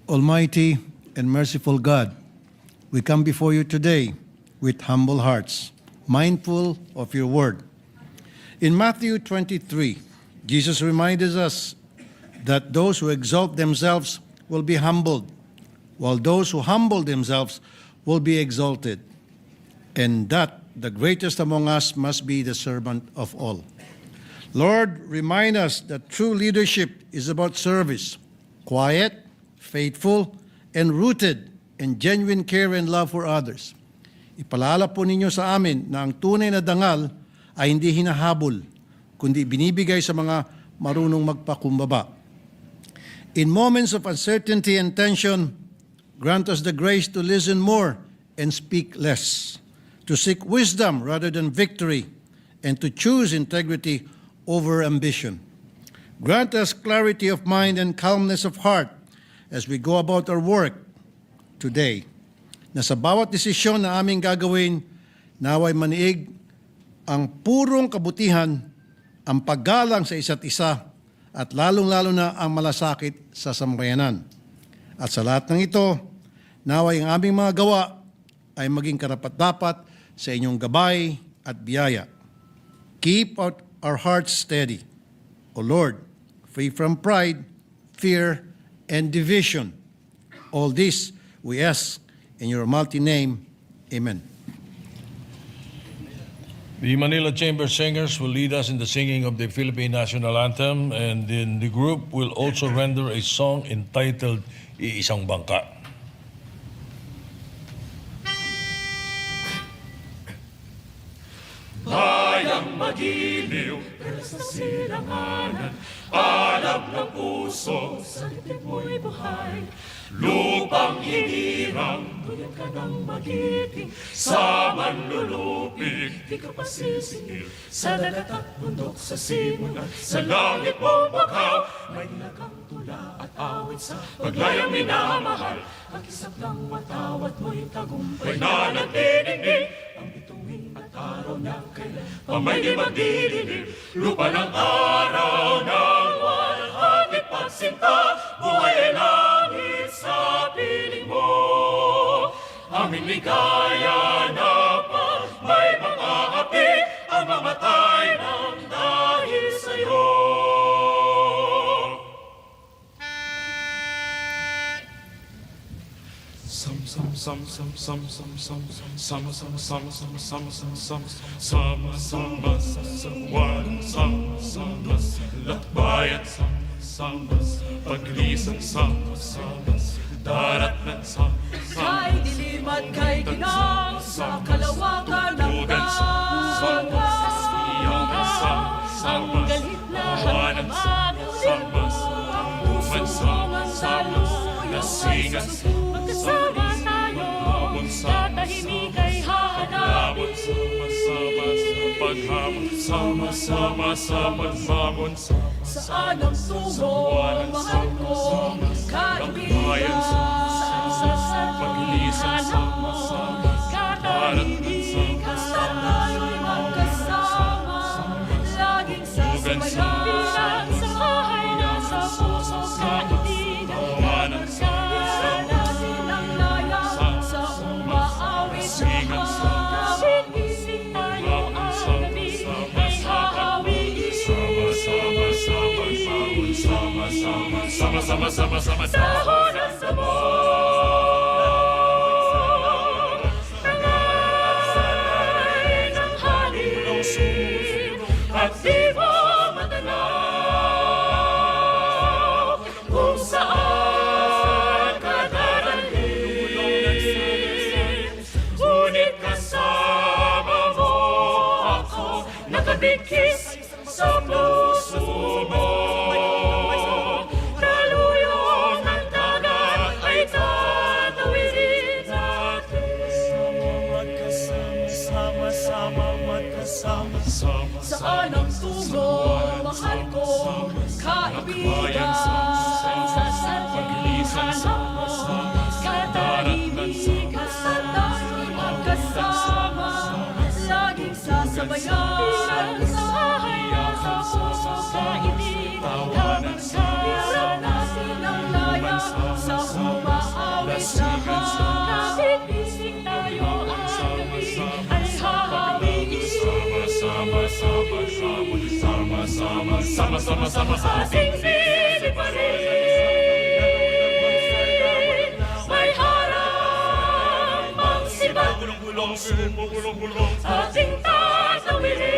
Almighty and merciful God, we come before you today with humble hearts, mindful of your word. In Matthew 23, Jesus reminds us that those who exalt themselves will be humbled, while those who humble themselves will be exalted, and that the greatest among us must be the servant of all. Lord, remind us that true leadership is about service, quiet, faithful, and rooted in genuine care and love for others. Ipaalala po ninyo sa amin na ang tunay na dangal ay hindi hinahabol, kundi binibigay sa mga marunong magpakumbaba. In moments of uncertainty and tension, grant us the grace to listen more and speak less, to seek wisdom rather than victory, and to choose integrity over ambition. Grant us clarity of mind and calmness of heart as we go about our work today, na sa bawat desisyon na aming gagawin, naway maniig ang purong kabutihan, ang paggalang sa isa't isa, at lalong-lalo na ang malasakit sa sambayanan. At sa lahat ng ito, naway ang aming mga gawa ay maging karapat-dapat sa inyong gabay at biyaya. Keep our hearts steady, O Lord, free from pride, fear, and division. All this we ask in your mighty name. Amen. The Manila Chamber Singers will lead us in the singing of the Philippine National Anthem, and then the group will also render a song entitled Iisang Bangka. Bayang magiliw, pero sa silanganan, alam ng puso, sa dibdib mo'y buhay. Lupang hinirang, tuyang ka ng magiting, sa manlulupig, di ka pa sisingil. Sa dagat at bundok, sa simulan, sa langit mong bakaw, may lagang tula at awit sa paglayang minamahal. Ang isap ng matawat mo'y tagumpay na nagdinigdig, ang bituin at araw na kailan pamay di magdidilim. Lupa ng araw ng walhati pagsinta, buhay ay langit sa piling mo. Aming ligaya na pag may mga api, ang mamatay ng dahil sa'yo. Sama-sama sa walang sama-sama lakbayan, sama-sama paglisan, sama-sama darat ng sama-sama kay dilim at kay ginaw sa kalawakan ng dagat. Ang galit na hanggang sama-sama puso ang nasingan, magkasama tayo, tatahimik ay hahanapin. Sama-sama sa paghamon, Saan ang tungo, mahal ko, kaibigan, sa pag-ihanap mo, katahimik, basta tayo'y magkasama, laging sasabayan, sa bahay na sa puso, kaibigan, magkasama natin ang laya, sa umaawit na hangin, isip tayo ang gabi, ay hahawiin. Sama-sama sahod ang sabon, tangay ng hangin, at di mo matanaw kung saan ka daralhin. Ngunit kasama mo ako, nakadikis sa puso mo. Taluyong ng dagat ay tatawidin natin. Sama-sama magkasama. Saan ang tungo, mahal ko, kaibigan, sa pag-ihanap mo, katahimik, basta tayo'y magkasama, laging sasabayan, sa bahay na sa puso, kaibigan, habang sa natin ang laya, sa Ating liliparin, may harang mang sibat, ating tatawirin,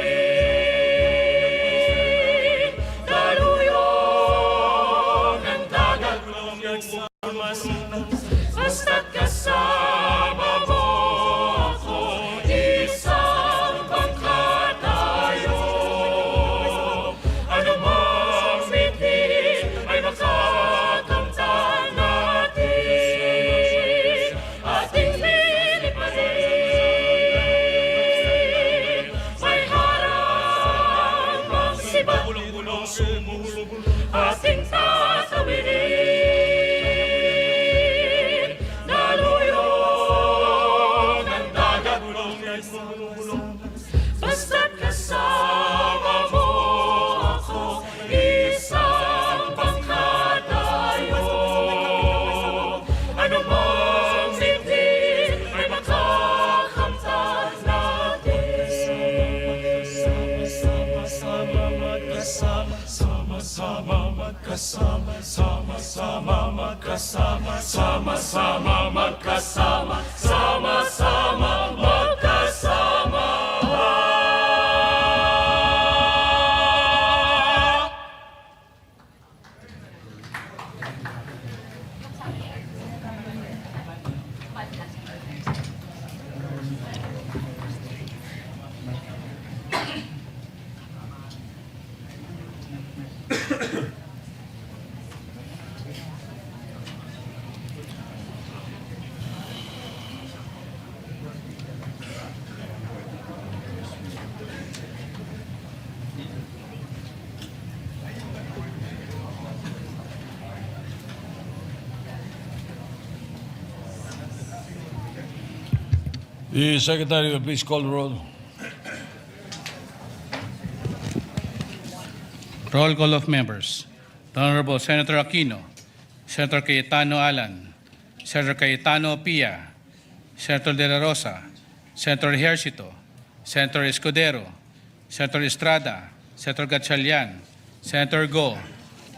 daluyong ng dagat, basta't kasama mo ako, isang bangka tayo. Ano mang bitin ay makakamtan natin, ating liliparin, may harang mang sibat, ating tatawirin, daluyong ng dagat, basta't kasama mo ako, isang bangka tayo. Ano mang bitin ay makakamtan natin. Sama-sama magkasama, sama-sama magkasama, sama-sama magkasama, sama-sama magkasama, sama-sama magkasama. The Secretary will please call the roll. Roll call of members. The Honorable Senator Aquino, Senator Cayetano Alan, Senator Cayetano Pia, Senator De La Rosa, Senator Ejercito, Senator Escudero, Senator Estrada, Senator Gatchalian, Senator Go,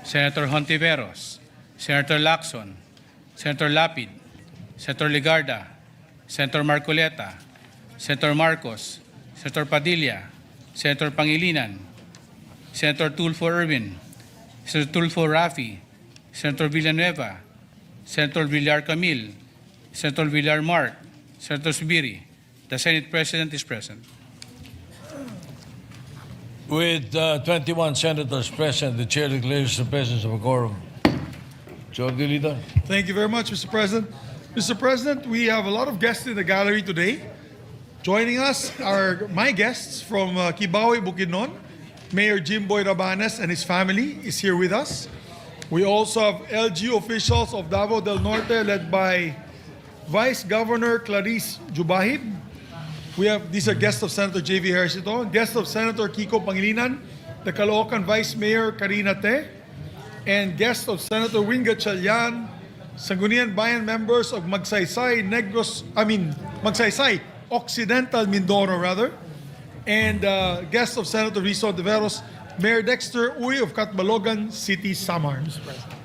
Senator Hontiveros, Senator Lacson, Senator Lapid, Senator Ligarda, Senator Marcoleta, Senator Marcos, Senator Padilla, Senator Pangilinan, Senator Tulfo Erwin, Senator Tulfo Rafi, Senator Villanueva, Senator Villar Camil, Senator Villar Mark, Senator Subiri. The Senate President is present. With 21 senators present, the chair declares the presence of a quorum. Majority Leader. Thank you very much, Mr. President. Mr. President, we have a lot of guests in the gallery today. Joining us are my guests from Kibawe, Bukidnon. Mayor Jimboy Rabanes and his family is here with us. We also have LG officials of Davao del Norte led by Vice Governor Clarice Jubahib. These are guests of Senator J.V. Ejercito, guests of Senator Kiko Pangilinan, the Caloocan Vice Mayor Karina Te, and guests of Senator Winga Chalian, Sangguniang Bayan members of Magsaysay, Occidental Mindoro rather, and guests of Senator Rizzo de Veros, Mayor Dexter Uy of Catbalogan City, Samar. Mr. President.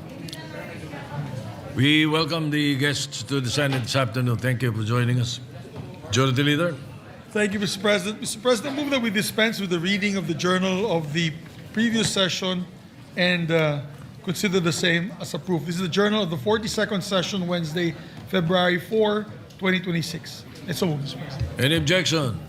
We welcome the guests to the Senate this afternoon. Thank you for joining us. Majority Leader. Thank you, Mr. President. Mr. President, I move that we dispense with the reading of the journal of the previous session and consider the same as approved. This is the journal of the 42nd session, Wednesday, February 4, 2026. And so, Mr. President. Any objection?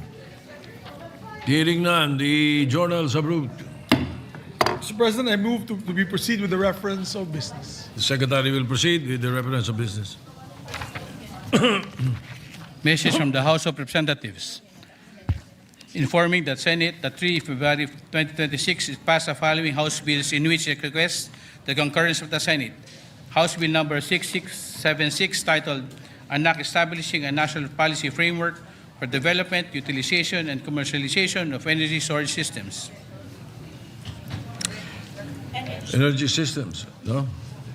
Hearing none, the journal is approved. Mr. President, I move to be proceed with the reference of business. The Secretary will proceed with the reference of business. Message from the House of Representatives informing the Senate that 3 February 2026 it passed the following House bills in which it requests the concurrence of the Senate. House Bill number 6676 titled An Act Establishing a National Policy Framework for Development, Utilization, and Commercialization of Energy Storage Systems. Energy systems, no?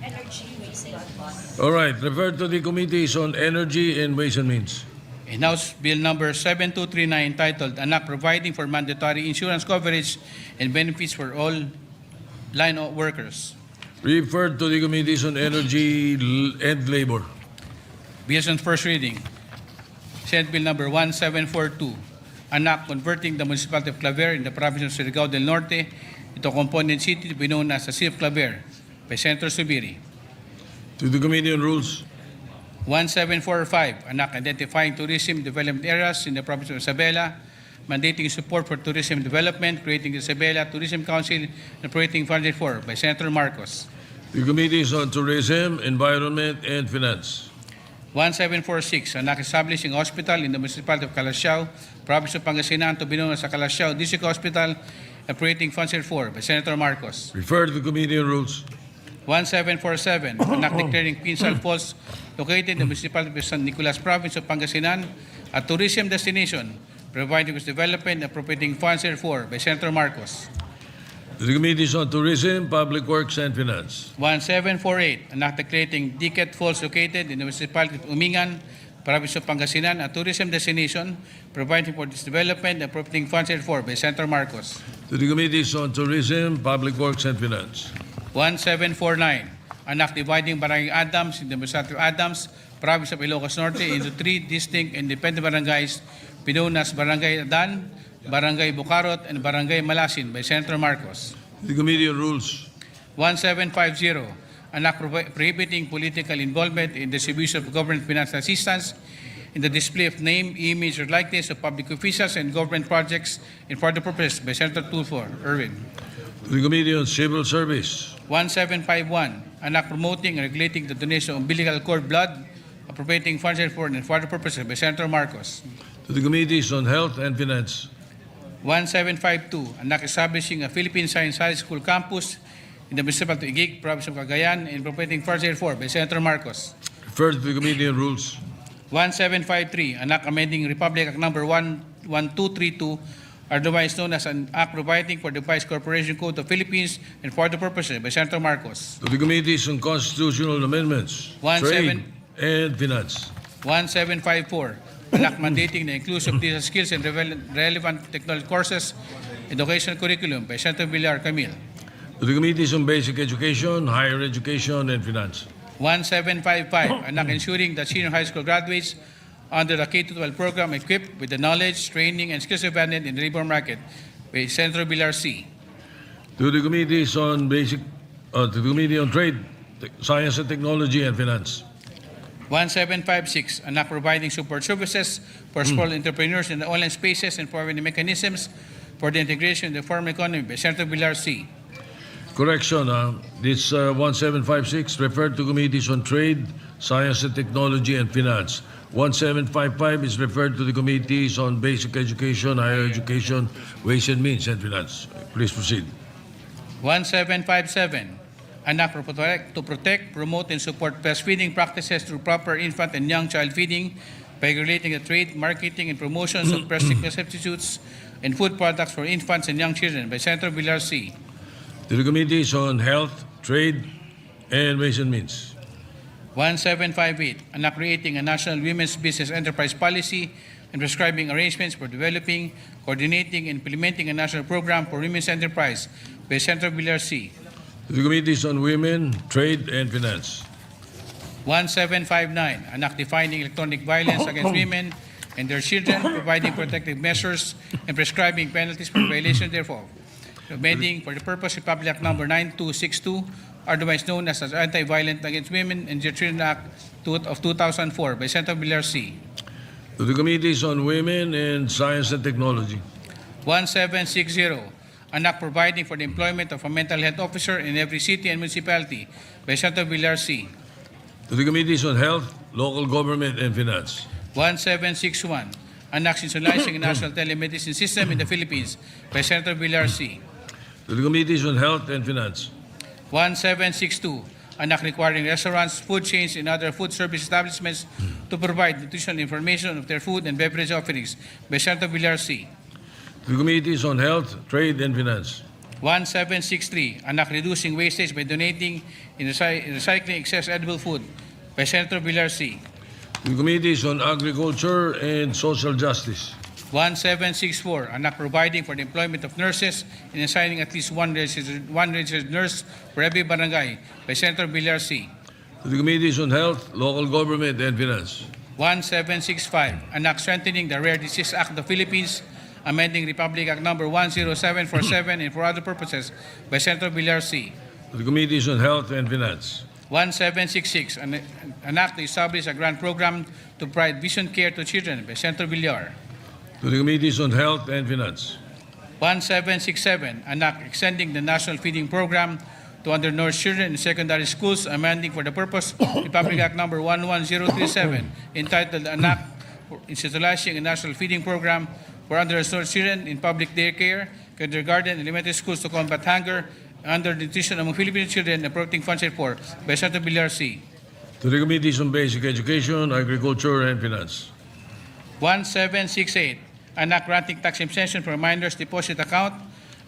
Energy, waste and means. All right, refer to the Committees on Energy and Ways and Means. in House Bill number 7239 titled An Act Providing for Mandatory Insurance Coverage and Benefits for All Line Workers. Referred to the Committees on Energy and Labor. Bills on first reading. Senate Bill number 1742, an act converting the municipality of Claver in the province of Surigao del Norte into a component city to be known as the City of Claver by Senator Subiri. To the Committee on Rules. 1745, an act identifying tourism development areas in the province of Isabela, mandating support for tourism development, creating the Isabela Tourism Council, and appropriating funding for by Senator Marcos. The Committees on Tourism, Environment, and Finance. 1746, an act establishing a hospital in the municipality of Calasiao, province of Pangasinan to be known as the Calasiao District Hospital, appropriating funds for by Senator Marcos. Referred to the Committee on Rules. 1747, an act declaring Pinsal Falls, located in the municipality of San Nicolas, province of Pangasinan, a tourism destination, providing with development and appropriating funds for by Senator Marcos. To the Committees on Tourism, Public Works, and Finance. 1748, an act declaring Diket Falls, located in the municipality of Umingan, province of Pangasinan, a tourism destination, providing for this development and appropriating funds for by Senator Marcos. To the Committees on Tourism, Public Works, and Finance. 1749, an act dividing Barangay Adams in the municipality of Adams, province of Ilocos Norte into three distinct independent barangays known as Barangay Adan, Barangay Bucarot, and Barangay Malasin by Senator Marcos. To the Committee on Rules. 1750, an act prohibiting political involvement in distribution of government financial assistance, in the display of name, image, or likeness of public officials and government projects in further purpose by Senator Tulfo Erwin. To the Committee on Civil Service. 1751, an act promoting and regulating the donation of umbilical cord blood, appropriating funds for and further purposes by Senator Marcos. To the Committees on Health and Finance. 1752, an act establishing a Philippine Science High School campus in the municipality of Igig, province of Cagayan, and appropriating funds for by Senator Marcos. Referred to the Committee on Rules. 1753, an act amending Republic Act number 11232, otherwise known as an act providing for the Vice Corporation Code of Philippines and for the purposes by Senator Marcos. To the Committees on Constitutional Amendments, Trade, and Finance. 1754, an act mandating the inclusion of digital skills and relevant technology courses in educational curriculum by Senator Villar Camille. To the Committees on Basic Education, Higher Education, and Finance. 1755, an act ensuring that senior high school graduates under the K-12 program equipped with the knowledge, training, and skills development in the labor market by Senator Villar C. To the Committees on to the Committee on Trade, Science and Technology, and Finance. 1756, an act providing support services for small entrepreneurs in the online spaces and providing mechanisms for the integration in the formal economy by Senator Villar C. Correction, this 1756 referred to Committees on Trade, Science and Technology, and Finance. 1755 is referred to the Committees on Basic Education, Higher Education, Ways and Means, and Finance. Please proceed. 1757, an act to protect, promote, and support breastfeeding practices through proper infant and young child feeding by regulating the trade, marketing, and promotions of breast substitutes and food products for infants and young children by Senator Villar C. To the Committees on Health, Trade, and Ways and Means. 1758, an act creating a national women's business enterprise policy and prescribing arrangements for developing, coordinating, and implementing a national program for women's enterprise by Senator Villar C. To the Committees on Women, Trade, and Finance. 1759, an act defining electronic violence against women and their children, providing protective measures and prescribing penalties for violation thereof. Amending for the purpose Republic Act number 9262, otherwise known as the Anti-Violent Against Women and Their Children Act of 2004 by Senator Villar C. To the Committees on Women and Science and Technology. 1760, an act providing for the employment of a mental health officer in every city and municipality by Senator Villar C. To the Committees on Health, Local Government, and Finance. 1761, an act institutionalizing a national telemedicine system in the Philippines by Senator Villar C. To the Committees on Health and Finance. 1762, an act requiring restaurants, food chains, and other food service establishments to provide nutritional information of their food and beverage offerings by Senator Villar C. To the Committees on Health, Trade, and Finance. 1763, an act reducing wastage by donating and recycling excess edible food by Senator Villar C. to the Committees on Agriculture and Social Justice, 1764, an act providing for the employment of nurses and assigning at least one registered nurse for every barangay by Senator Villar C. to the Committees on Health, Local Government, and Finance, 1765, an act strengthening the Rare Disease Act of the Philippines, amending Republic Act Number 10747 and for other purposes by Senator Villar C. to the Committees on Health and Finance, 1766, an act to establish a grant program to provide vision care to children by Senator Villar. to the Committees on Health and Finance, 1767, an act extending the National Feeding Program to undernourished children in secondary schools, amending for the purpose Republic Act Number 11037, entitled An Act for Institutionalizing a National Feeding Program for undernourished children in public daycare, kindergarten, and elementary schools to combat hunger and undernutrition among Filipino children, appropriating funds for by Senator Villar C. to the Committees on Basic Education, Agriculture, and Finance, 1768, an act granting tax exemption for minors deposit account,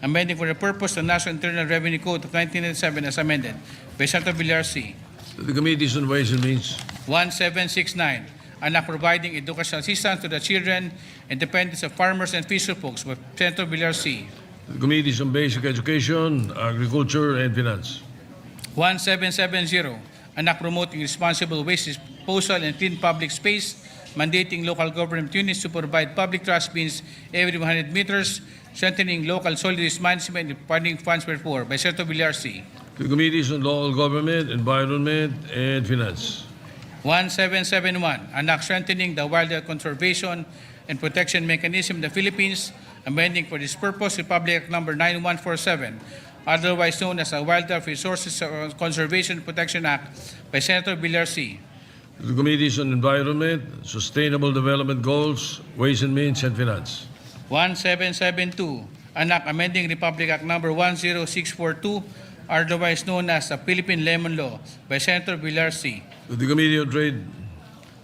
amending for the purpose the National Internal Revenue Code of 1997 as amended by Senator Villar C. to the Committees on Ways and Means, 1769, an act providing educational assistance to the children and dependents of farmers and fisher folks by Senator Villar C. to the Committees on Basic Education, Agriculture, and Finance, 1770, an act promoting responsible waste disposal and clean public space, mandating local government units to provide public trash bins every 100 meters, strengthening local solid waste management and providing funds for by Senator Villar C. to the Committees on Local Government, Environment, and Finance, 1771, an act strengthening the wildlife conservation and protection mechanism in the Philippines, amending for this purpose Republic Act Number 9147, otherwise known as the Wildlife Resources Conservation and Protection Act by Senator Villar C. to the Committees on Environment, Sustainable Development Goals, Ways and Means, and Finance, 1772, an act amending Republic Act Number 10642, otherwise known as the Philippine Lemon Law by Senator Villar C. to the Committee on Trade,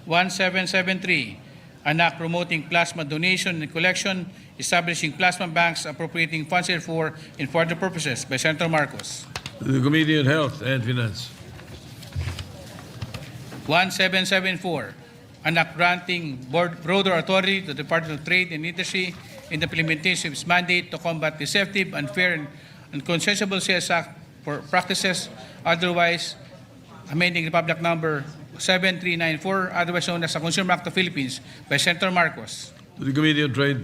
1773, an act promoting plasma donation and collection, establishing plasma banks, appropriating funds for and for other purposes by Senator Marcos. to the Committee on Health and Finance, 1774, an act granting broader authority to the Department of Trade and Industry in the implementation of its mandate to combat deceptive, unfair, and unconscionable sales act for practices, otherwise amending Republic Number 7394, otherwise known as the Consumer Act of Philippines by Senator Marcos. to the Committee on Trade,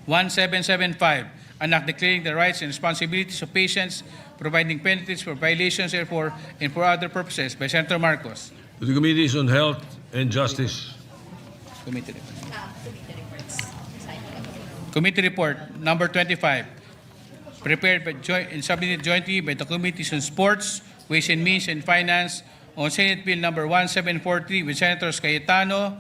1775, an act declaring the rights and responsibilities of patients, providing penalties for violations, therefore, and for other purposes by Senator Marcos. to the Committees on Health and Justice, Committee report number 25, prepared by and submitted jointly by the Committees on Sports, Ways and Means, and Finance on Senate Bill number 1743 with Senators Cayetano,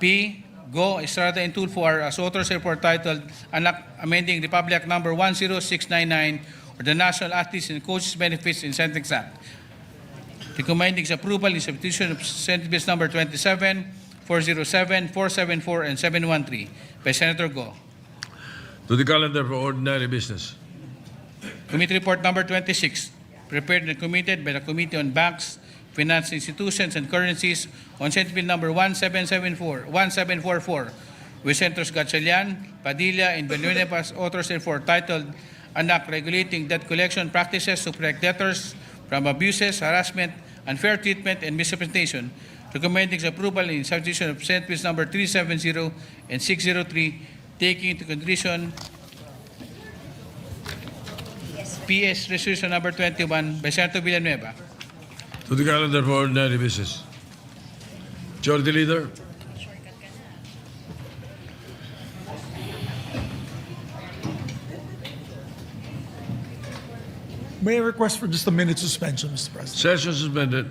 P. Go, Estrada, and Tulfo are as authors report titled An Act Amending Republic Act Number 10699 or the National Athletes and Coaches Benefits Incentives Act. Recommending its approval in substitution of Senate Bills number 27, 407, 474, and 713 by Senator Go. to the Calendar for Ordinary Business, Committee report number 26, prepared and committed by the Committee on Banks, Finance Institutions, and Currencies on Senate Bill number 1744 with Senators Gatchalian, Padilla, and Villanueva as authors therefore titled An Act Regulating Debt Collection Practices to Protect Debtors from Abuses, Harassment, Unfair Treatment, and Misrepresentation, recommending its approval in substitution of Senate Bills number 370 and 603, taking into consideration PS Resolution number 21 by Senator Villanueva. to the Calendar for Ordinary Business. Majority Leader, May I request for just a minute suspension, Mr. President? session suspended.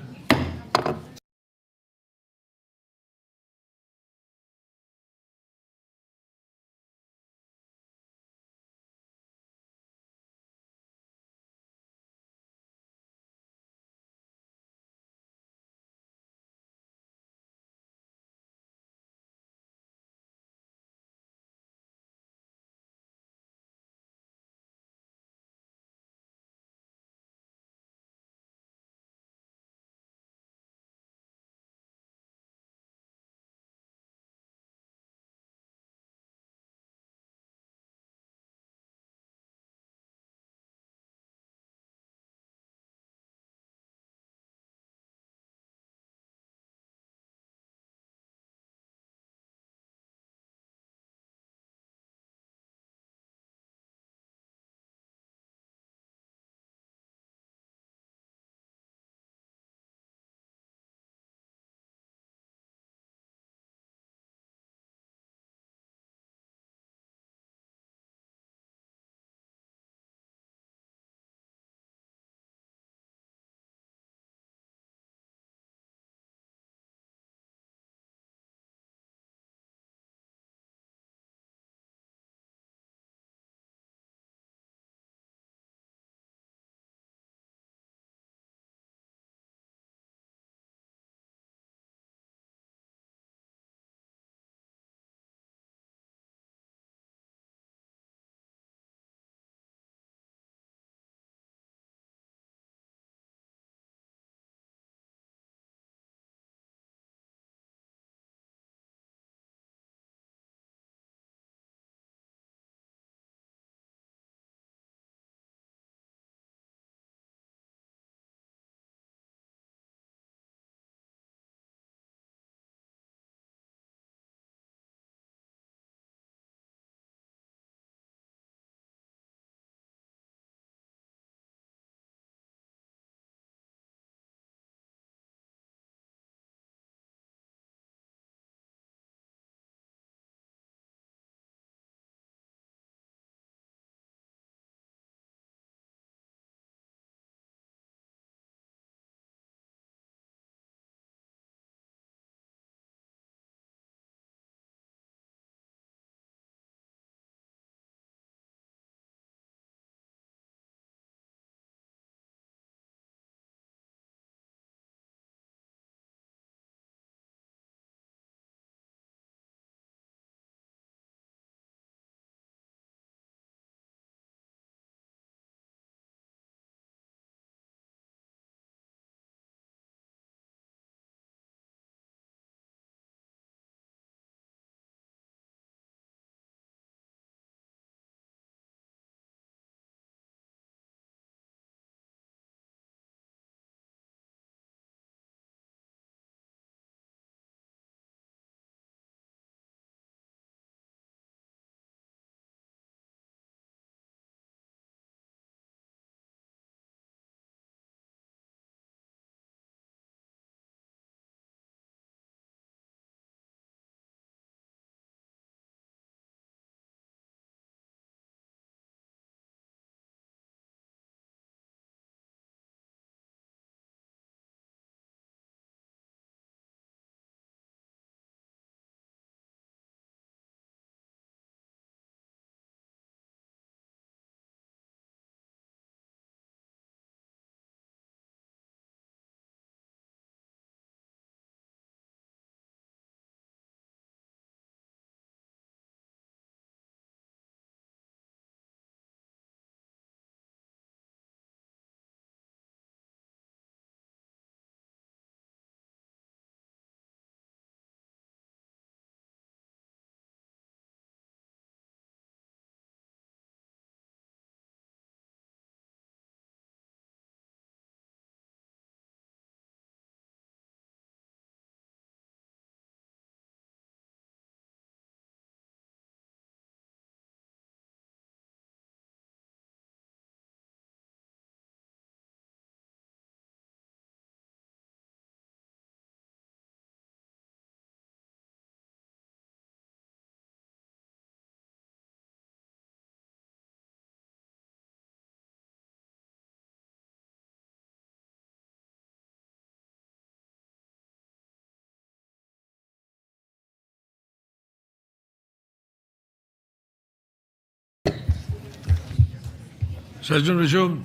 Session resumed.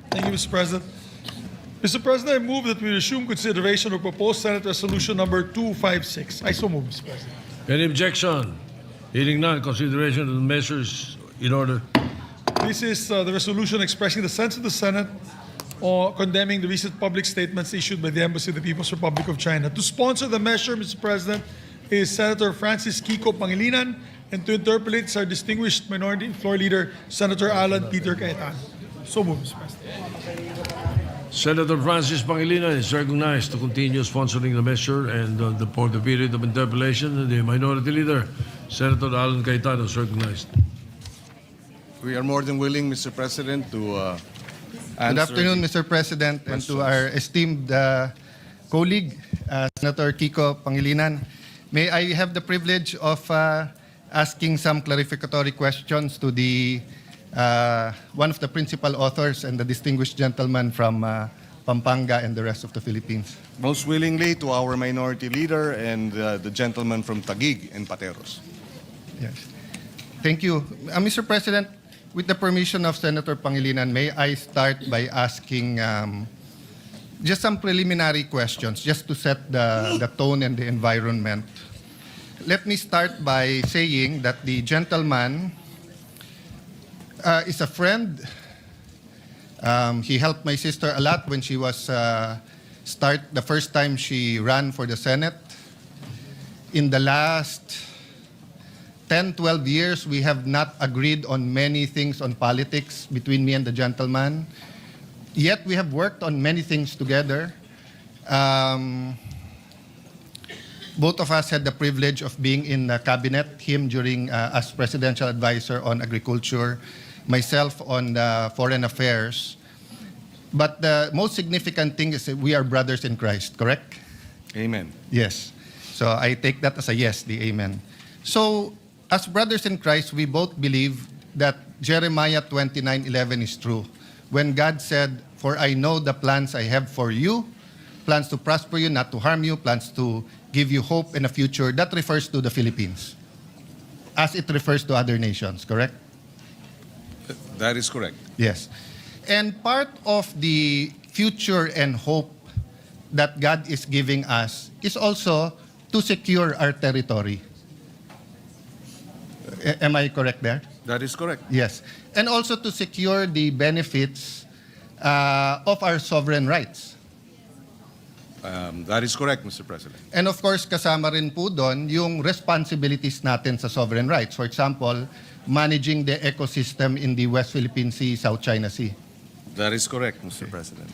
Thank you, Mr. President. Mr. President, I move that we resume consideration of proposed Senate Resolution number 256. I so move, Mr. President. Any objection? Hearing none, consideration of the measures in order. This is the resolution expressing the sense of the Senate or condemning the recent public statements issued by the Embassy of the People's Republic of China. To sponsor the measure, Mr. President, is Senator Francis Kiko Pangilinan, and to interpolate is our distinguished Minority Floor Leader, Senator Alan Peter Cayetano. So move, Mr. President. Senator Francis Pangilinan is recognized to continue sponsoring the measure and for the period of interpellation. The Minority Leader, Senator Alan Cayetano, is recognized. We are more than willing, Mr. President, to Good answer afternoon, the- Mr. President, and to our esteemed colleague, Senator Kiko Pangilinan. May I have the privilege of asking some clarificatory questions to the one of the principal authors and the distinguished gentleman from Pampanga and the rest of the Philippines. Most willingly to our Minority Leader and the gentleman from Taguig and Pateros. Yes. Thank you. Mr. President, with the permission of Senator Pangilinan, may I start by asking just some preliminary questions, just to set the tone and the environment. Let me start by saying that the gentleman is a friend. He helped my sister a lot when she was the first time she ran for the Senate. In the last 10, 12 years, we have not agreed on many things on politics between me and the gentleman. Yet we have worked on many things together. Both of us had the privilege of being in the cabinet, him during as presidential advisor on agriculture, myself on the foreign affairs. But the most significant thing is that we are brothers in Christ, correct? Amen. Yes. So I take that as a yes, the amen. So as brothers in Christ, we both believe that Jeremiah 29:11 is true. When God said, "For I know the plans I have for you, plans to prosper you, not to harm you, plans to give you hope in a future," that refers to the Philippines, as it refers to other nations, correct? That is correct. Yes. And part of the future and hope that God is giving us is also to secure our territory. Am I correct there? That is correct. Yes. And also to secure the benefits of our sovereign rights. That is correct, Mr. President. And of course, kasama rin po doon yung responsibilities natin sa sovereign rights. For example, managing the ecosystem in the West Philippine Sea, South China Sea. That is correct, Mr. President.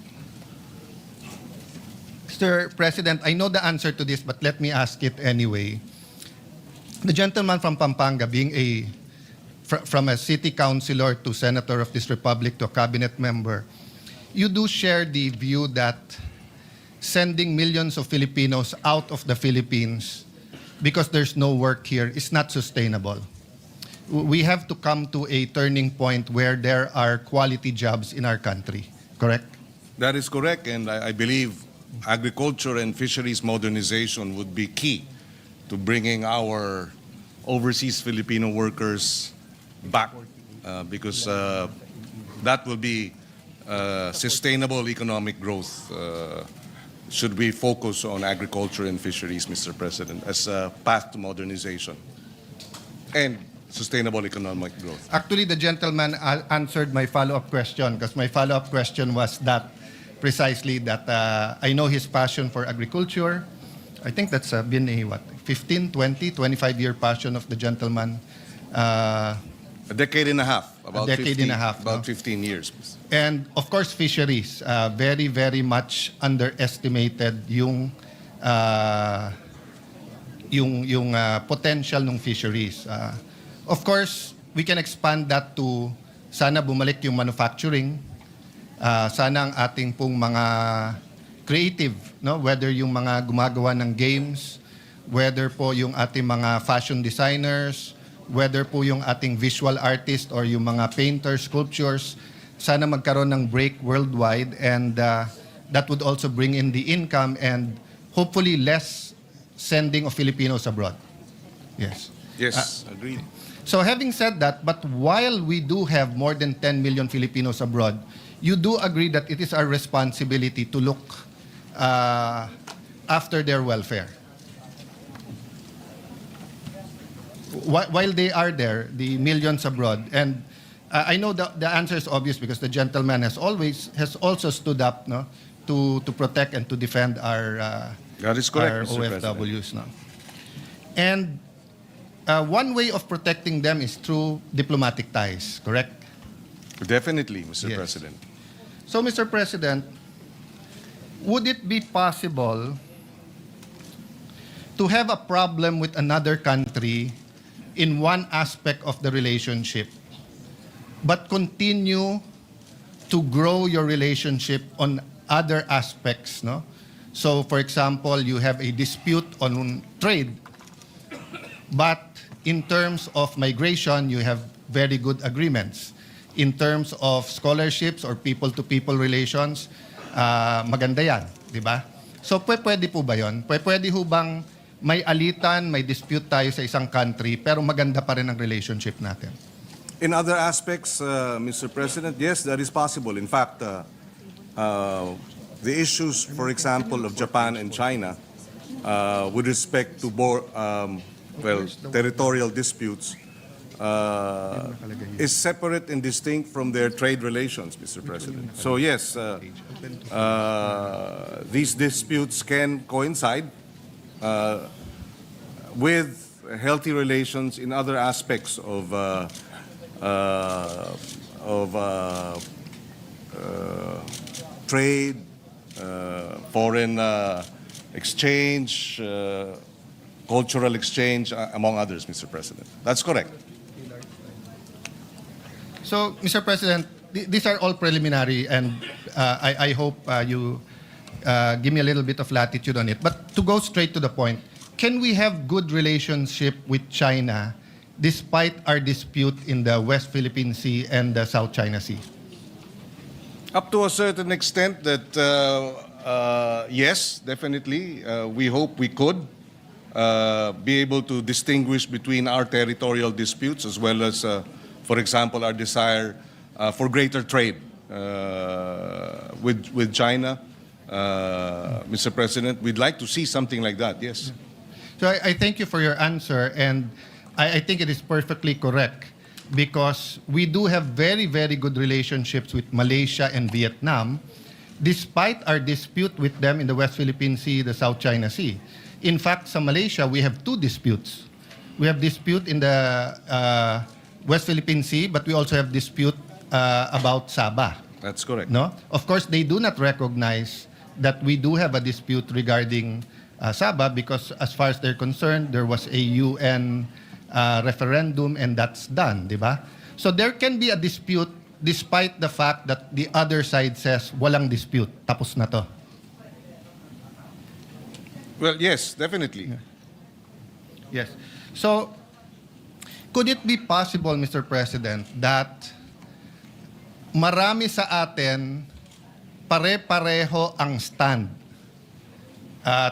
Mr. President, I know the answer to this, but let me ask it anyway. The gentleman from Pampanga, being from a city councilor to senator of this republic to a cabinet member, you do share the view that sending millions of Filipinos out of the Philippines because there's no work here is not sustainable. We have to come to a turning point where there are quality jobs in our country, correct? That is correct, and I believe agriculture and fisheries modernization would be key to bringing our overseas Filipino workers back because that will be sustainable economic growth should we focus on agriculture and fisheries, Mr. President, as a path to modernization and sustainable economic growth. Actually, the gentleman answered my follow-up question because my follow-up question was that precisely that I know his passion for agriculture. I think that's been a 15, 20, 25-year passion of the gentleman. A decade and a half, about A decade 15, and a half, about no? 15 years. And of course, fisheries, very, very much underestimated yung potential ng fisheries. Of course, we can expand that to sana bumalik yung manufacturing, sana ang ating pong mga creative, no? Whether yung mga gumagawa ng games, whether po yung ating mga fashion designers, whether po yung ating visual artist or yung mga painters, sculptures, sana magkaroon ng break worldwide and that would also bring in the income and hopefully less sending of Filipinos abroad. Yes. Yes, agreed. So having said that, but while we do have more than 10 million Filipinos abroad, you do agree that it is our responsibility to look after their welfare. While they are there, the millions abroad, and I know the answer is obvious because the gentleman has also stood up, no, to protect and to defend our That is correct, our Mr. President. OFWs, no. And one way of protecting them is through diplomatic ties, correct? Definitely, Mr. Yes. President. So, Mr. President, would it be possible to have a problem with another country in one aspect of the relationship, but continue to grow your relationship on other aspects, no? So, for example, you have a dispute on trade, but in terms of migration, you have very good agreements. In terms of scholarships or people-to-people relations, maganda yan, di ba? So, pwede po ba yun? Pwede ho bang may alitan, may dispute tayo sa isang country, pero maganda pa rin ang relationship natin? In other aspects, Mr. President, yes, that is possible. In fact, the issues, for example, of Japan and China, with respect to territorial disputes, is separate and distinct from their trade relations, Mr. President. So yes, these disputes can coincide with healthy relations in other aspects of trade, foreign exchange, cultural exchange, among others, Mr. President. That's correct. So, Mr. President, these are all preliminary, and I hope you give me a little bit of latitude on it. But to go straight to the point, can we have good relationship with China despite our dispute in the West Philippine Sea and the South China Sea? Up to a certain extent that, yes, definitely. We hope we could be able to distinguish between our territorial disputes as well as, for example, our desire for greater trade with China. Mr. President, we'd like to see something like that, yes. So I thank you for your answer, and I think it is perfectly correct because we do have very, very good relationships with Malaysia and Vietnam, despite our dispute with them in the West Philippine Sea, the South China Sea. In fact, sa Malaysia, we have two disputes. We have dispute in the West Philippine Sea, but we also have dispute about Sabah. That's correct. No? Of course, they do not recognize that we do have a dispute regarding Sabah because as far as they're concerned, there was a UN referendum and that's done, di ba? So there can be a dispute despite the fact that the other side says walang dispute, tapos na to. Well, yes, definitely. Yes. So, could it be possible, Mr. President, that marami sa atin pare-pareho ang stand?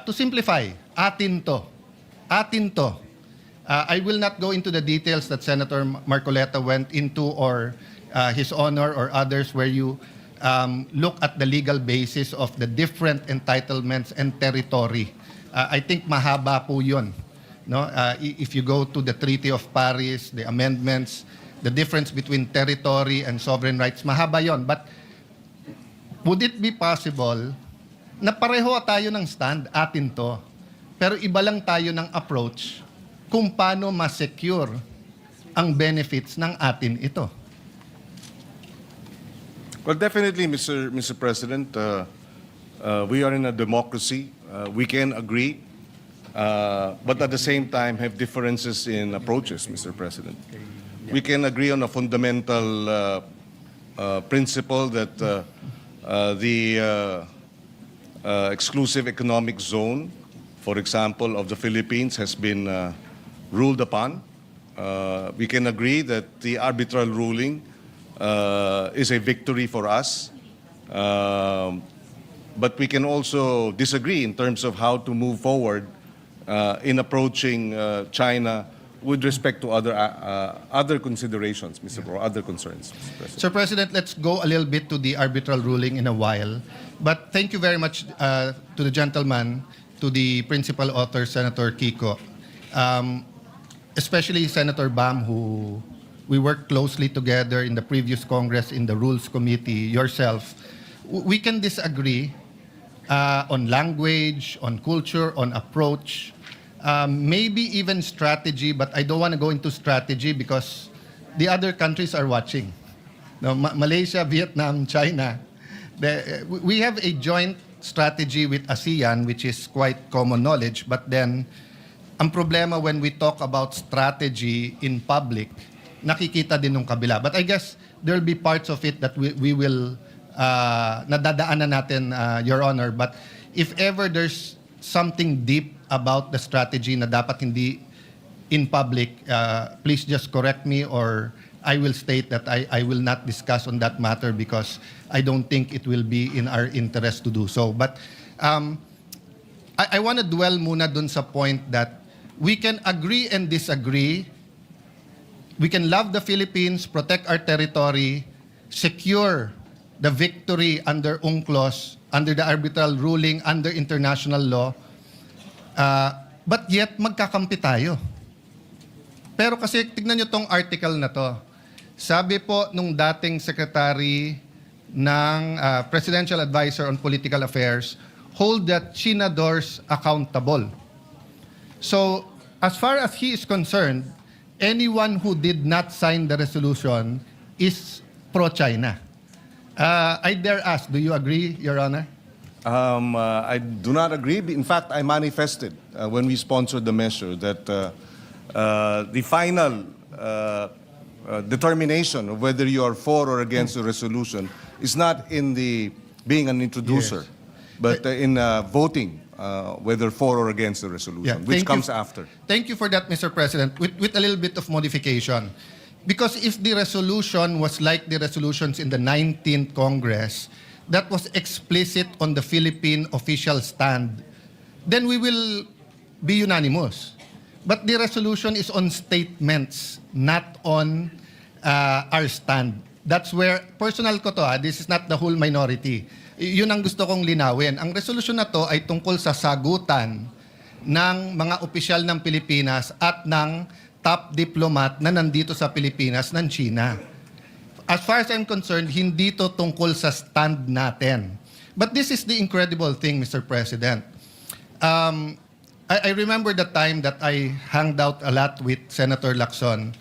To simplify, atin to. Atin to. I will not go into the details that Senator Marcoleta went into or His Honor or others where you look at the legal basis of the different entitlements and territory. I think mahaba po yun. No? If you go to the Treaty of Paris, the amendments, the difference between territory and sovereign rights, mahaba yon. But would it be possible na pareho tayo ng stand, atin to, pero iba lang tayo ng approach kung paano ma-secure ang benefits ng atin ito? Well, definitely, Mr. President, we are in a democracy. We can agree, but at the same time have differences in approaches, Mr. President. We can agree on a fundamental principle that the exclusive economic zone, for example, of the Philippines has been ruled upon. We can agree that the arbitral ruling is a victory for us. But we can also disagree in terms of how to move forward in approaching China with respect to other considerations, Mr. Or other concerns, Mr. President. Sir President, let's go a little bit to the arbitral ruling in a while. But thank you very much to the gentleman, to the principal author, Senator Kiko, especially Senator Bam, who we worked closely together in the previous Congress, in the Rules Committee, yourself. We can disagree on language, on culture, on approach, maybe even strategy, but I don't want to go into strategy because the other countries are watching. No, Malaysia, Vietnam, China. We have a joint strategy with ASEAN, which is quite common knowledge, but then ang problema when we talk about strategy in public, nakikita din ng kabila. But I guess there'll be parts of it that we will nadadaanan natin, Your Honor. But if ever there's something deep about the strategy na dapat hindi in public, please just correct me, or I will state that I will not discuss on that matter because I don't think it will be in our interest to do so. But I want to dwell muna dun sa point that we can agree and disagree. We can love the Philippines, protect our territory, secure the victory under UNCLOS, under the arbitral ruling, under international law, but yet magkakampi tayo. Pero kasi tignan nyo tong article na to. Sabi po nung dating secretary ng Presidential Advisor on Political Affairs, hold the senadors accountable. So, as far as he is concerned, anyone who did not sign the resolution is pro-China. I dare ask, do you agree, Your Honor? I do not agree. In fact, I manifested when we sponsored the measure that the final determination of whether you are for or against the resolution is not in the being an introducer, but in voting whether for or against the resolution, which comes after. Thank you for that, Mr. President, with a little bit of modification. Because if the resolution was like the resolutions in the 19th Congress, that was explicit on the Philippine official stand, then we will be unanimous. But the resolution is on statements, not on our stand. That's where, personal ko to, this is not the whole minority. Yun ang gusto kong linawin. Ang resolution na to ay tungkol sa sagutan ng mga opisyal ng Pilipinas at ng top diplomat na nandito sa Pilipinas ng China. As far as I'm concerned, hindi to tungkol sa stand natin. But this is the incredible thing, Mr. President. I remember the time that I hanged out a lot with Senator Lacson.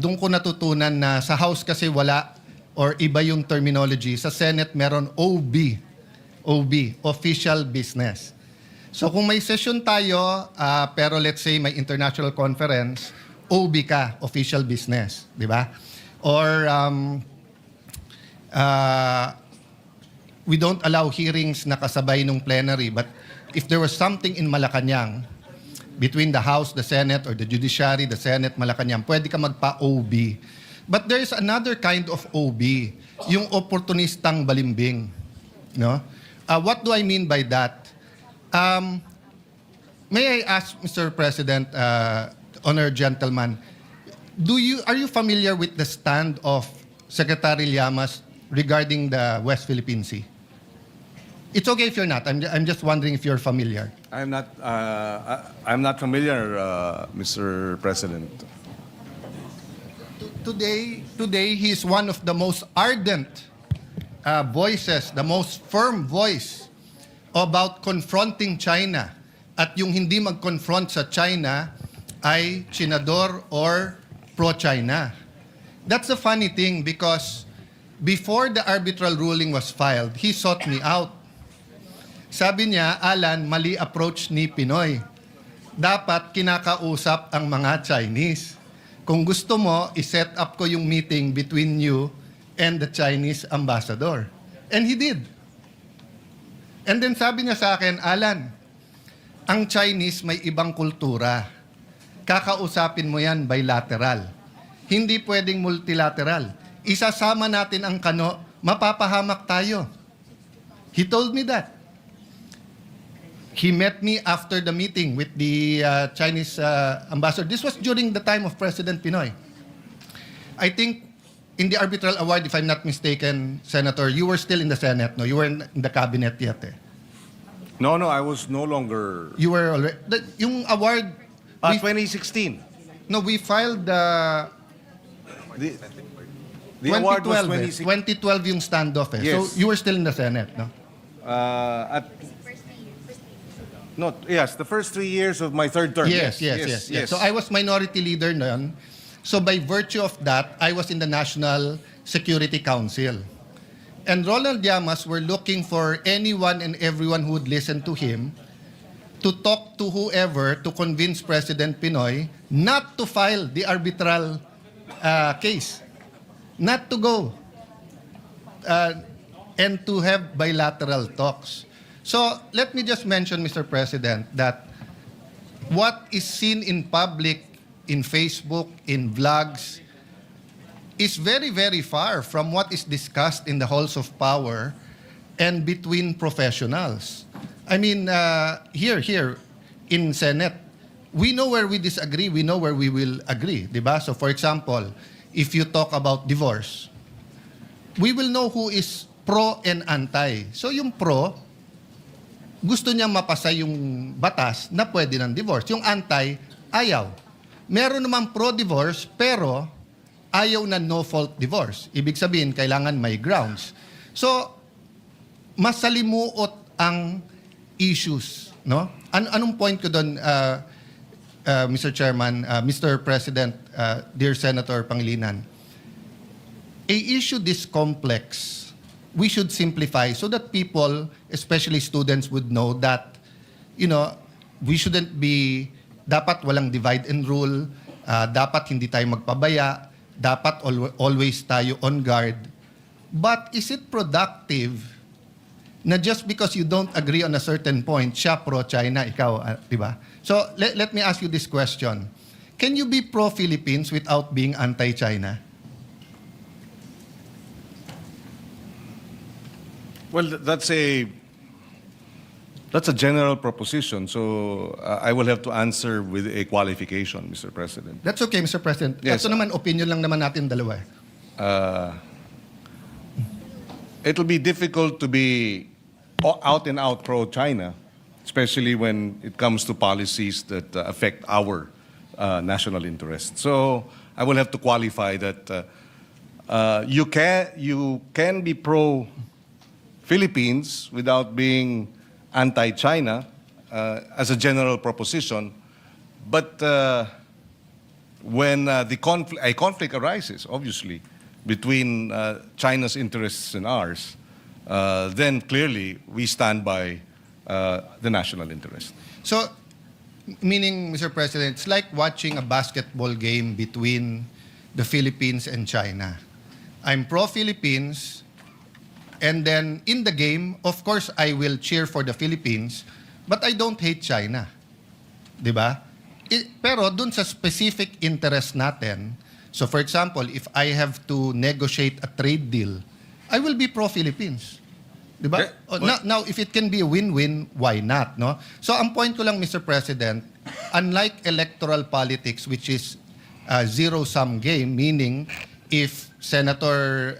Doon ko natutunan na sa House kasi wala or iba yung terminology. Sa Senate meron OB, official business. So kung may session tayo, pero let's say may international conference, OB ka, official business, di ba? Or we don't allow hearings na kasabay nung plenary, but if there was something in Malacanang, between the House, the Senate, or the Judiciary, the Senate, Malacanang, pwede ka magpa-OB. But there is another kind of OB, yung opportunistang balimbing. No? What do I mean by that? May I ask, Mr. President, honored gentleman, are you familiar with the stand of Secretary Llamas regarding the West Philippine Sea? It's okay if you're not. I'm just wondering if you're familiar. I'm not familiar, Mr. President. Today, he's one of the most ardent voices, the most firm voice about confronting China. At yung hindi mag-confront sa China ay senador or pro-China. That's a funny thing because before the arbitral ruling was filed, he sought me out. Sabi niya, Alan, mali approach ni Pinoy. Dapat kinakausap ang mga Chinese. Kung gusto mo, i-set up ko yung meeting between you and the Chinese ambassador. And he did. And then sabi niya sa akin, Alan, ang Chinese may ibang kultura. Kakausapin mo yan bilateral. Hindi pwedeng multilateral. Isasama natin ang kano, mapapahamak tayo. He told me that. he met me after the meeting with the Chinese ambassador. This was during the time of President Pinoy. I think in the arbitral award, if I'm not mistaken, Senator, you were still in the Senate, no? You were in the cabinet yet, eh? No, I was no longer... You were already... Yung award... we- 2016. no, we filed The award was 2012. 2016. 2012 yung standoff, eh. Yes. So you were still in the Senate, no? Yes, the first 3 years of my third term. Yes. So I was minority leader noon. So by virtue of that, I was in the National Security Council. And Ronald Llamas were looking for anyone and everyone who would listen to him to talk to whoever to convince President Pinoy not to file the arbitral case, not to go, and to have bilateral talks. So let me just mention, Mr. President, that what is seen in public, in Facebook, in vlogs, is very, very far from what is discussed in the halls of power and between professionals. I mean, here in Senate, we know where we disagree, we know where we will agree, di ba? So for example, if you talk about divorce, we will know who is pro and anti. So yung pro, gusto niyang mapasa yung batas na pwede ng divorce. Yung anti, ayaw. Meron naman pro-divorce, pero ayaw na no-fault divorce. Ibig sabihin, kailangan may grounds. So, masalimuot ang issues, no? Anong point ko doon, Mr. Chairman, Mr. President, dear Senator Pangilinan? A issue this complex, we should simplify so that people, especially students, would know that, you know, we shouldn't be, dapat walang divide and rule, dapat hindi tayo magpabaya, dapat always tayo on guard. But is it productive na just because you don't agree on a certain point, siya pro-China, ikaw, di ba? So, let me ask you this question. Can you be pro-Philippines without being anti-China? Well, that's a general proposition, so I will have to answer with a qualification, Mr. President. That's okay, Mr. President. Yes. Ito naman, opinion lang naman natin dalawa. It'll be difficult to be out and out pro-China, especially when it comes to policies that affect our national interests. So I will have to qualify that you can be pro-Philippines without being anti-China as a general proposition, but when a conflict arises, obviously, between China's interests and ours, then clearly we stand by the national interest. So, meaning, Mr. President, it's like watching a basketball game between the Philippines and China. I'm pro-Philippines, and then in the game, of course, I will cheer for the Philippines, but I don't hate China. Di ba? Pero dun sa specific interest natin, so for example, if I have to negotiate a trade deal, I will be pro-Philippines. Di ba? Now, if it can be a win-win, why not? No? So ang point ko lang, Mr. President, unlike electoral politics, which is a zero-sum game, meaning if Senator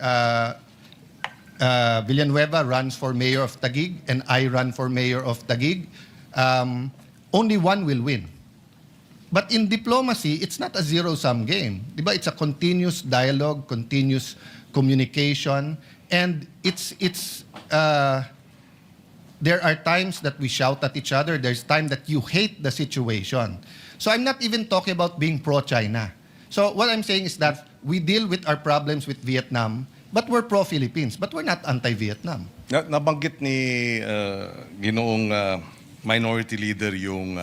Villanueva runs for mayor of Taguig and I run for mayor of Taguig, only one will win. But in diplomacy, it's not a zero-sum game. Diba? It's a continuous dialogue, continuous communication, and there are times that we shout at each other. There's time that you hate the situation. So I'm not even talking about being pro-China. So what I'm saying is that we deal with our problems with Vietnam, but we're pro-Philippines, but we're not anti-Vietnam. Nabanggit ni Ginoong minority leader yung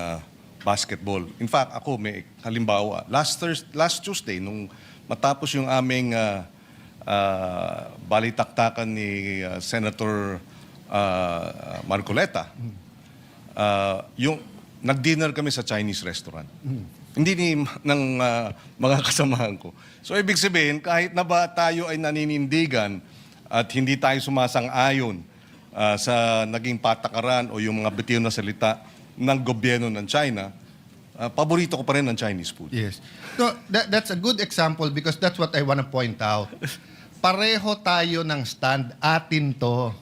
basketball. In fact, ako may halimbawa. Last Tuesday, nung matapos yung aming balitaktakan ni Senator Marcoleta, yung nag-dinner kami sa Chinese restaurant. Hindi ng mga kasamahan ko. So ibig sabihin, kahit na ba tayo ay naninindigan at hindi tayo sumasang-ayon sa naging patakaran o yung mga bitiw na salita ng gobyerno ng China, paborito ko pa rin ang Chinese food. Yes. So that's a good example because that's what I want to point out. Pareho tayo ng stand, atin to.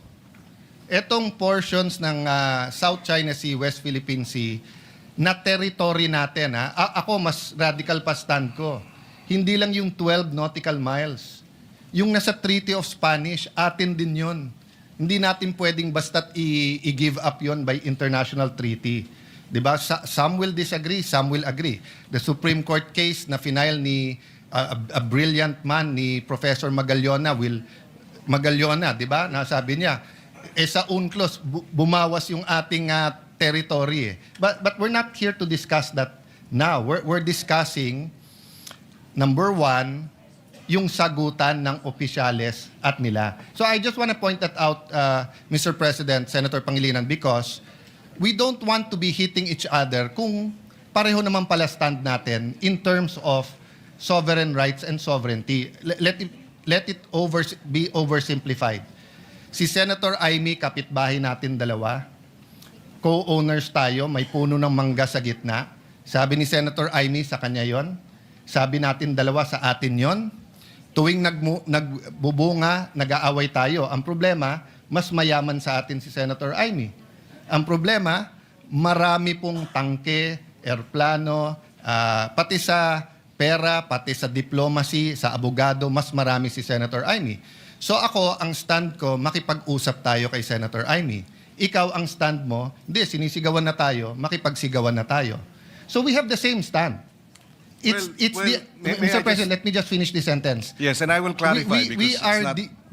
Etong portions ng South China Sea, West Philippine Sea, na territory natin. Ako, mas radical pa stand ko. Hindi lang yung 12 nautical miles. Yung nasa Treaty of Spanish, atin din yun. Hindi natin pwedeng basta't i-give up yon by international treaty. Diba? Some will disagree, some will agree. The Supreme Court case na final ni a brilliant man ni Professor Magallona, diba? Nasabi niya, sa UNCLOS, bumawas yung ating territory. But we're not here to discuss that now. We're discussing, number one, yung sagutan ng opisyales at nila. So I just want to point that out, Mr. President, Senator Pangilinan, because we don't want to be hitting each other kung pareho naman pala stand natin in terms of sovereign rights and sovereignty. Let it be oversimplified. Si Senator Amy, kapitbahay natin dalawa, co-owners tayo, may puno ng mangga sa gitna. Sabi ni Senator Amy, sa kanya yon. Sabi natin dalawa, sa atin yon. Tuwing nagbubunga, nag-aaway tayo. Ang problema, mas mayaman sa atin si Senator Amy. Ang problema, marami pong tangke, aeroplano, pati sa pera, pati sa diplomacy, sa abogado, mas marami si Senator Amy. So ako, ang stand ko, makipag-usap tayo kay Senator Amy. Ikaw ang stand mo, hindi, sinisigawan na tayo, makipagsigawan na tayo. So we have the same stand. Mr. President, let me just finish this sentence. Yes, and I will clarify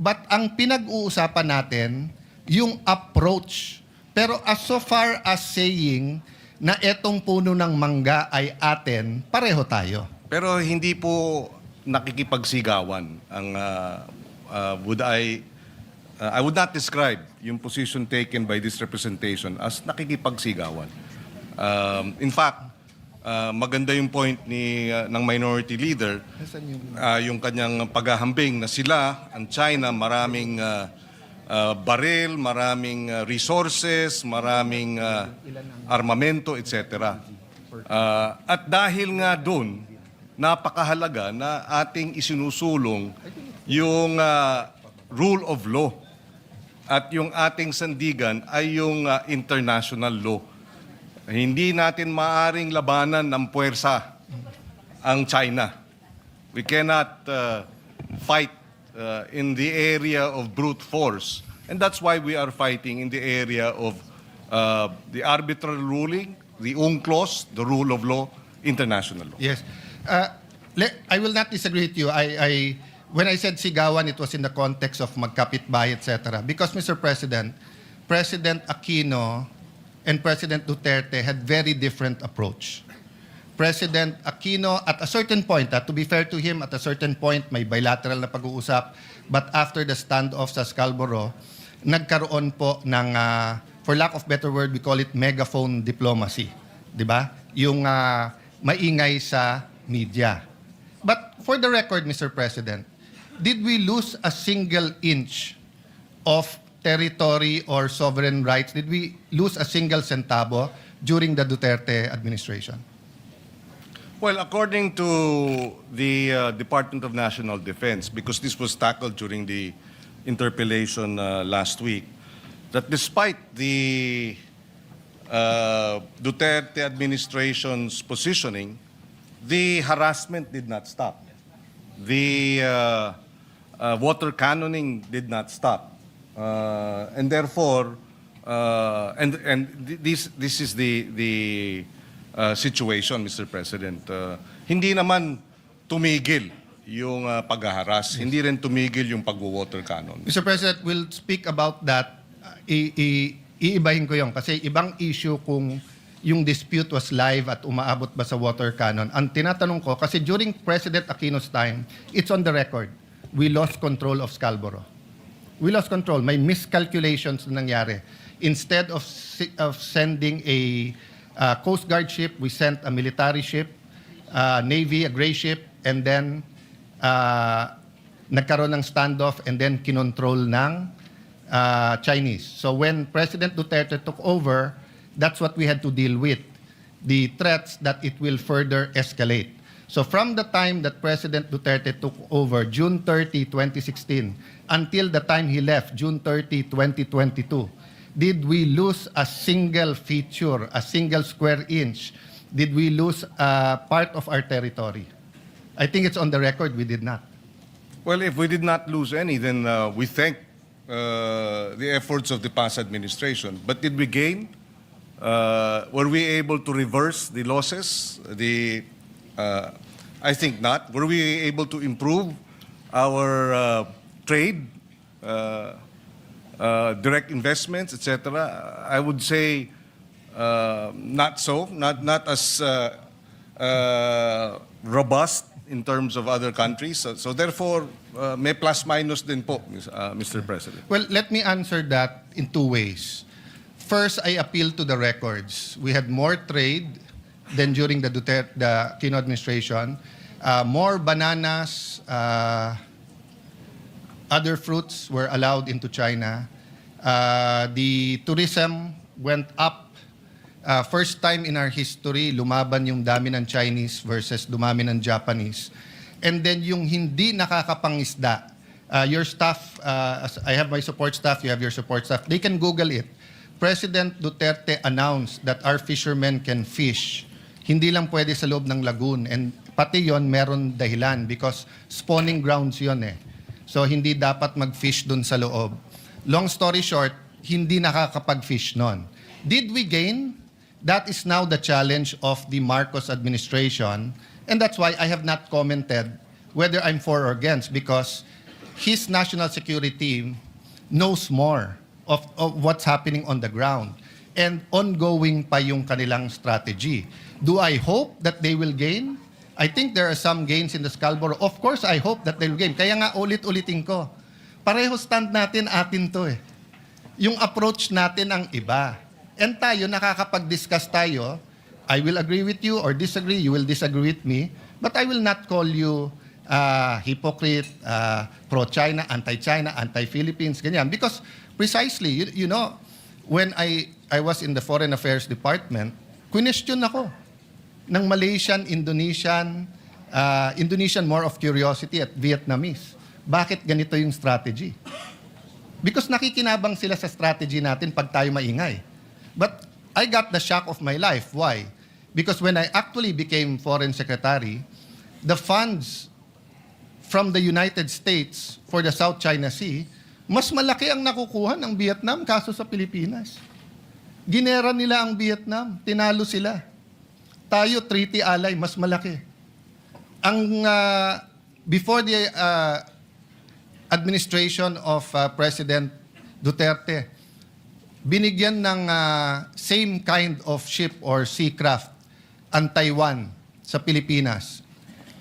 but ang pinag-uusapan natin, yung approach. Pero so far as saying na etong puno ng mangga ay atin, pareho tayo. Pero hindi po nakikipagsigawan ang I would not describe yung position taken by this representation as nakikipagsigawan. In fact, maganda yung point ng minority leader, yung kanyang paghahambing na sila, ang China, maraming baril, maraming resources, maraming armamento, etc. At dahil nga doon, napakahalaga na ating isinusulong yung rule of law. At yung ating sandigan ay yung international law. Hindi natin maaring labanan ng puwersa ang China. We cannot fight in the area of brute force. And that's why we are fighting in the area of the arbitrary ruling, the UNCLOS, the rule of law, international law. Yes. I will not disagree with you. When I said sigawan, it was in the context of magkapitbahay, etc. Because, Mr. President, President Aquino and President Duterte had very different approach. President Aquino, at a certain point, to be fair to him, at a certain point, may bilateral na pag-uusap. But after the standoff sa Scarborough, nagkaroon po ng, for lack of better word, we call it megaphone diplomacy. Diba? Yung maingay sa media. But for the record, Mr. President, did we lose a single inch of territory or sovereign rights? Did we lose a single centavo during the Duterte administration? Well, according to the Department of National Defense, because this was tackled during the interpellation last week, that despite the Duterte administration's positioning, the harassment did not stop. The water cannoning did not stop. And therefore, this is the situation, Mr. President. Hindi naman tumigil yung paghaharas. Yes. Hindi rin tumigil yung pagwo-water cannon. Mr. President, we'll speak about that. Iibahin ko yun kasi ibang issue kung yung dispute was live at umaabot ba sa water cannon. Ang tinatanong ko, kasi during President Aquino's time, it's on the record, we lost control of Scarborough. We lost control. May miscalculations na nangyari. Instead of sending a Coast Guard ship, we sent a military ship, Navy, a gray ship, and then nagkaroon ng standoff and then kinontrol ng Chinese. So when President Duterte took over, that's what we had to deal with, the threats that it will further escalate. So from the time that President Duterte took over, June 30, 2016, until the time he left, June 30, 2022, did we lose a single feature, a single square inch? Did we lose part of our territory? I think it's on the record, we did not. Well, if we did not lose any, then we thank the efforts of the past administration. But did we gain? Were we able to reverse the losses? I think not. Were we able to improve our trade, direct investments, etc.? I would say not so. Not as robust in terms of other countries. So therefore, may plus minus din po, Mr. President. Well, let me answer that in two ways. First, I appeal to the records. We had more trade than during the Aquino administration. More bananas, other fruits were allowed into China. The tourism went up. First time in our history, lumaban yung dami ng Chinese versus dumami ng Japanese. And then yung hindi nakakapangisda, your staff, I have my support staff, you have your support staff, they can Google it. President Duterte announced that our fishermen can fish. Hindi lang pwede sa loob ng lagoon. And pati yon meron dahilan because spawning grounds yon eh. So hindi dapat mag-fish dun sa loob. Long story short, hindi nakakapag-fish nun. Did we gain? That is now the challenge of the Marcos administration. And that's why I have not commented whether I'm for or against because his national security knows more of what's happening on the ground. And ongoing pa yung kanilang strategy. Do I hope that they will gain? I think there are some gains in the Scarborough. Of course, I hope that they will gain. Kaya nga ulit-ulitin ko. Pareho stand natin, atin to eh. Yung approach natin ang iba. And tayo, nakakapag-discuss tayo. I will agree with you or disagree. You will disagree with me. But I will not call you hypocrite, pro-China, anti-China, anti-Philippines, ganyan. Because precisely, you know, when I was in the Foreign Affairs Department, question ako ng Malaysian, Indonesian more of curiosity at Vietnamese. Bakit ganito yung strategy? Because nakikinabang sila sa strategy natin pag tayo maingay. But I got the shock of my life. Why? Because when I actually became Foreign Secretary, the funds from the United States for the South China Sea, mas malaki ang nakukuha ng Vietnam kaso sa Pilipinas. Ginera nila ang Vietnam, tinalo sila. Tayo, treaty ally, mas malaki. Ang before the administration of President Duterte, binigyan ng same kind of ship or seacraft ang Taiwan sa Pilipinas.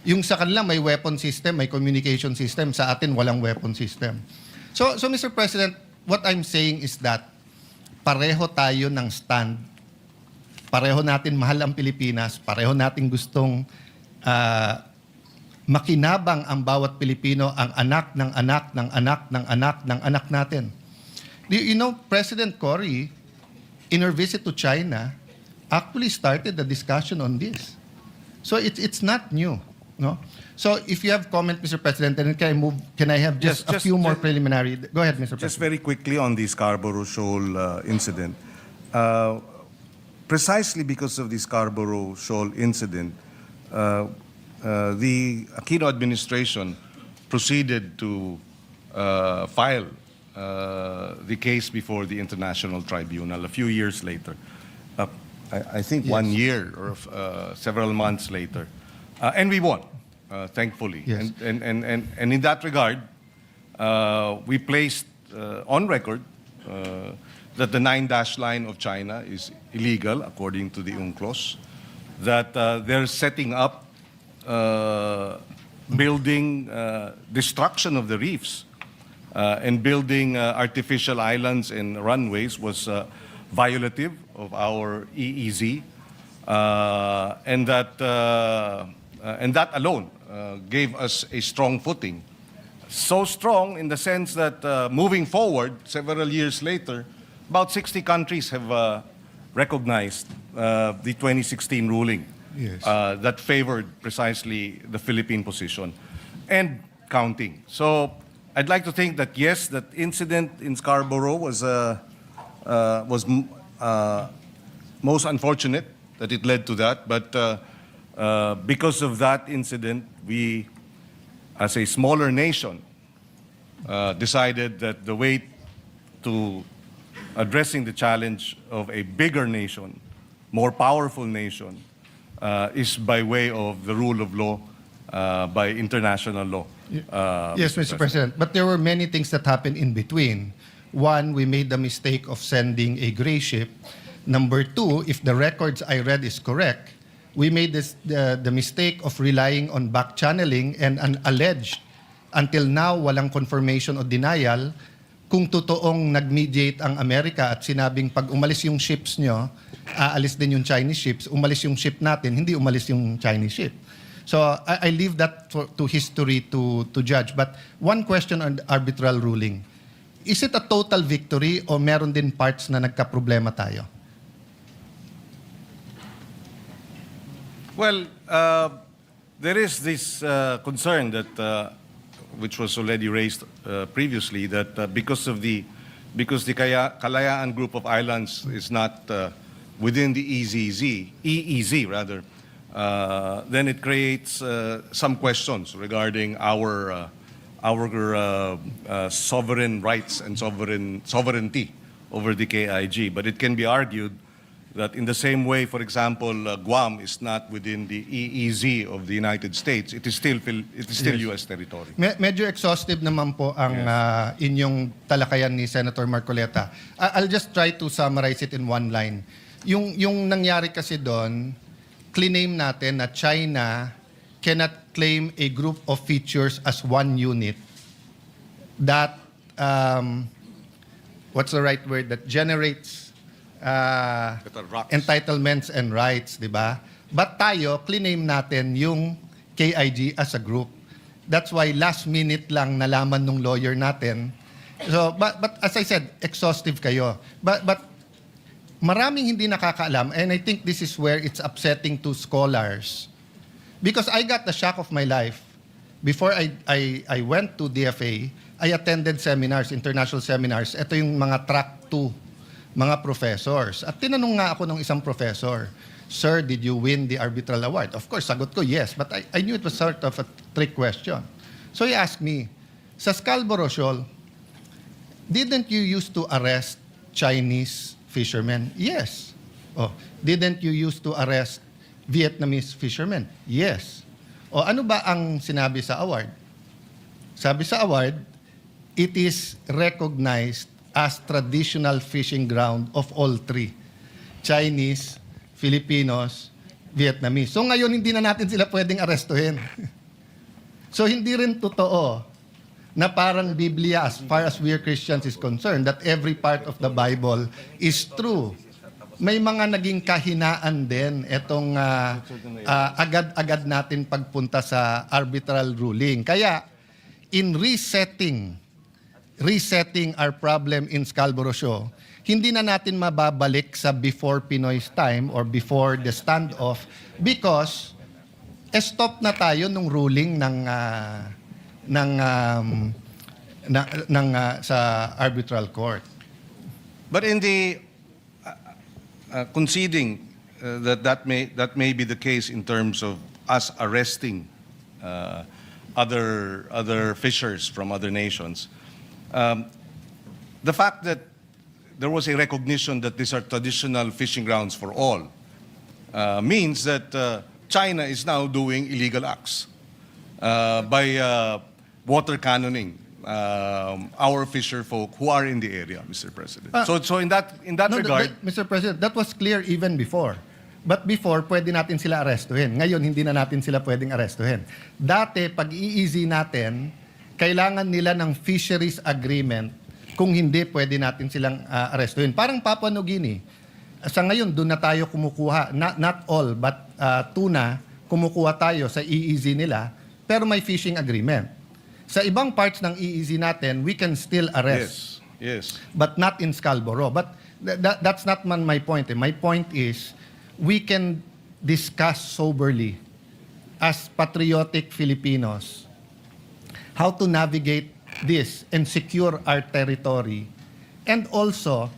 Yung sa kanila may weapon system, may communication system. Sa atin, walang weapon system. So Mr. President, what I'm saying is that pareho tayo ng stand. Pareho natin mahal ang Pilipinas. Pareho natin gustong makinabang ang bawat Pilipino, ang anak ng anak ng anak ng anak ng anak natin. You know, President Cory, in her visit to China, actually started the discussion on this. So it's not new, no? So if you have comment, Mr. President, then can I have just a few more preliminary? Go ahead, Mr. President. Just very quickly on the Scarborough Shoal incident. Precisely because of the Scarborough Shoal incident, the Aquino administration proceeded to file the case before the International Tribunal a few years later. I think Yes. 1 year or several months later. And we won, thankfully. Yes. And in that regard, we placed on record that the 9-dash line of China is illegal, according to the UNCLOS, that they're setting up, building destruction of the reefs and building artificial islands and runways was violative of our EEZ, and that alone gave us a strong footing so strong in the sense that moving forward, several years later, about 60 countries have recognized the 2016 ruling Yes. that favored precisely the Philippine position and counting. So I'd like to think that yes, that incident in Scarborough was most unfortunate that it led to that, but because of that incident, we, as a smaller nation, decided that the way to addressing the challenge of a bigger nation, more powerful nation, is by way of the rule of law, by international law. Yes, Mr. President. But there were many things that happened in between. One, we made the mistake of sending a gray ship. Number two, if the records I read is correct, we made the mistake of relying on back channeling and an alleged, until now, walang confirmation o denial, kung totoong nag-mediate ang Amerika at sinabing pag umalis yung ships nyo, aalis din yung Chinese ships, umalis yung ship natin, hindi umalis yung Chinese ship. So I leave that to history to judge. But one question on the arbitral ruling. Is it a total victory o meron din parts na nagka-problema tayo? Well, there is this concern that, which was already raised previously, that because the Kalayaan group of islands is not within the EEZ rather, then it creates some questions regarding our sovereign rights and sovereignty over the KIG. But it can be argued that in the same way, for example, Guam is not within the EEZ of the United States, it is still U.S. territory. Medyo exhaustive naman po ang inyong talakayan ni Senator Marcoleta. I'll just try to summarize it in one line. Yung nangyari kasi doon, claim natin na China cannot claim a group of features as one unit that, what's the right word, that generates entitlements and rights, di ba? But tayo, claim natin yung KIG as a group. That's why last minute lang nalaman nung lawyer natin. So, but as I said, exhaustive kayo. But maraming hindi nakakaalam, and I think this is where it's upsetting to scholars. Because I got the shock of my life. Before I went to DFA, I attended seminars, international seminars. Ito yung mga track 2, mga professors. At tinanong nga ako ng isang professor, "Sir, did you win the arbitral award?" Of course, sagot ko yes, but I knew it was sort of a trick question. So he asked me, "Sa Scarborough Shoal, didn't you used to arrest Chinese fishermen?" "Yes." "Oh, didn't you used to arrest Vietnamese fishermen?" "Yes." "O ano ba ang sinabi sa award?" Sabi sa award, it is recognized as traditional fishing ground of all three: Chinese, Filipinos, Vietnamese. So ngayon, hindi na natin sila pwedeng arestuhin. So hindi rin totoo na parang Biblia, as far as we are Christians is concerned, that every part of the Bible is true. May mga naging kahinaan din itong agad-agad natin pagpunta sa arbitral ruling. Kaya, in resetting our problem in Scarborough Shoal, hindi na natin mababalik sa before Pinoy's time or before the standoff because stop na tayo nung ruling sa arbitral court. But in the conceding that may be the case in terms of us arresting other fishers from other nations, the fact that there was a recognition that these are traditional fishing grounds for all means that China is now doing illegal acts by water cannoning our fisher folk who are in the area, Mr. President. So in that regard, Mr. President, that was clear even before. But before, pwede natin sila arestuhin. Ngayon, hindi na natin sila pwedeng arestuhin. Dati, pag i-easy natin, kailangan nila ng fisheries agreement. Kung hindi, pwede natin silang arestuhin. Parang Papua New Guinea. Sa ngayon, doon na tayo kumukuha. Not all, but tuna, kumukuha tayo sa EEZ nila, pero may fishing agreement. Sa ibang parts ng EEZ natin, we can still arrest. Yes. But not in Scarborough. But that's not my point. My point is, we can discuss soberly as patriotic Filipinos how to navigate this and secure our territory and also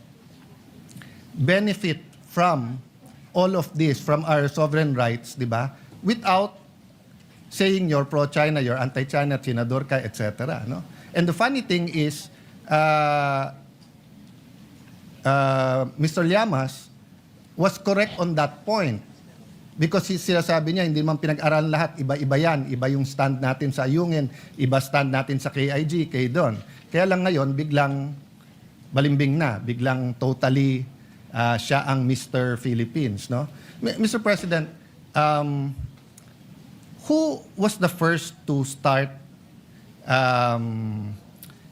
benefit from all of this, from our sovereign rights, di ba? Without saying you're pro-China, you're anti-China, Senador ka, etc. No? And the funny thing is, Mr. Llamas was correct on that point. Because sinasabi niya, hindi man pinag-aralan lahat, iba-iba yan. Iba yung stand natin sa Ayungin, iba stand natin sa KIG, kay Don. Kaya lang ngayon, biglang balimbing na, biglang totally siya ang Mr. Philippines. No? Mr. President, who was the first to start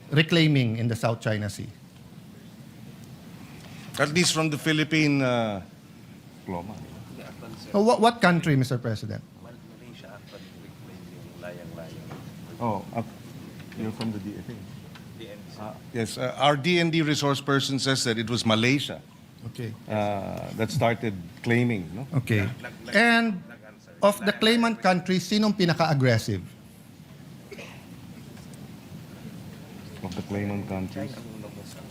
reclaiming in the South China Sea? At least from the Philippine What country, Mr. President? Oh, you're from the DFA. Yes, our DND resource person says that it was Malaysia Okay. that started claiming. No? Okay. And of the claimant countries, sinong pinaka-aggressive? Of the claimant countries.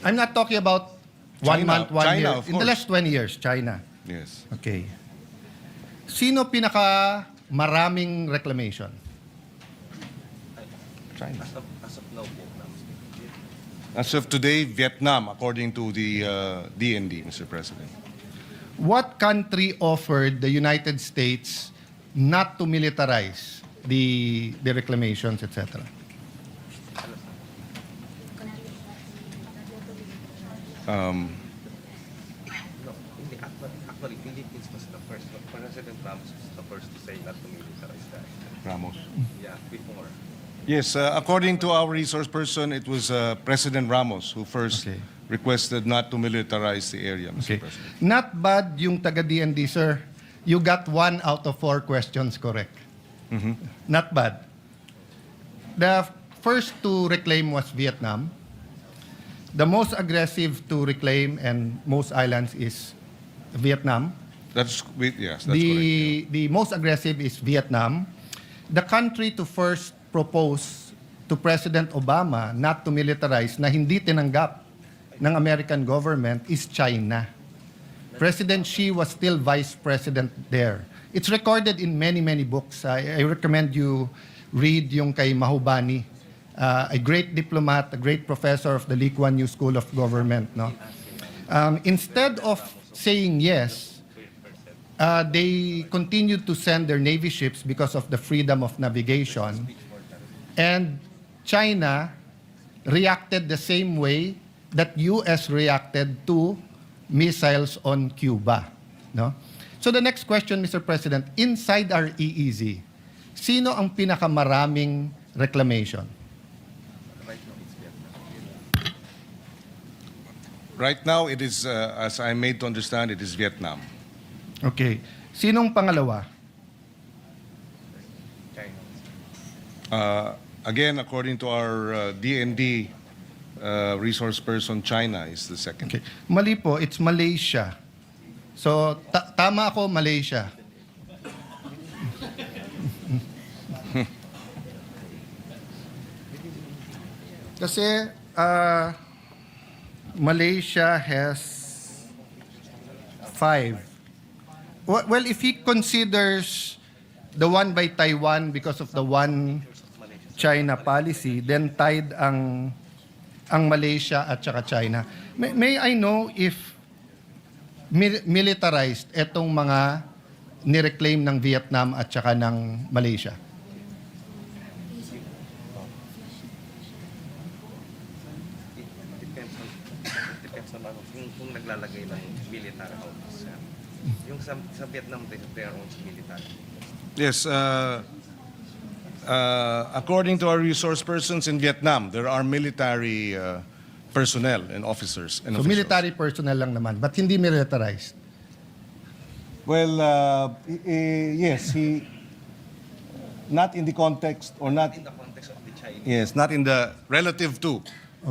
I'm not talking about 1 China. month, 1 China, year. of In the course. last 20 years, China. Yes. Okay. Sino pinaka-maraming reclamation? China. As of today, Vietnam, according to the DND, Mr. President. What country offered the United States not to militarize the reclamations, etc.? Actually, Philippines was the first. President Ramos was the first to say not to militarize that. Ramos. Yeah, before. Yes, according to our resource person, it was President Ramos who first Okay. requested not to militarize the area, Mr. Okay. President. Not bad yung taga-DND, sir. You got 1 out of 4 questions correct. Not bad. The first to reclaim was Vietnam. The most aggressive to reclaim and most islands is Vietnam. Yes, that's correct. The most aggressive is Vietnam. The country to first propose to President Obama not to militarize na hindi tinanggap ng American government is China. President Xi was still vice president there. It's recorded in many, many books. I recommend you read yung kay Mahubani, a great diplomat, a great professor of the Lee Kuan Yew School of Government. No? Instead of saying yes, they continued to send their Navy ships because of the freedom of navigation. And China reacted the same way that US reacted to missiles on Cuba. No? So the next question, Mr. President, inside our EEZ, sino ang pinakamaraming reclamation? Right now, it is, as I'm made to understand, it is Vietnam. Okay. Sinong pangalawa? Again, according to our DND resource person, China is the second. Okay. Mali po, it's Malaysia. So, tama ako, Malaysia. Kasi, Malaysia has 5. Well, if he considers the one by Taiwan because of the one China policy, then tied ang Malaysia at saka China. May I know if militarized etong mga nireclaim ng Vietnam at saka ng Malaysia? Depends naman kung naglalagay ng military officer. Yung sa Vietnam, they have their own military. Yes, according to our resource persons in Vietnam, there are military personnel and officers. And So officials. military personnel lang naman, but hindi militarized. Well, yes, he not in the context or not. In the context of the Yes, not in the relative to.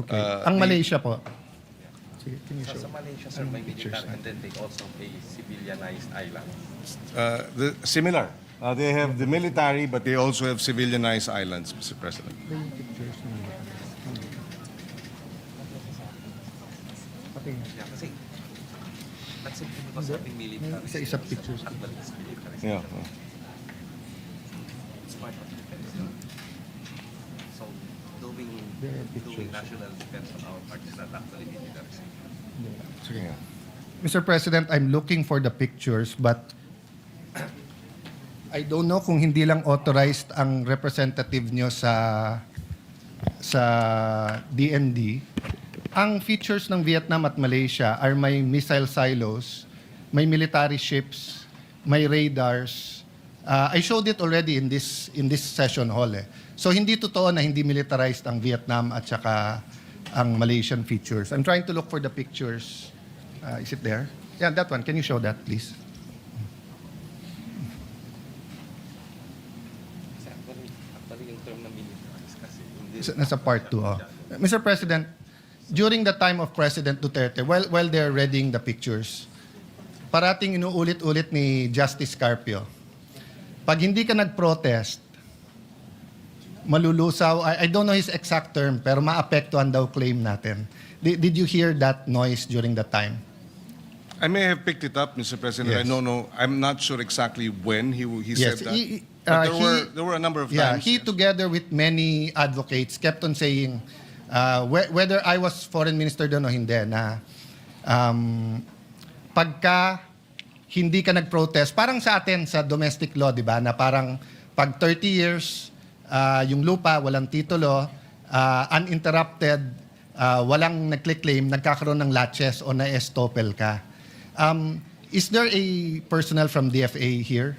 Okay. Ang Malaysia po. Sa Malaysia, sir, may military and then they also have a civilianized island. Similar. They have the military, but they also have civilianized islands, Mr. President. Yeah, kasi that's simply because ating military. Isa-isa pictures. Actually, it's military. Yeah. It's part of defense. So, doing national defense on our part is not actually military. Yeah. Mr. President, I'm looking for the pictures, but I don't know kung hindi lang authorized ang representative nyo sa DND. Ang features ng Vietnam at Malaysia are may missile silos, may military ships, may radars. I showed it already in this session hall. So hindi totoo na hindi militarized ang Vietnam at saka ang Malaysian features. I'm trying to look for the pictures. Is it there? Yeah, that one. Can you show that, please? Actually, yung term na military is kasi hindi. Nasa part 2. Oh. Mr. President, during the time of President Duterte, while they're readying the pictures, parating inuulit-ulit ni Justice Carpio, pag hindi ka nag-protest, malulusaw, I don't know his exact term, pero maapektuhan daw claim natin. Did you hear that noise during that time? I may have picked it up, Mr. President. Yes. I don't know. I'm not sure exactly when he Yes, said that. he- But he- there were a number of Yeah, times. he yes. together with many advocates kept on saying, whether I was foreign minister doon o hindi, na pagka hindi ka nag-protest, parang sa atin sa domestic law, di ba, na parang pag 30 years, yung lupa, walang titulo, uninterrupted, walang nagclaim, nagkakaroon ng laches o na-estopel ka. Is there a personnel from DFA here?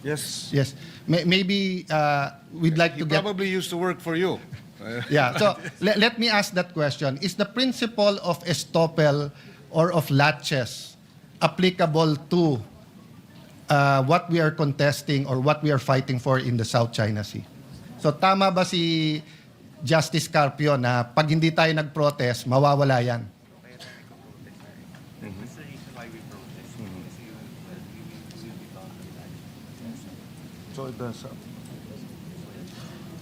Yes. Yes. Maybe we'd like He to get... probably used to work for you. Yeah. So let me ask that question. Is the principle of estoppel or of laches applicable to what we are contesting or what we are fighting for in the South China Sea? So tama ba si Justice Carpio na pag hindi tayo nag-protest, mawawala yan? That's the reason why we protest. Kasi we will be taught to lie. So it does.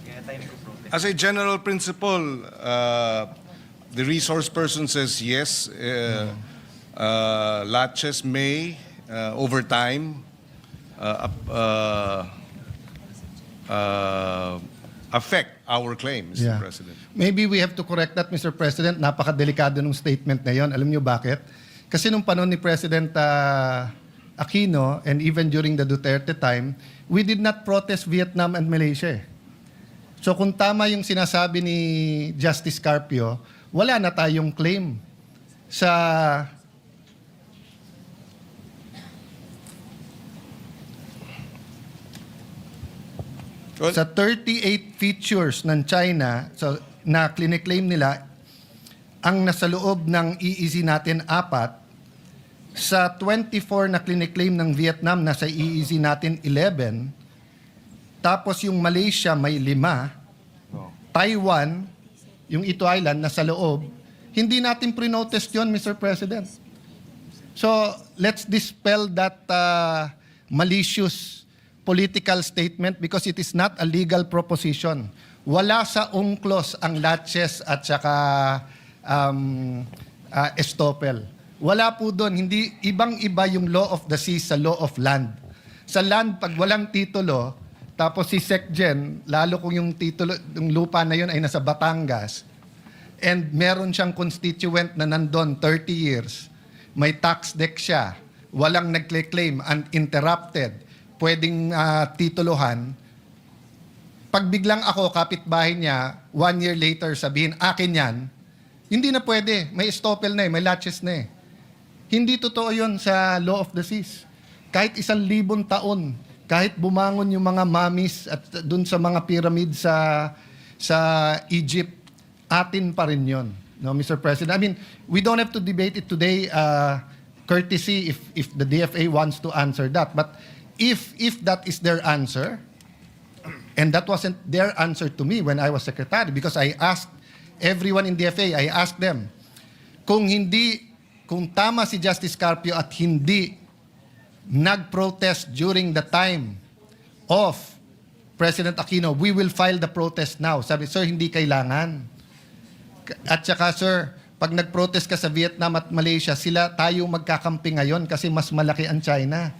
Kaya tayo nag-protest. As a general principle, the resource person says yes. Latches may, over time, affect our claims, Mr. President. Maybe we have to correct that, Mr. President. Napakadelikado ng statement na yon. Alam niyo bakit? Kasi nung panahon ni President Aquino and even during the Duterte time, we did not protest Vietnam and Malaysia. So kung tama yung sinasabi ni Justice Carpio, wala na tayong claim sa Well, sa 38 features ng China na clinic-claim nila, ang nasa loob ng EEZ natin 4, sa 24 na clinic-claim ng Vietnam, nasa EEZ natin 11, tapos yung Malaysia may 5, Taiwan, yung Ito Island, nasa loob, hindi natin pre-noticed yun, Mr. President. So, let's dispel that malicious political statement because it is not a legal proposition. Wala sa UNCLOS ang laches at saka estoppel. Wala po doon. Hindi, ibang-iba yung law of the sea sa law of land. Sa land, pag walang titulo, tapos si SecGen, lalo kung yung titulo, yung lupa na yun ay nasa Batangas, and meron siyang constituent na nandun 30 years, may tax deck siya, walang nag-claim, uninterrupted, pwedeng tituluhan, pag biglang ako, kapitbahay niya, 1 year later, sabihin, akin yan, hindi na pwede. May estoppel na may latches na Hindi totoo yon sa law of the seas. Kahit 1,000 taon, kahit bumangon yung mga mummies at dun sa mga pyramid sa Egypt, atin pa rin yon. No, Mr. President? I mean, we don't have to debate it today, courtesy if the DFA wants to answer that. But if that is their answer, And that wasn't their answer to me when I was secretary, because I asked everyone in DFA, I asked them, kung tama si Justice Carpio at hindi nag-protest during the time of President Aquino, we will file the protest now. Sabi, sir, hindi kailangan. At saka, sir, pag nag-protest ka sa Vietnam at Malaysia, tayo magkakampi ngayon kasi mas malaki ang China.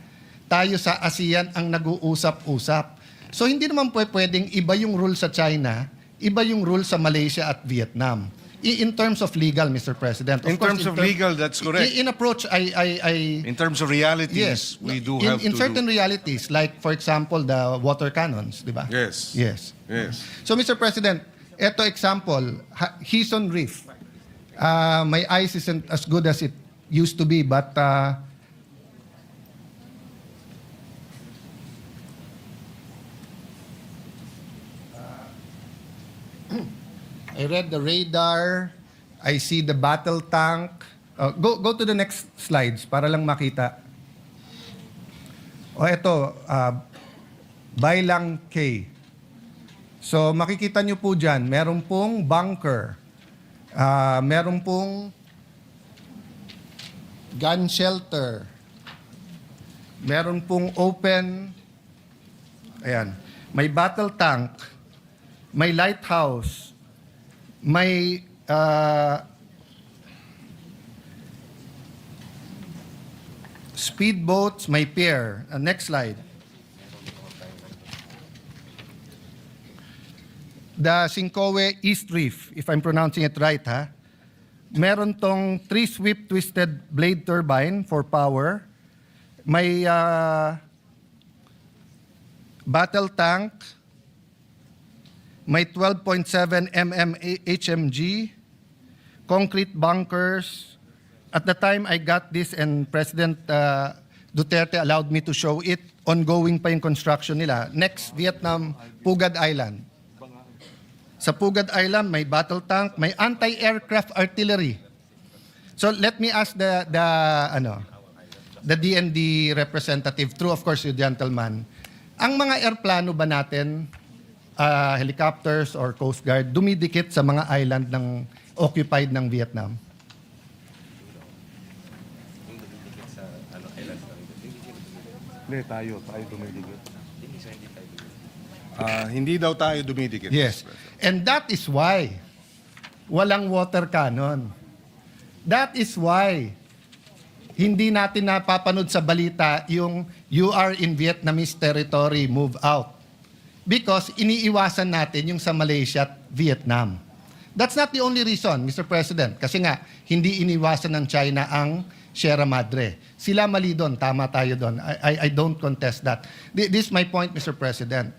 Tayo sa ASEAN ang nag-uusap-usap. So hindi naman pwedeng iba yung rule sa China, iba yung rule sa Malaysia at Vietnam. In terms of legal, Mr. President. In terms of legal, that's correct. In approach, In terms of realities, yes, we do have in to certain realities, like for example, the water cannons, di ba? Yes. Yes. Yes. So, Mr. President, eto example, Hison Reef. My eyes isn't as good as it used to be, but I read the radar, I see the battle tank. Go to the next slides para lang makita. Eto, Bailang K. So makikita nyo po dyan, meron pong bunker, meron pong gun shelter, meron pong open, ayan, may battle tank, may lighthouse, may speedboats, may pier. Next slide. The Sincoe East Reef, if I'm pronouncing it right, ha? Meron tong 3-sweep twisted blade turbine for power. May battle tank. May 12.7 mm HMG, concrete bunkers. At the time I got this and President Duterte allowed me to show it, ongoing pa yung construction nila. Next, Vietnam, Pugad Island. Sa Pugad Island, may battle tank, may anti-aircraft artillery. So let me ask the DND representative, through of course you gentleman, ang mga airplano ba natin, helicopters or Coast Guard, dumidikit sa mga island ng occupied ng Vietnam? Hindi, tayo dumidikit. Hindi daw tayo dumidikit. Yes. And that is why walang water cannon. That is why hindi natin napapanood sa balita yung you are in Vietnamese territory, move out. Because iniiwasan natin yung sa Malaysia at Vietnam. That's not the only reason, Mr. President. Kasi nga, hindi iniwasan ng China ang Sierra Madre. Sila mali doon, tama tayo doon. I don't contest that. This is my point, Mr. President.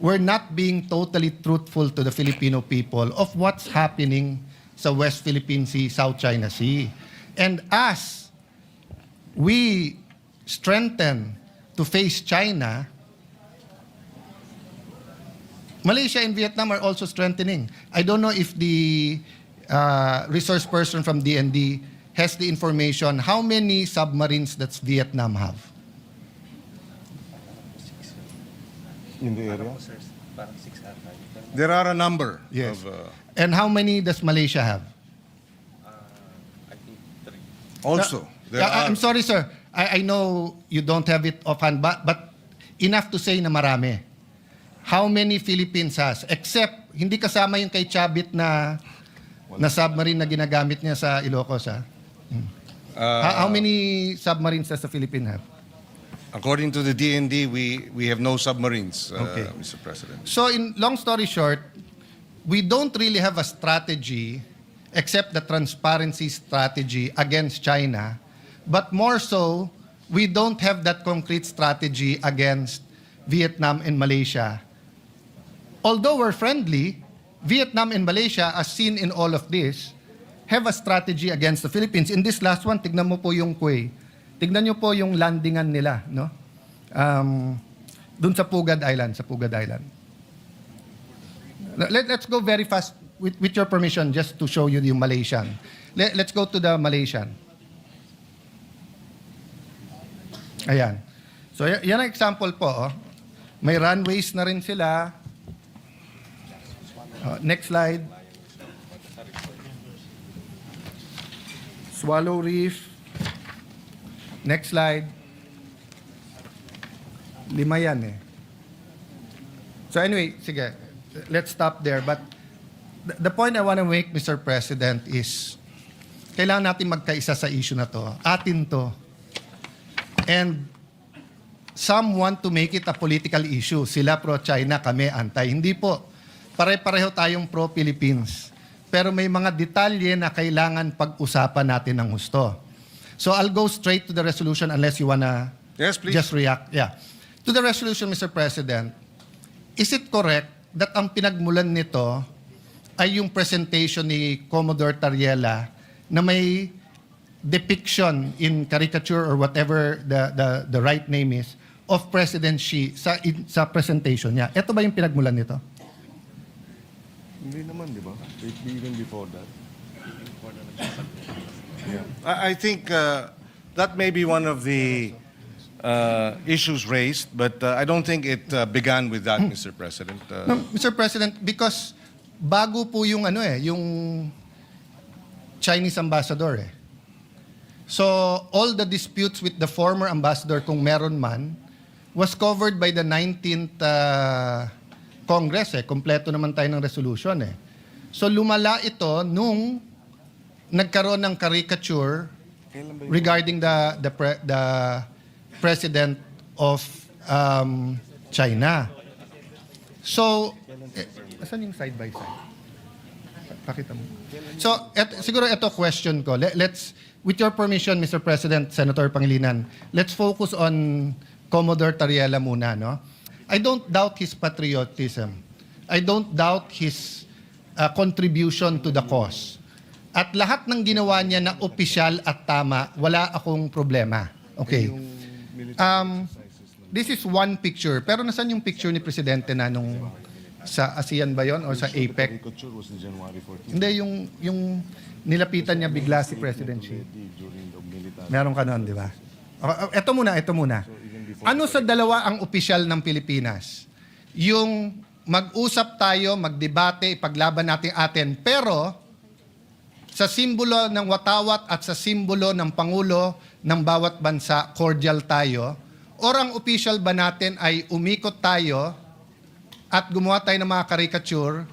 We're not being totally truthful to the Filipino people of what's happening sa West Philippine Sea, South China Sea. And as we strengthen to face China, Malaysia and Vietnam are also strengthening. I don't know if the resource person from DND has the information how many submarines does Vietnam have? In the area? There are a number. Yes. Of, And how many does Malaysia have? I think 3. also, there I'm are. sorry, sir. I know you don't have it offhand, but enough to say na marami. How many Philippines has? Except, hindi kasama yung kay Chabit na submarine na ginagamit niya sa Ilocos, ha? How many submarines does the Philippines have? According to the DND, we have no submarines, Okay. Mr. President. So, in long story short, we don't really have a strategy except the transparency strategy against China, but more so, we don't have that concrete strategy against Vietnam and Malaysia. Although we're friendly, Vietnam and Malaysia, as seen in all of this, have a strategy against the Philippines. In this last one, tignan mo po yung Quay. Tignan nyo po yung landingan nila, no? Dun sa Pugad Island, Let's go very fast, with your permission, just to show you yung Malaysian. Let's go to the Malaysian. Ayan. So, yan ang example po, oh. May runways na rin sila. Next slide. Swallow Reef. Next slide. 5 yan eh. So anyway, sige, let's stop there. But the point I want to make, Mr. President, is kailangan natin magkaisa sa issue na to. Atin to. And some want to make it a political issue. Sila pro-China, kami anti. Hindi po. Pare-pareho tayong pro-Philippines. Pero may mga detalye na kailangan pag-usapan natin ng husto. So I'll go straight to the resolution unless you wanna Yes, please. just react. Yeah. To the resolution, Mr. President, is it correct that ang pinagmulan nito ay yung presentation ni Commodore Tariela na may depiction in caricature or whatever the right name is of President Xi sa presentation niya? Ito ba yung pinagmulan nito? Hindi naman, di ba? Even before that. Yeah. I think that may be one of the issues raised, but I don't think it began with that, Mr. President. No, Mr. President, because bago po yung yung Chinese ambassador eh. So all the disputes with the former ambassador, kung meron man, was covered by the 19th Congress eh. Kompleto naman tayo ng resolution eh. So lumala ito nung nagkaroon ng caricature regarding the president of China. So, asan yung side by side? Pakita mo. So, siguro ito question ko. Let's, with your permission, Mr. President, Senator Pangilinan, let's focus on Commodore Tariela muna, no? I don't doubt his patriotism. I don't doubt his contribution to the cause. At lahat ng ginawa niya na opisyal at tama, wala akong problema. Okay. This is one picture. Pero nasan yung picture ni Presidente na nung sa ASEAN ba yun? O sa APEC? Hindi, yung nilapitan niya bigla si President Xi. Meron ka nun, di ba? Ito muna. Ano sa dalawa ang opisyal ng Pilipinas? Yung mag-usap tayo, magdebate, ipaglaban natin atin, pero sa simbolo ng watawat at sa simbolo ng Pangulo ng bawat bansa, cordial tayo, or ang opisyal ba natin ay umikot tayo at gumawa tayo ng mga caricature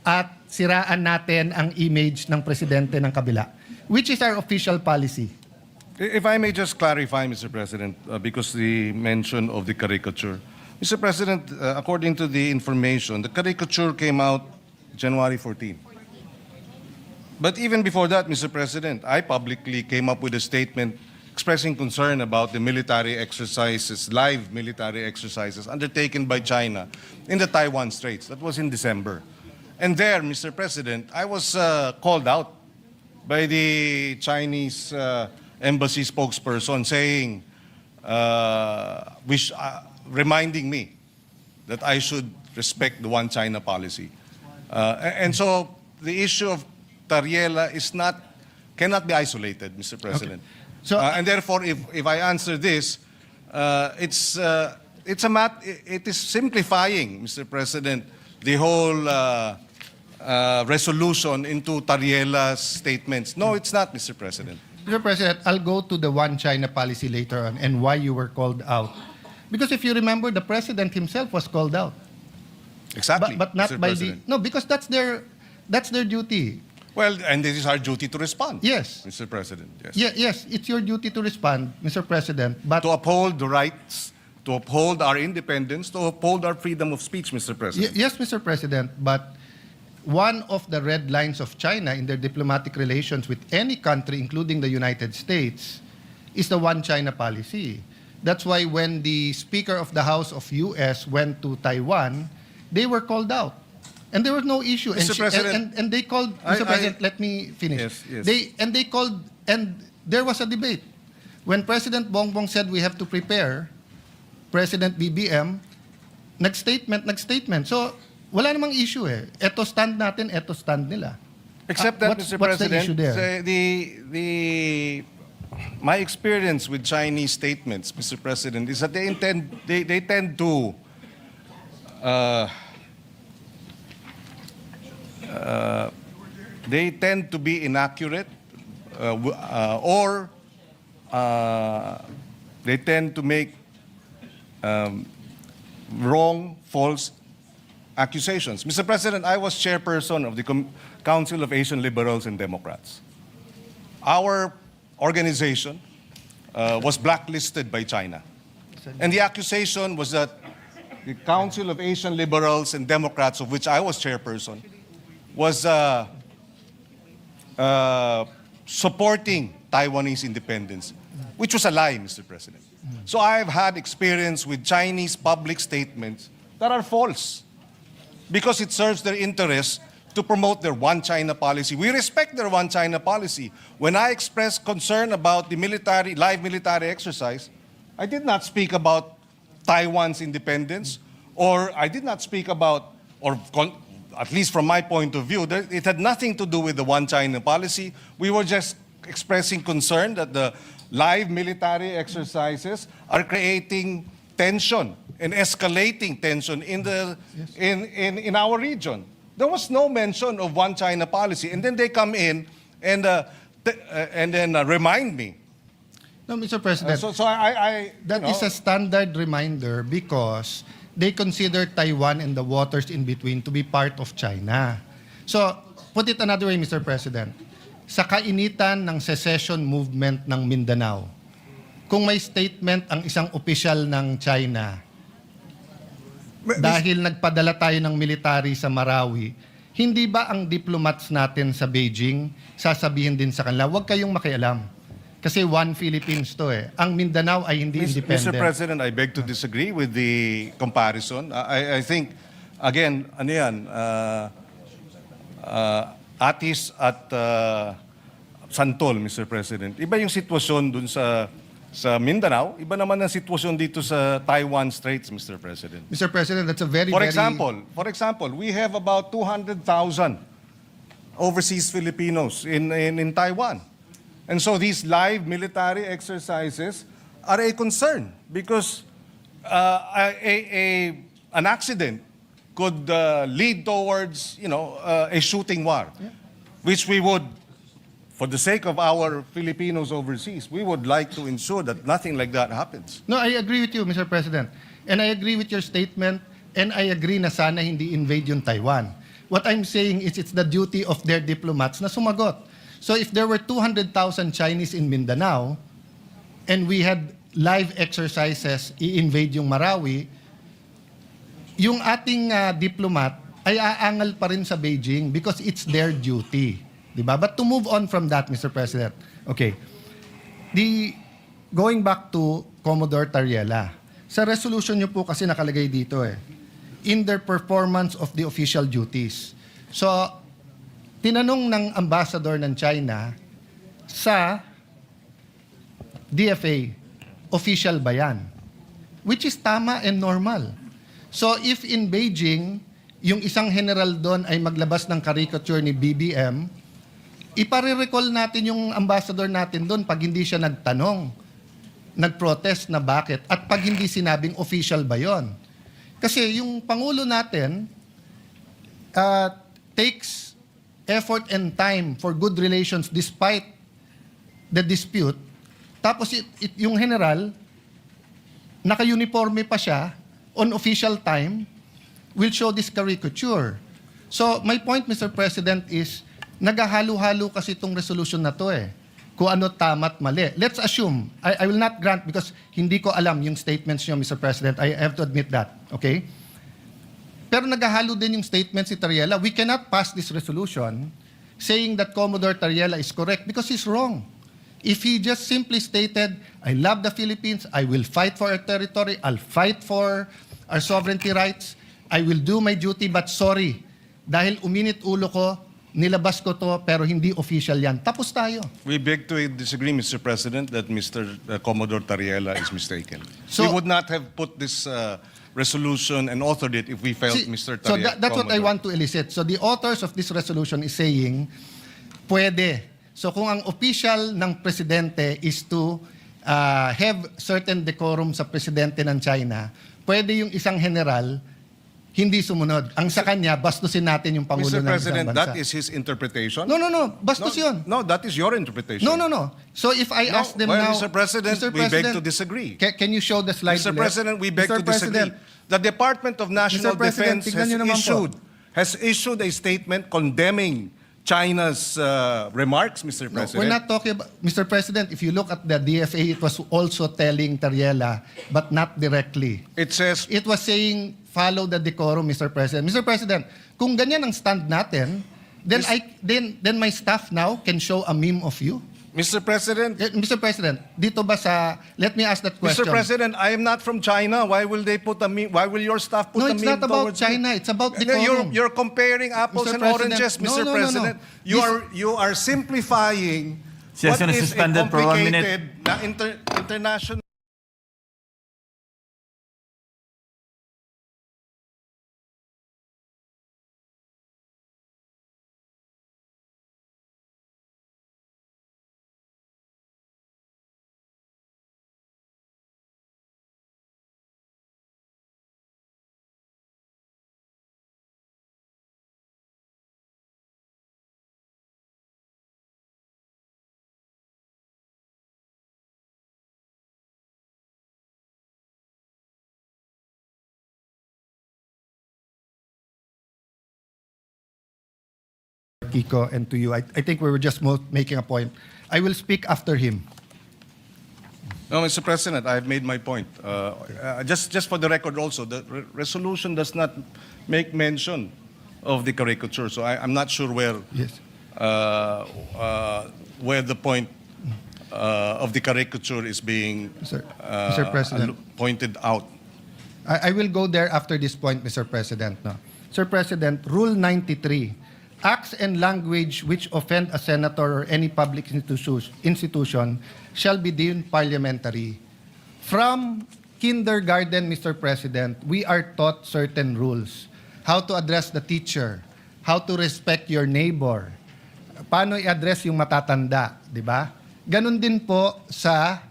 at siraan natin ang image ng presidente ng kabila? Which is our official policy? If I may just clarify, Mr. President, because the mention of the caricature. Mr. President, according to the information, the caricature came out January 14. But even before that, Mr. President, I publicly came up with a statement expressing concern about the military exercises, live military exercises undertaken by China in the Taiwan Straits. That was in December. And there, Mr. President, I was called out by the Chinese embassy spokesperson saying, reminding me that I should respect the one China policy. And so the issue of Tariela cannot be isolated, Mr. President. Okay. So, and therefore, if I answer this, it is simplifying, Mr. President, the whole resolution into Tariela's statements. No, it's not, Mr. President. Mr. President, I'll go to the one China policy later on and why you were called out. Because if you remember, the president himself was called out. Exactly, But not Mr. by President. no, because that's their duty. Well, and this is our duty to respond. Yes. Mr. President. Yes. Yes, it's your duty to respond, Mr. President. But To uphold the rights, to uphold our independence, to uphold our freedom of speech, Mr. President. yes, Mr. President, but one of the red lines of China in their diplomatic relations with any country, including the United States, is the one China policy. That's why when the Speaker of the House of US went to Taiwan, they were called out. And there was no issue. Mr. President, and they called, Mr. President, let me finish. Yes. They called, and there was a debate. When President Bongbong said we have to prepare, President BBM, nag-statement. So, wala namang issue eh. Eto stand natin, eto stand nila. Except that, What's Mr. the President, issue there? my experience with Chinese statements, Mr. President, is that they tend to they tend to be inaccurate or they tend to make wrong, false accusations. Mr. President, I was chairperson of the Council of Asian Liberals and Democrats. Our organization was blacklisted by China. And the accusation was that the Council of Asian Liberals and Democrats, of which I was chairperson, was supporting Taiwanese independence, which was a lie, Mr. President. So I've had experience with Chinese public statements that are false because it serves their interests to promote their one China policy. We respect their one China policy. When I expressed concern about the live military exercise, I did not speak about Taiwan's independence, or I did not speak about, at least from my point of view, it had nothing to do with the one China policy. We were just expressing concern that the live military exercises are creating tension and escalating tension in our region. There was no mention of one China policy, and then they come in and then remind me. No, Mr. President, that is a standard reminder because they consider Taiwan and the waters in between to be part of China. So, put it another way, Mr. President. Sa kainitan ng secession movement ng Mindanao, kung may statement ang isang opisyal ng China, dahil nagpadala tayo ng military sa Marawi, hindi ba ang diplomats natin sa Beijing sasabihin din sa kanila, huwag kayong makialam? Kasi one Philippines to eh. Ang Mindanao ay hindi independent. Mr. President, I beg to disagree with the comparison. I think, again, ano yan, Atis at Santol, Mr. President. Iba yung sitwasyon dun sa Mindanao, iba naman ang sitwasyon dito sa Taiwan Straits, Mr. President. Mr. President, that's a very, For example, we have about 200,000 overseas Filipinos in Taiwan. And so these live military exercises are a concern because an accident could lead towards, a shooting war, which we would, for the sake of our Filipinos overseas, we would like to ensure that nothing like that happens. No, I agree with you, Mr. President. And I agree with your statement, and I agree na sana hindi invade yung Taiwan. What I'm saying is it's the duty of their diplomats na sumagot. So if there were 200,000 Chinese in Mindanao, and we had live exercises, i-invade yung Marawi, yung ating diplomat ay aangal pa rin sa Beijing because it's their duty. Diba? But to move on from that, Mr. President, okay, going back to Commodore Tariela, sa resolution nyo po kasi nakalagay dito in their performance of the official duties. So, tinanong ng ambassador ng China sa DFA, official ba yan? Which is tama and normal. So if in Beijing, yung isang general doon ay maglabas ng caricature ni BBM, ipare-recall natin yung ambassador natin doon pag hindi siya nagtanong, nag-protest na bakit, at pag hindi sinabing official ba yon. Kasi yung Pangulo natin takes effort and time for good relations despite the dispute. Tapos yung general, naka-uniforme pa siya, on official time, will show this caricature. So my point, Mr. President, is nagahalo-halo kasi itong resolution na to kung ano tama at mali. Let's assume, I will not grant because hindi ko alam yung statements niyo, Mr. President. I have to admit that. Okay? Pero nagahalo din yung statement si Tariela. We cannot pass this resolution saying that Commodore Tariela is correct because he's wrong. If he just simply stated, I love the Philippines, I will fight for our territory, I'll fight for our sovereignty rights, I will do my duty, but sorry, dahil uminit ulo ko, nilabas ko to, pero hindi official yan. Tapos tayo. We beg to disagree, Mr. President, that Mr. Commodore Tariela is mistaken. So, we would not have put this resolution and authored it if we felt Mr. Tariela. So that's what I want to elicit. So the authors of this resolution is saying, pwede. So kung ang official ng presidente is to have certain decorum sa presidente ng China, pwede yung isang general hindi sumunod. Ang sa kanya, bastusin natin yung Pangulo Mr. ng isang President, bansa. that is his interpretation? No. Bastos yun. No, that is your interpretation. No. So if I ask them well, now... Mr. President, we beg to disagree. Can you show the slide Mr. ulit? President, we beg Mr. to disagree. President, The Department of National Mr. President, Defense tignan niyo naman po. has issued a statement condemning China's remarks, Mr. No, President. we're not talking about... Mr. President, if you look at the DFA, it was also telling Tariela, but not directly. It says, It was saying, follow the decorum, Mr. President. Mr. President, kung ganyan ang stand natin, then my staff now can show a meme of you. Mr. President, Mr. President, dito ba sa... Let me ask that question. Mr. President, I am not from China. Why will they put a meme? Why will your staff put No, a it's meme not about towards me? China. It's about No, decorum. You're comparing apples Mr. and President, oranges, Mr. no. President. You are simplifying Session what is is a suspended for 1 minute. complicated na international Kiko, and to you. I think we were just making a point. I will speak after him. No, Mr. President, I've made my point. Just for the record also, the resolution does not make mention of the caricature, so I'm not sure where Yes. where the point of the caricature is being Mr. President. pointed out. I will go there after this point, Mr. President. No? Sir President, Rule 93, acts and language which offend a senator or any public institution shall be deemed parliamentary. From kindergarten, Mr. President, we are taught certain rules. How to address the teacher, how to respect your neighbor, paano i-address yung matatanda, di ba? Ganon din po sa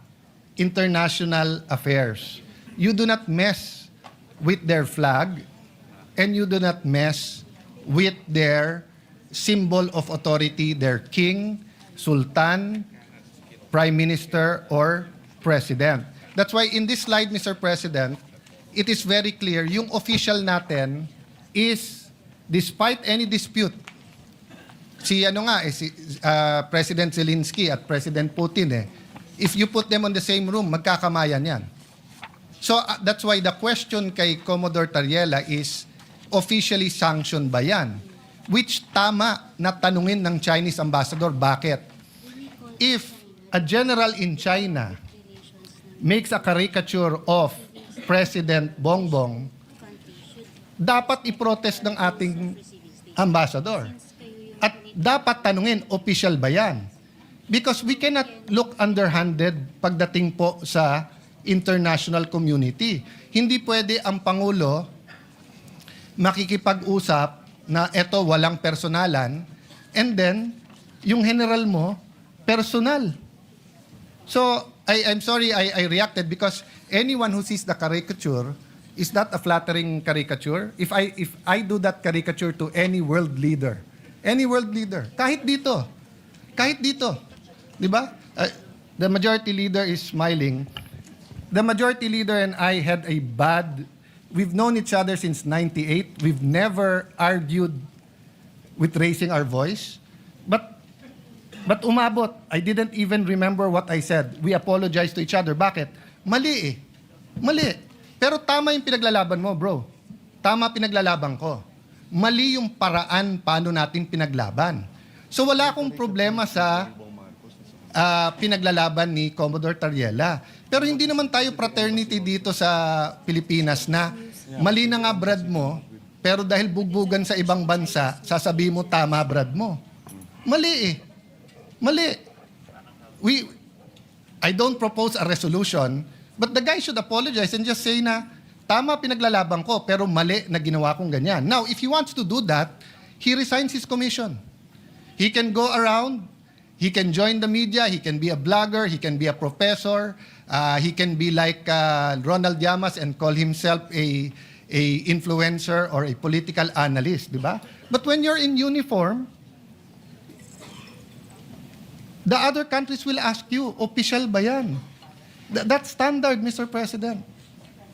international affairs. You do not mess with their flag and you do not mess with their symbol of authority, their king, sultan, prime minister, or president. That's why in this slide, Mr. President, it is very clear, yung official natin is, despite any dispute, si President Zelensky at President Putin, if you put them on the same room, magkakamayan yan. So that's why the question kay Commodore Tariela is, officially sanctioned ba yan? Which tama na tanungin ng Chinese ambassador, bakit? If a general in China makes a caricature of President Bongbong, dapat i-protest ng ating ambassador. At dapat tanungin, official ba yan? Because we cannot look underhanded pagdating po sa international community. Hindi pwede ang Pangulo makikipag-usap na eto walang personalan, and then, yung general mo, personal. So, I'm sorry I reacted because anyone who sees the caricature, is that a flattering caricature? If I do that caricature to any world leader, kahit dito, di ba? The majority leader is smiling. The majority leader and I had a we've known each other since 98. We've never argued with raising our voice. But umabot. I didn't even remember what I said. We apologized to each other. Bakit? Mali eh. Mali. Pero tama yung pinaglalaban mo, bro. Tama pinaglalaban ko. Mali yung paraan paano natin pinaglaban. So wala akong problema sa pinaglalaban ni Commodore Tariela. Pero hindi naman tayo fraternity dito sa Pilipinas na mali na nga brad mo, pero dahil bugbugan sa ibang bansa, sasabihin mo tama brad mo. Mali eh. Mali. I don't propose a resolution, but the guy should apologize and just say na, tama pinaglalaban ko, pero mali na ginawa kong ganyan. Now, if he wants to do that, he resigns his commission. He can go around, he can join the media, he can be a blogger, he can be a professor, he can be like Ronald Llamas and call himself a a influencer or a political analyst, di ba? But when you're in uniform, the other countries will ask you, official ba yan? That's standard, Mr. President.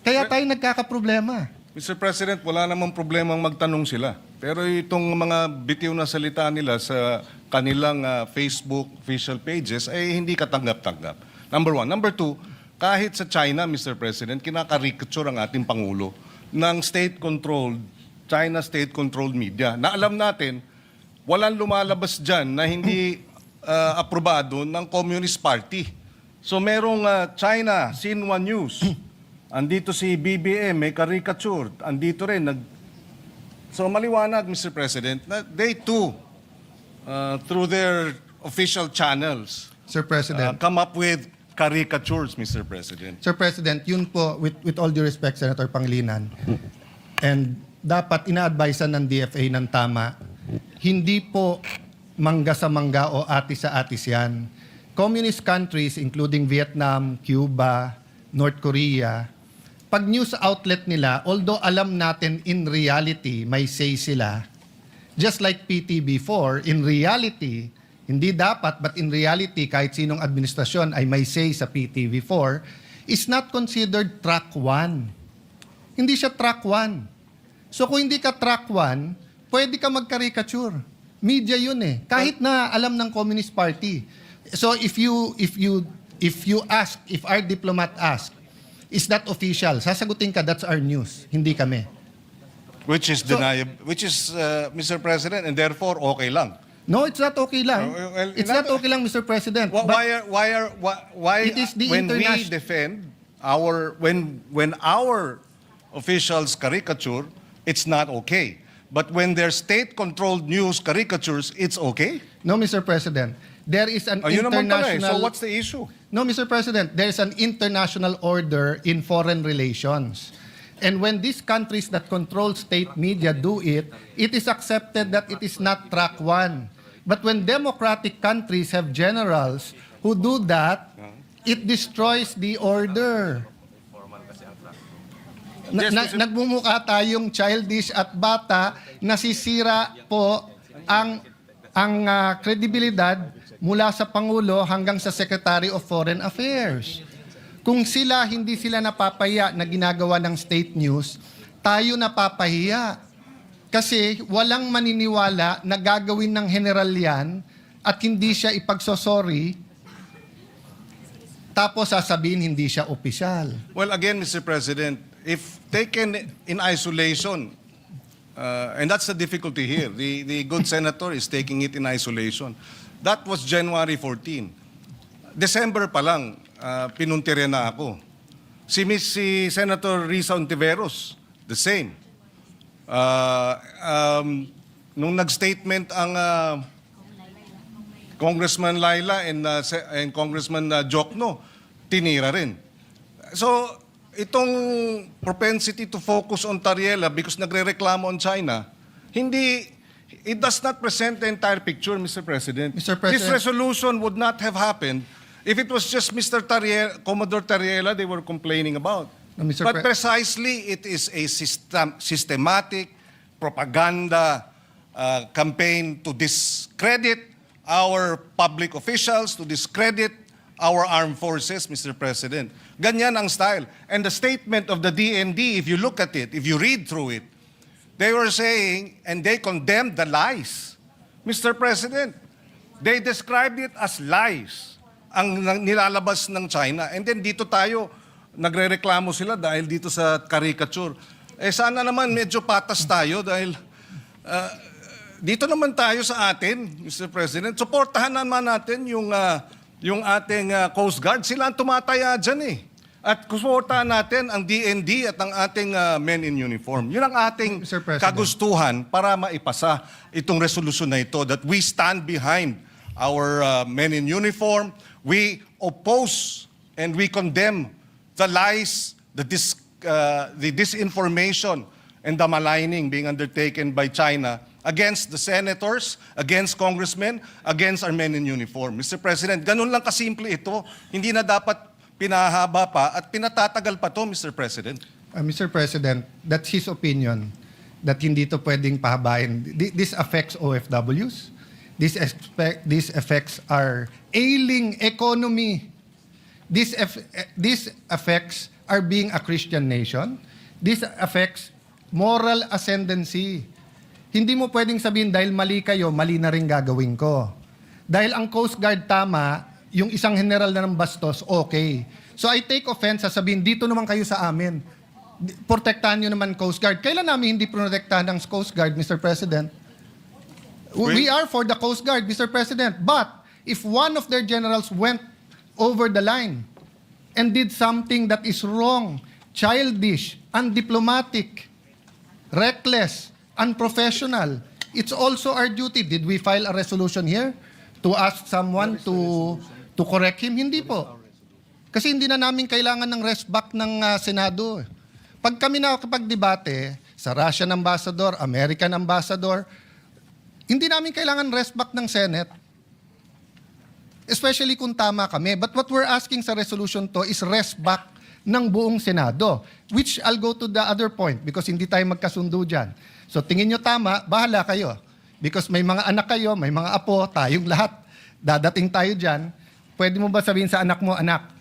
Kaya tayo nagkakaproblema. Mr. President, wala namang problemang magtanong sila. Pero itong mga bitiw na salita nila sa kanilang Facebook official pages ay hindi katanggap-tanggap. Number one. Number two, kahit sa China, Mr. President, kinakarikature ang ating Pangulo ng state-controlled, China state-controlled media. Na alam natin, walang lumalabas dyan na hindi aprobado ng Communist Party. So merong China, Xinhua News, andito si BBM, may caricature, andito rin. So maliwanag, Mr. President, na they too, through their official channels, Sir President. come up with caricatures, Mr. President. Sir President, yun po, with all due respect, Senator Pangilinan, and dapat ina-advisean ng DFA ng tama, hindi po mangga sa mangga o atis sa atis yan. Communist countries, including Vietnam, Cuba, North Korea, pag news outlet nila, although alam natin in reality, may say sila, just like PTB4, in reality, hindi dapat, but in reality, kahit sinong administrasyon ay may say sa PTV4, is not considered track 1. Hindi siya track 1. So kung hindi ka track 1, pwede ka mag-caricature. Media yun eh. Kahit na alam ng Communist Party. So if you ask, if our diplomat ask, is that official? Sasagutin ka, that's our news. Hindi kami. Which is deniable, Mr. President, and therefore okay lang. No, it's not okay lang. Well, It's not okay lang, Mr. President. Why It is the when we international- defend when our officials caricature, it's not okay. But when their state-controlled news caricatures, it's okay? No, Mr. President. There is an Yun naman pala eh. international... So what's the issue? No, Mr. President, there is an international order in foreign relations. And when these countries that control state media do it, it is accepted that it is not track 1. But when democratic countries have generals who do that, it destroys the order. Nagmumukha tayong childish at bata, nasisira po ang kredibilidad mula sa Pangulo hanggang sa Secretary of Foreign Affairs. Kung hindi sila napapahiya na ginagawa ng state news, tayo napapahiya. Kasi walang maniniwala na gagawin ng general yan at hindi siya ipagsosorry, tapos sasabihin hindi siya opisyal. Well, again, Mr. President, if taken in isolation, and that's the difficulty here, the good senator is taking it in isolation. That was January 14. December pa lang, pinuntirya na ako. Si Senator Risa Ontiveros, the same. Nung nag-statement ang Congressman Laila and Congressman Jokno, tinira rin. So, itong propensity to focus on Tariela because nagre-reklamo on China, it does not present the entire picture, Mr. President. Mr. President. This resolution would not have happened if it was just Mr. Tariela, Commodore Tariela they were complaining about. No, Mr. But precisely, it is a systematic propaganda campaign to discredit our public officials, to discredit our armed forces, Mr. President. Ganyan ang style. And the statement of the DND, if you look at it, if you read through it, they were saying, and they condemned the lies. Mr. President, they described it as lies, ang nilalabas ng China. And then dito tayo, nagre-reklamo sila dahil dito sa caricature. Sana naman medyo patas tayo dahil dito naman tayo sa atin, Mr. President. Suportahan naman natin yung ating Coast Guard. Sila ang tumataya dyan eh. At suportahan natin ang DND at ang ating men in uniform. Yun ang ating Mr. President. kagustuhan para maipasa itong resolusyon na ito that we stand behind our men in uniform. We oppose and we condemn the lies, the disinformation, and the maligning being undertaken by China against the senators, against congressmen, against our men in uniform. Mr. President, ganun lang kasimple ito. Hindi na dapat pinahaba pa at pinatatagal pa to, Mr. President. Mr. President, that's his opinion that hindi to pwedeng pahabain. This affects OFWs. This affects our ailing economy. This affects our being a Christian nation. This affects moral ascendancy. Hindi mo pwedeng sabihin dahil mali kayo, mali na rin gagawin ko. Dahil ang Coast Guard tama, yung isang general na ng bastos, okay. So I take offense sa sabihin, dito naman kayo sa amin. Protektahan nyo naman Coast Guard. Kailan namin hindi protektahan ng Coast Guard, Mr. President? We are for the Coast Guard, Mr. President. But if one of their generals went over the line and did something that is wrong, childish, undiplomatic, reckless, unprofessional, it's also our duty. Did we file a resolution here to ask someone to correct him? Hindi po. Kasi hindi na namin kailangan ng rest back ng Senado. Pag kami nakakapag-debate sa Russian ambassador, American ambassador, hindi namin kailangan rest back ng Senate. Especially kung tama kami. But what we're asking sa resolution to is rest back ng buong Senado. Which I'll go to the other point because hindi tayo magkasundo dyan. So tingin nyo tama, bahala kayo. Because may mga anak kayo, may mga apo, tayong lahat. Dadating tayo dyan. Pwede mo ba sabihin sa anak mo, anak,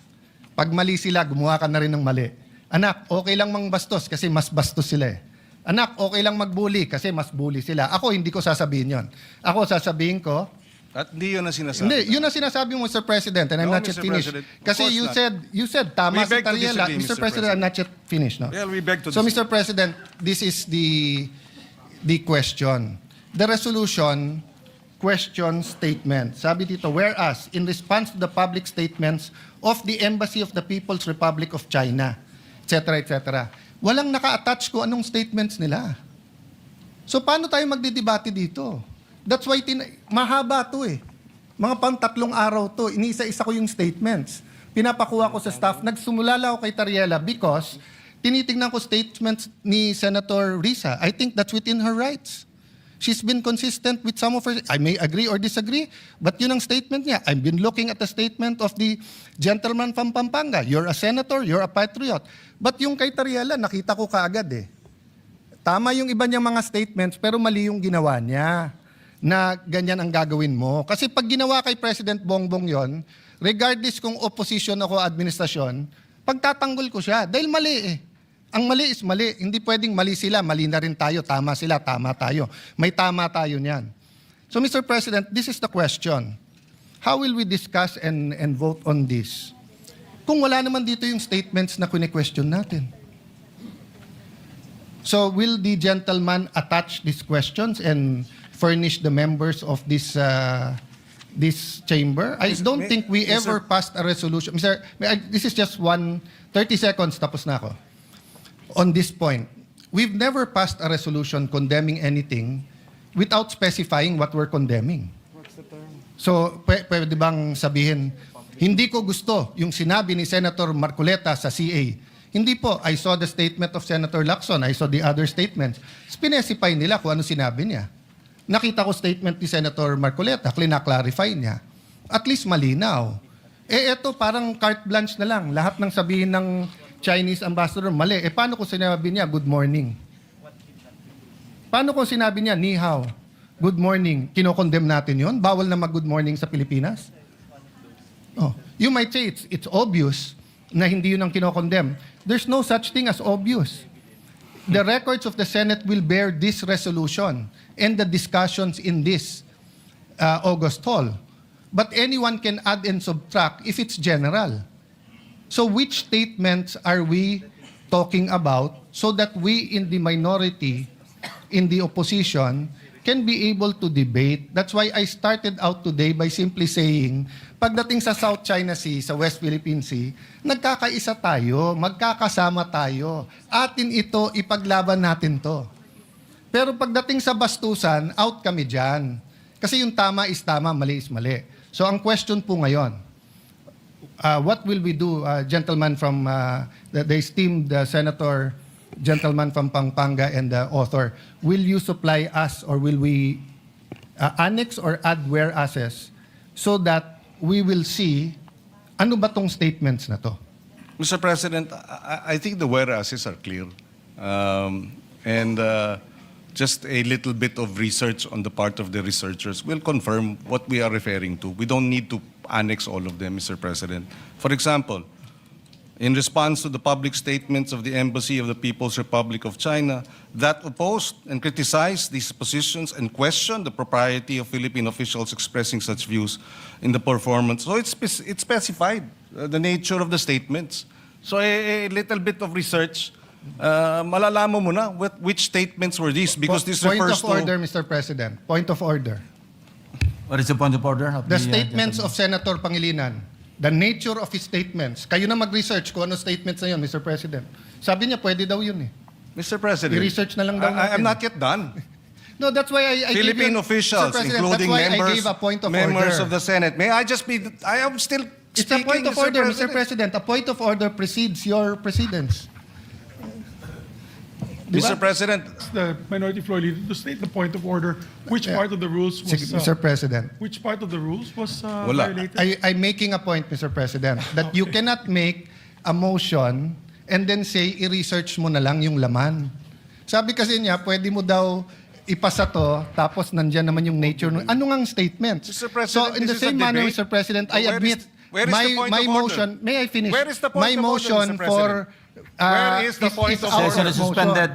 pag mali sila, gumawa ka na rin ng mali. Anak, okay lang mang bastos kasi mas bastos sila eh. Anak, okay lang mag-bully kasi mas bully sila. Ako, hindi ko sasabihin yon. Ako, sasabihin ko, At hindi yun ang sinasabi. hindi, yun ang sinasabi mo, Mr. President, and I'm No, not yet Mr. finished. President, of Kasi course you said, tama We si beg to Tariela. disagree, Mr. Mr. President, I'm not yet finished. No? Well, we beg to So, disagree. Mr. President, this is the question. The resolution question statement. Sabi dito, whereas, in response to the public statements of the Embassy of the People's Republic of China, etc., etc., walang naka-attach ko anong statements nila. So, paano tayo magdidebate dito? That's why mahaba to eh. Mga pang-3 araw to, iniisa-isa ko yung statements. Pinapakuha ko sa staff. Nagsumula lang ako kay Tariela because tinitingnan ko statements ni Senator Risa. I think that's within her rights. She's been consistent with some of her... I may agree or disagree, but yun ang statement niya. I've been looking at the statement of the gentleman from Pampanga. You're a senator, you're a patriot. But yung kay Tariela, nakita ko kaagad eh. Tama yung iba niyang mga statements, pero mali yung ginawa niya na ganyan ang gagawin mo. Kasi pag ginawa kay President Bongbong yon, regardless kung opposition ako administrasyon, pagtatanggol ko siya. Dahil mali eh. Ang mali is mali. Hindi pwedeng mali sila, mali na rin tayo. Tama sila, tama tayo. May tama tayo niyan. So Mr. President, this is the question. How will we discuss and vote on this? Kung wala naman dito yung statements na kine-question natin. So will the gentleman attach these questions and furnish the members of this chamber? I don't think we ever passed a resolution. Mr. This is just 30 seconds, tapos na ako. On this point, we've never passed a resolution condemning anything without specifying what we're condemning. So, pwede bang sabihin, hindi ko gusto yung sinabi ni Senator Marcoleta sa CA. Hindi po. I saw the statement of Senator Lacson. I saw the other statements. Specify nila kung ano sinabi niya. Nakita ko statement ni Senator Marcoleta. Clarify niya. At least malinaw. Eto parang carte blanche na lang. Lahat ng sabihin ng Chinese ambassador, mali. Paano kung sinabi niya, good morning? Paano kung sinabi niya, ni hao? Good morning. Kinokondemn natin yon. Bawal na mag-good morning sa Pilipinas? Oh. You might say it's obvious na hindi yun ang kinokondemn. There's no such thing as obvious. The records of the Senate will bear this resolution and the discussions in this August hall. But anyone can add and subtract if it's general. So which statements are we talking about so that we in the minority, in the opposition, can be able to debate? That's why I started out today by simply saying, pagdating sa South China Sea, sa West Philippine Sea, nagkakaisa tayo, magkakasama tayo. Atin ito, ipaglaban natin to. Pero pagdating sa bastusan, out kami dyan. Kasi yung tama is tama, mali is mali. So ang question po ngayon, what will we do, gentleman from the esteemed senator, gentleman from Pampanga and the author, will you supply us or will we annex or add whereases so that we will see ano ba tong statements na to? Mr. President, I think the whereases are clear. And just a little bit of research on the part of the researchers will confirm what we are referring to. We don't need to annex all of them, Mr. President. For example, in response to the public statements of the Embassy of the People's Republic of China that opposed and criticized these positions and questioned the propriety of Philippine officials expressing such views in the performance. So it's specified, the nature of the statements. So a little bit of research, malalaman mo na which statements were these, because this Point refers of order, Mr. President. Point of order. What is the point of order? Of The statements of Senator Pangilinan, the nature of his statements. Kayo na mag-research kung ano statements na yun, Mr. President. Sabi niya, pwede daw yun eh. Mr. President, I-research na lang daw natin. I'm not yet done. No, that's why I Philippine gave officials, Mr. President, including that's why I members, gave a point of members order. of the Senate. May I just be? I am still It's a speaking, point of order, Mr. President. A point of order precedes your precedence. Mr. President, The minority floor leader to state the point of order. Which part of the rules was Sige, Mr. President. which part of the rules was Wala. violated? I'm making a point, Mr. President, that you cannot make a motion and then say, i-research mo na lang yung laman. Sabi kasi niya, pwede mo daw ipasa to, tapos nandyan naman yung nature. Ano ngang statement? Mr. President, So in the this is a same manner, debate. Mr. President, I Where is- admit where is the point my of order? motion, may I finish? Where is the point my of order, motion Mr. for Where is the point of our Session is motion. suspended.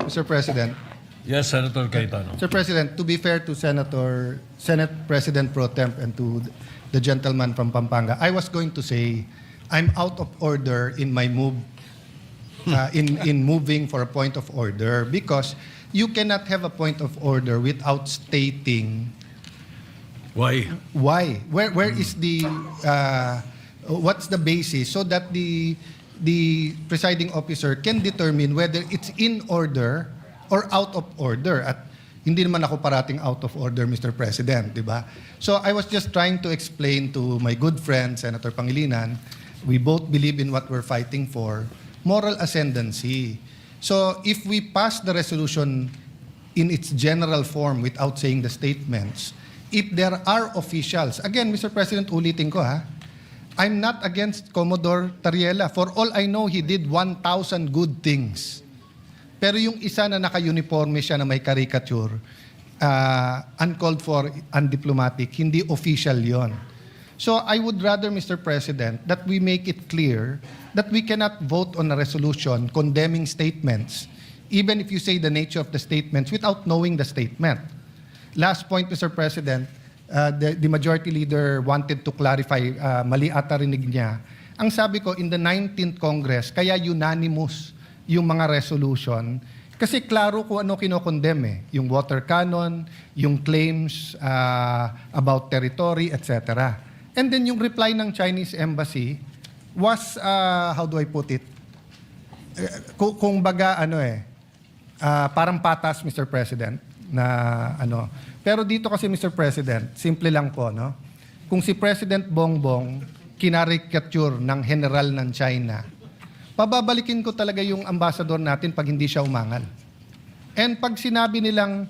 Mr. President. Yes, Senator Cayetano. Mr. President, to be fair to Senate President Pro Temp and to the gentleman from Pampanga, I was going to say I'm out of order in my move, in moving for a point of order, because you cannot have a point of order without stating Why? why. Where is the what's the basis so that the presiding officer can determine whether it's in order or out of order. At hindi naman ako parating out of order, Mr. President, di ba? So I was just trying to explain to my good friend, Senator Pangilinan, we both believe in what we're fighting for, moral ascendancy. So if we pass the resolution in its general form without saying the statements, if there are officials, again, Mr. President, ulitin ko ha, I'm not against Commodore Tariela. For all I know, he did 1,000 good things. Pero yung isa na naka-uniforme siya na may caricature, uncalled for, undiplomatic, hindi official yon. So I would rather, Mr. President, that we make it clear that we cannot vote on a resolution condemning statements, even if you say the nature of the statements without knowing the statement. Last point, Mr. President, the majority leader wanted to clarify, mali ata rinig niya. Ang sabi ko, in the 19th Congress, kaya unanimous yung mga resolution, kasi klaro kung ano kinokondem eh. Yung water cannon, yung claims about territory, etc. And then yung reply ng Chinese embassy was, how do I put it? Kung baga, parang patas, Mr. President, na ano. Pero dito kasi, Mr. President, simple lang po, no? Kung si President Bongbong kinarikature ng general ng China, pababalikin ko talaga yung ambassador natin pag hindi siya umangal. And pag sinabi nilang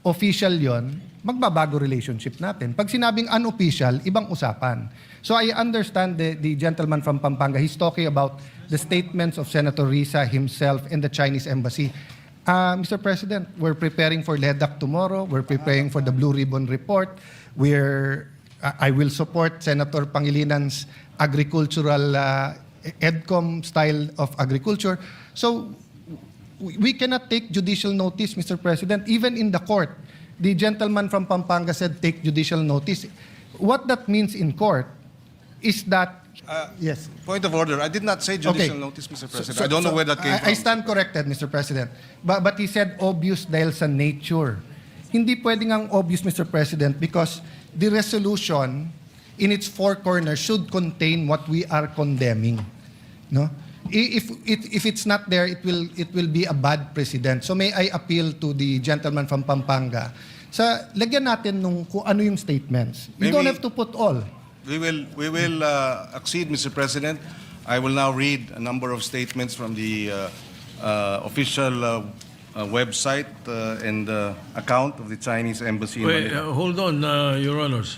official yon, magbabago relationship natin. Pag sinabing unofficial, ibang usapan. So I understand the gentleman from Pampanga, he's talking about the statements of Senator Risa himself and the Chinese embassy. Mr. President, we're preparing for LEDAC tomorrow. We're preparing for the Blue Ribbon Report. I will support Senator Pangilinan's agricultural EDCOM style of agriculture. So we cannot take judicial notice, Mr. President. Even in the court, the gentleman from Pampanga said take judicial notice. What that means in court is that yes. Point of order. I did not say judicial notice, Mr. President. I don't know where that came from. I stand corrected, Mr. President. But he said obvious dahil sa nature. Hindi pwedeng ang obvious, Mr. President, because the resolution in its four corners should contain what we are condemning. No? If it's not there, it will be a bad precedent. So may I appeal to the gentleman from Pampanga. Sa lagyan natin nung kung ano yung statements. You don't have to put all. We will accede, Mr. President. I will now read a number of statements from the official website and account of the Chinese embassy. Wait, hold on, Your Honors.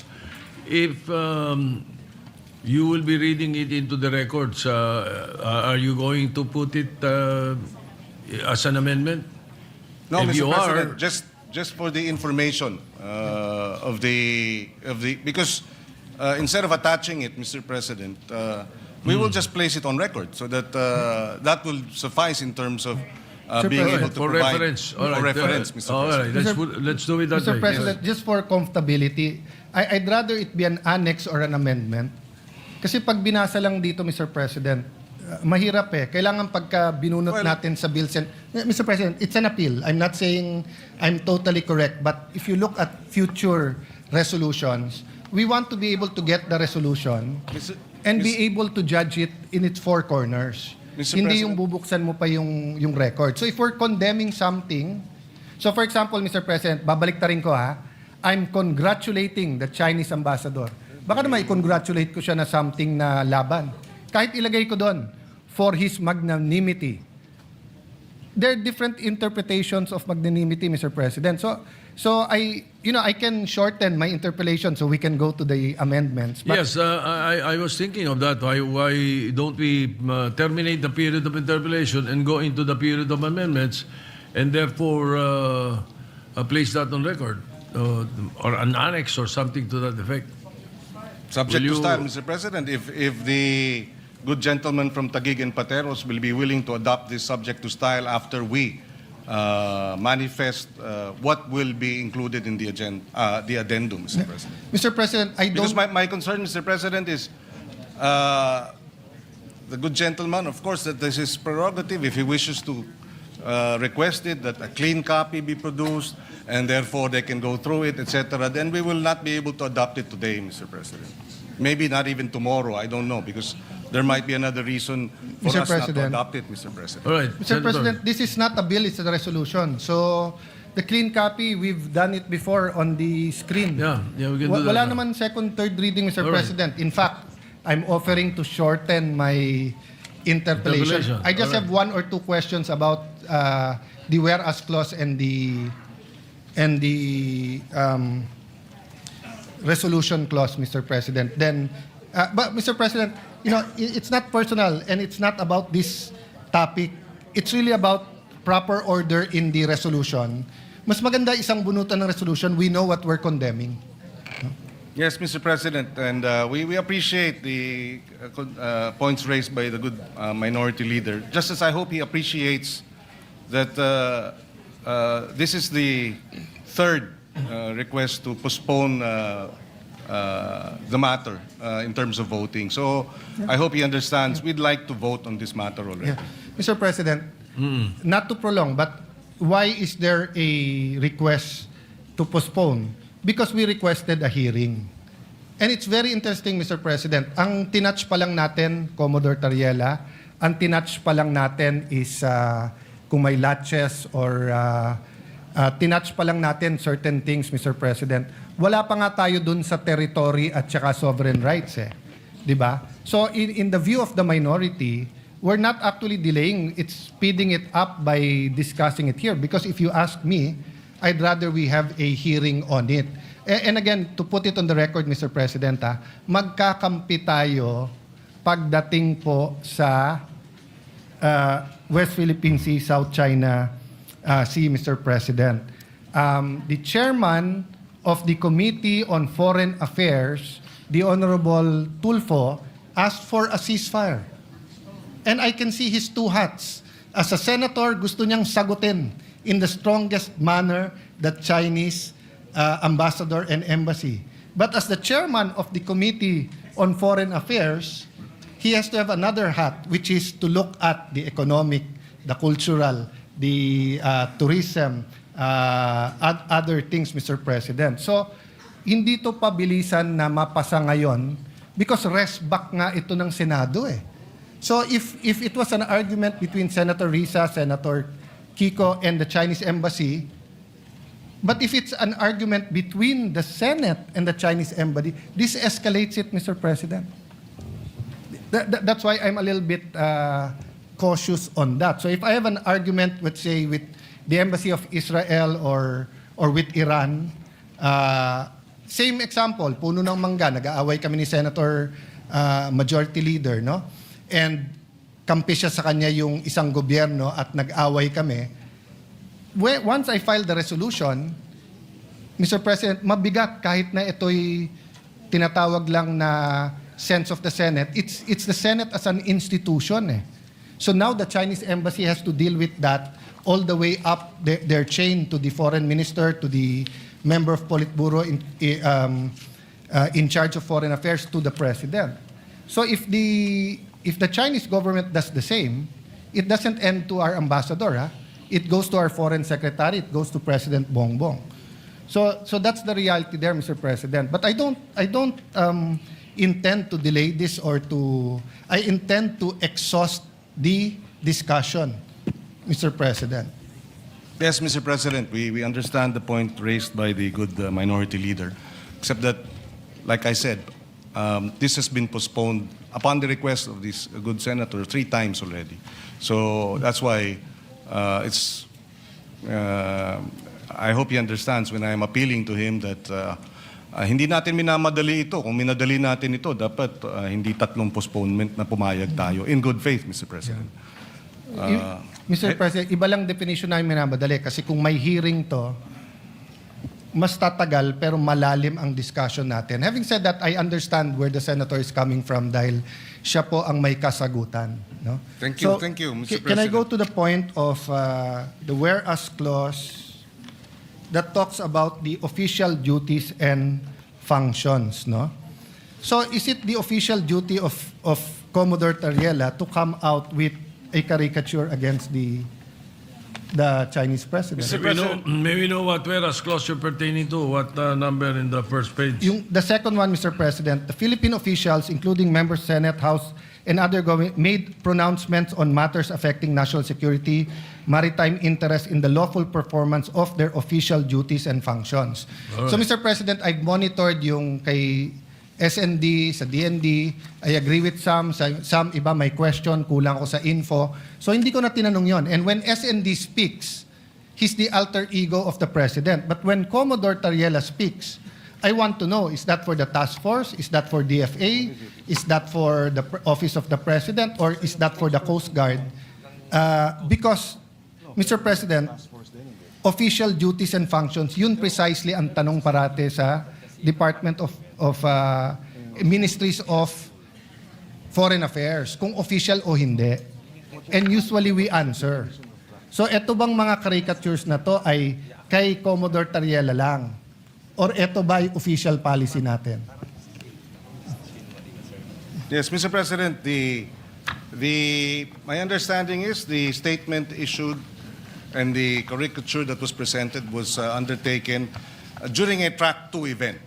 If you will be reading it into the records, are you going to put it as an amendment? No, if Mr. you President, just for the information of the because instead of attaching it, Mr. President, we will just place it on record so that that will suffice in terms of being able to for provide reference. for reference, Mr. All right, President. let's do it that Mr. way. President, just for comfortability, I'd rather it be an annex or an amendment. Kasi pag binasa lang dito, Mr. President, mahirap eh. Kailangan pagka binunot natin sa bills. Mr. President, it's an appeal. I'm not saying I'm totally correct, but if you look at future resolutions, we want to be able to get the resolution and be able to judge it in its four corners. Mr. Hindi President? yung bubuksan mo pa yung record. So if we're condemning something, so for example, Mr. President, babalik ta rin ko ha, I'm congratulating the Chinese ambassador. Baka naman i-congratulate ko siya na something na laban. Kahit ilagay ko doon, for his magnanimity. There are different interpretations of magnanimity, Mr. President. So I can shorten my interpolation so we can go to the amendments. But Yes, I was thinking of that. Why don't we terminate the period of interpellation and go into the period of amendments and therefore place that on record or an annex or something to that effect? Subject Will to you- style, Mr. President, if the good gentleman from Taguig and Pateros will be willing to adopt this subject to style after we manifest what will be included in the agenda, the addendum, Mr. President. Mr. President, I Because don't... my concern, Mr. President, is the good gentleman, of course, that this is prerogative. If he wishes to request it, that a clean copy be produced, and therefore they can go through it, etc., then we will not be able to adopt it today, Mr. President. Maybe not even tomorrow, I don't know, because there might be another reason for Mr. us not to President. adopt it, Mr. President. All right. Mr. Senator. President, this is not a bill, it's a resolution. So, the clean copy, we've done it before on the screen. Yeah, we can do that. Wala naman second, third reading, Mr. All right. President. In fact, I'm offering to shorten my interpellation. Interpellation. I just All have one or two questions about the whereas clause and the resolution clause, Mr. President. Then, but Mr. President, you know, it's not personal and it's not about this topic. It's really about proper order in the resolution. Mas maganda isang bunutan ng resolution. We know what we're condemning. Yes, Mr. President, and we appreciate the points raised by the good minority leader, just as I hope he appreciates that this is the third request to postpone the matter in terms of voting. So I hope he understands we'd like to vote on this matter already. Yeah. Mr. President, not to prolong, but why is there a request to postpone? Because we requested a hearing. And it's very interesting, Mr. President. Ang tinatch pa lang natin, Commodore Tariela, ang tinatch pa lang natin is kung may latches or tinatch pa lang natin certain things, Mr. President. Wala pa nga tayo dun sa territory at saka sovereign rights eh. Diba? So in the view of the minority, we're not actually delaying, it's speeding it up by discussing it here. Because if you ask me, I'd rather we have a hearing on it. And again, to put it on the record, Mr. President, magkakampi tayo pagdating po sa West Philippine Sea, South China Sea, Mr. President. The chairman of the Committee on Foreign Affairs, the Honorable Tulfo, asked for a ceasefire. And I can see his two hats. As a senator, gusto niyang sagutin in the strongest manner the Chinese ambassador and embassy. But as the chairman of the Committee on Foreign Affairs, he has to have another hat, which is to look at the economic, the cultural, the tourism, other things, Mr. President. So, hindi to pabilisan na mapasa ngayon because rest back nga ito ng Senado eh. So, if it was an argument between Senator Risa, Senator Kiko, and the Chinese embassy, but if it's an argument between the Senate and the Chinese embassy, this escalates it, Mr. President. That's why I'm a little bit cautious on that. So if I have an argument, let's say, with the embassy of Israel or with Iran, same example, puno ng mangga, nag-aaway kami ni Senator Majority Leader, no? And kampi siya sa kanya yung isang gobyerno at nag-away kami. Once I file the resolution, Mr. President, mabigat kahit na ito'y tinatawag lang na sense of the Senate. It's the Senate as an institution eh. So now the Chinese embassy has to deal with that all the way up their chain to the foreign minister, to the member of Politburo in charge of foreign affairs, to the president. So if the Chinese government does the same, it doesn't end to our ambassador, huh? It goes to our foreign secretary, it goes to President Bongbong. So that's the reality there, Mr. President. But I don't intend to delay this I intend to exhaust the discussion, Mr. President. Yes, Mr. President, we understand the point raised by the good minority leader, except that, like I said, this has been postponed upon the request of this good senator 3 times already. So that's why I hope he understands when I am appealing to him that hindi natin minamadali ito. Kung minadali natin ito, dapat hindi 3 postponement na pumayag tayo. In good faith, Mr. President. Mr. President, iba lang definition namin minamadali kasi kung may hearing to, mas tatagal pero malalim ang discussion natin. Having said that, I understand where the senator is coming from dahil siya po ang may kasagutan. No? Thank you, Mr. Can I go President. to the point of the whereas clause that talks about the official duties and functions, no? So is it the official duty of Commodore Tariela to come out with a caricature against the Chinese president? May we know what whereas clause you're pertaining to? What number in the first page? The second one, Mr. President, the Philippine officials, including members, Senate, House, and other government, made pronouncements on matters affecting national security, maritime interests in the lawful performance of their official duties and functions. So, Mr. President, I've monitored yung kay SND, sa DND. I agree with some iba may question, kulang ko sa info. So, hindi ko na tinanong yon. And when SND speaks, he's the alter ego of the President. But when Commodore Tariela speaks, I want to know, is that for the task force? Is that for DFA? Is that for the Office of the President? Or is that for the Coast Guard? Because, Mr. President, official duties and functions, yun precisely ang tanong parate sa Department of Ministries of Foreign Affairs, kung official o hindi. And usually we answer. So eto bang mga caricatures na to ay kay Commodore Tariela lang? Or eto ba ay official policy natin? Yes, Mr. President, my understanding is the statement issued and the caricature that was presented was undertaken during a Track 2 event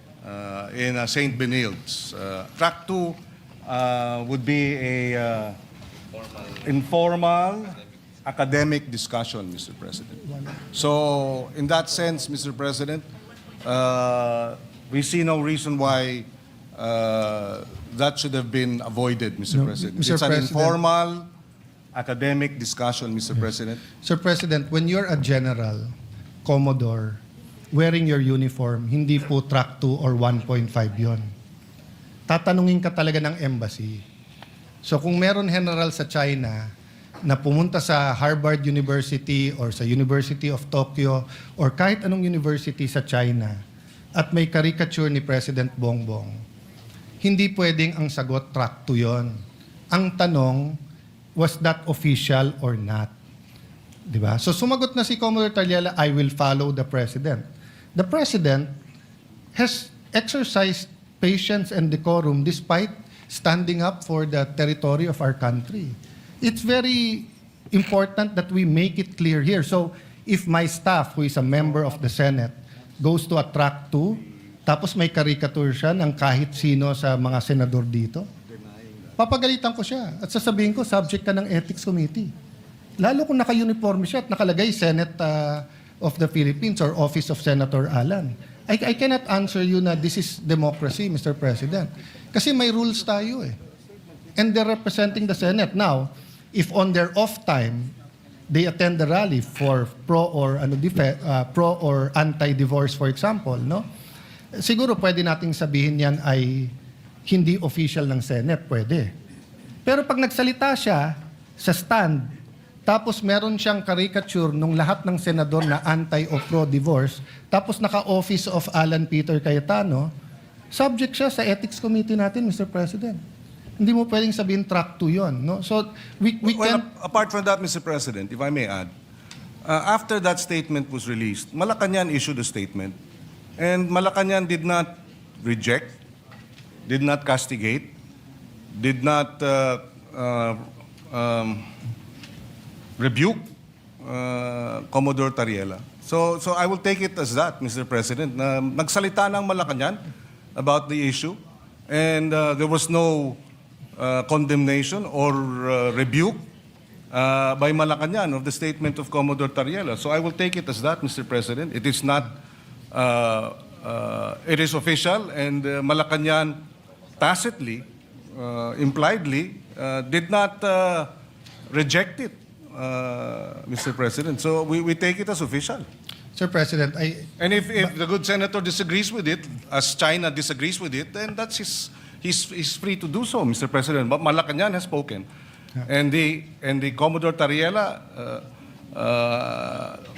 in St. Benilde's. Track 2 would be a informal academic discussion, Mr. President. So, in that sense, Mr. President, we see no reason why that should have been avoided, Mr. President. Mr. It's an President. informal academic discussion, Mr. President. Sir President, when you're a general, Commodore, wearing your uniform, hindi po track 2 or 1.5 yon. Tatanungin ka talaga ng embassy. So kung meron general sa China na pumunta sa Harvard University or sa University of Tokyo or kahit anong university sa China at may caricature ni President Bongbong, hindi pwedeng ang sagot track 2 yon. Ang tanong, was that official or not? Diba? So sumagot na si Commodore Tariela, I will follow the President. The President has exercised patience and decorum despite standing up for the territory of our country. It's very important that we make it clear here. So if my staff, who is a member of the Senate, goes to a track 2, tapos may caricature siya ng kahit sino sa mga senador dito, papagalitan ko siya at sasabihin ko, subject ka ng Ethics Committee. Lalo kung naka-uniform siya at nakalagay Senate of the Philippines or Office of Senator Alan. I cannot answer you na this is democracy, Mr. President. Kasi may rules tayo eh. And they're representing the Senate. Now, if on their off time, they attend the rally for pro or anti-divorce, for example, no? Siguro pwede nating sabihin yan ay hindi official ng Senate, pwede. Pero pag nagsalita siya sa stand, tapos meron siyang caricature nung lahat ng senador na anti o pro-divorce, tapos naka-office of Alan Peter Cayetano, subject siya sa Ethics Committee natin, Mr. President. Hindi mo pwedeng sabihin track 2 yon, no? So we Well, can... apart from that, Mr. President, if I may add, after that statement was released, Malacanang issued a statement, and Malacanang did not reject, did not castigate, did not rebuke Commodore Tariela. So I will take it as that, Mr. President, na nagsalita ng Malacanang about the issue, and there was no condemnation or rebuke by Malacanang of the statement of Commodore Tariela. So I will take it as that, Mr. President. It is not, it is official, and Malacanang tacitly, impliedly, did not reject it, Mr. President. So we take it as official. Sir President, And if the good senator disagrees with it, as China disagrees with it, then that's he's free to do so, Mr. President. But Malacanang has spoken, and the Commodore Tariela,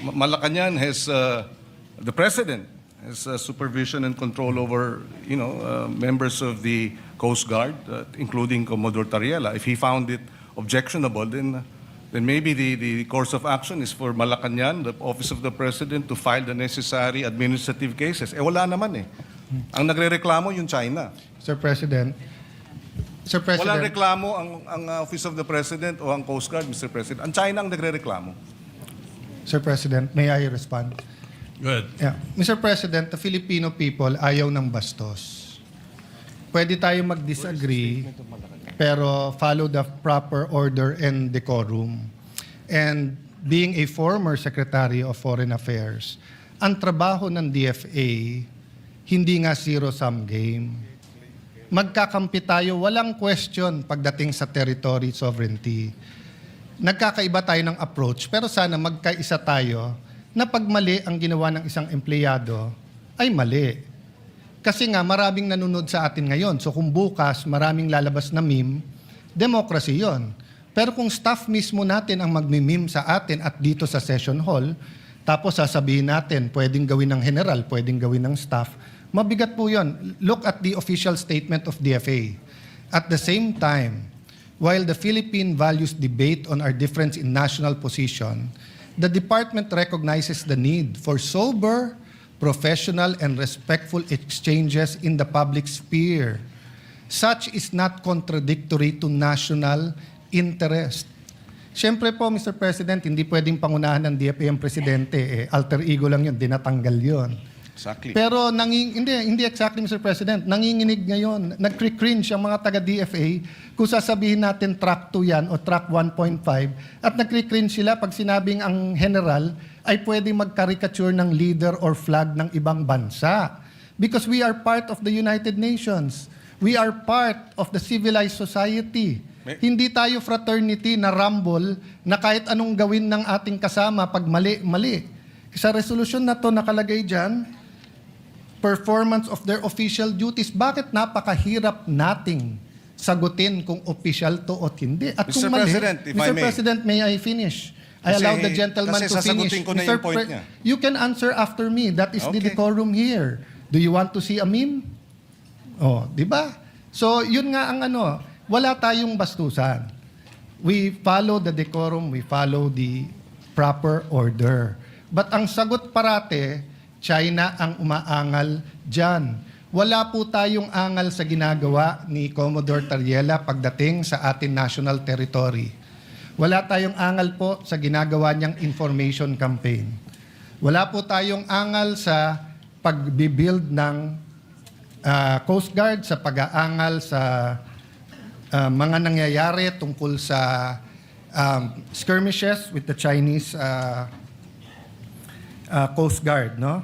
Malacanang has the president has supervision and control over, members of the Coast Guard, including Commodore Tariela. If he found it objectionable, then maybe the course of action is for Malacanang, the Office of the President, to file the necessary administrative cases. Wala naman eh. Ang nagrereklamo yung China. Sir President, Walang reklamo ang Office of the President o ang Coast Guard, Mr. President. Ang China ang nagrereklamo. Sir President, may I respond? Good. Yeah. Mr. President, the Filipino people ayaw ng bastos. Pwede tayo mag-disagree, pero follow the proper order and decorum. And being a former Secretary of Foreign Affairs, ang trabaho ng DFA, hindi nga zero-sum game. Magkakampi tayo, walang question pagdating sa territory sovereignty. Nagkakaiba tayo ng approach, pero sana magkaisa tayo na pag mali ang ginawa ng isang empleyado, ay mali. Kasi nga maraming nanonood sa atin ngayon. So kung bukas maraming lalabas na meme, democracy yon. Pero kung staff mismo natin ang magmimeme sa atin at dito sa session hall, tapos sasabihin natin, pwedeng gawin ng general, pwedeng gawin ng staff, mabigat po yon. Look at the official statement of DFA. At the same time, while the Philippine values debate on our difference in national position, the department recognizes the need for sober, professional, and respectful exchanges in the public sphere. Such is not contradictory to national interest. Siyempre po, Mr. President, hindi pwedeng pangunahan ng DFA ang presidente. Alter ego lang yun, dinatanggal yun. Exactly. Pero hindi exactly, Mr. President. Nanginginig ngayon. Nag-cringe ang mga taga-DFA kung sasabihin natin track 2 yan o track 1.5 at nag-cringe sila pag sinabing ang general ay pwede mag-caricature ng leader or flag ng ibang bansa. Because we are part of the United Nations. We are part of the civilized society. Hindi tayo fraternity na rumble na kahit anong gawin ng ating kasama pag mali. Sa resolution na to nakalagay dyan, performance of their official duties. Bakit napakahirap nating sagutin kung official to o hindi? At Mr. kung mali, President, if I Mr. may. President, may I finish? I allow the gentleman to finish. sasagutin ko na yung point niya. You can answer after me. That is the Okay. decorum here. Do you want to see a meme? Oh, di ba? So, yun nga ang wala tayong bastusan. We follow the decorum, we follow the proper order. But ang sagot parate, China ang umaangal dyan. Wala po tayong angal sa ginagawa ni Commodore Tariela pagdating sa ating national territory. Wala tayong angal po sa ginagawa niyang information campaign. Wala po tayong angal sa pag-build ng Coast Guard, sa pag-aangal sa mga nangyayari tungkol sa skirmishes with the Chinese Coast Guard, no?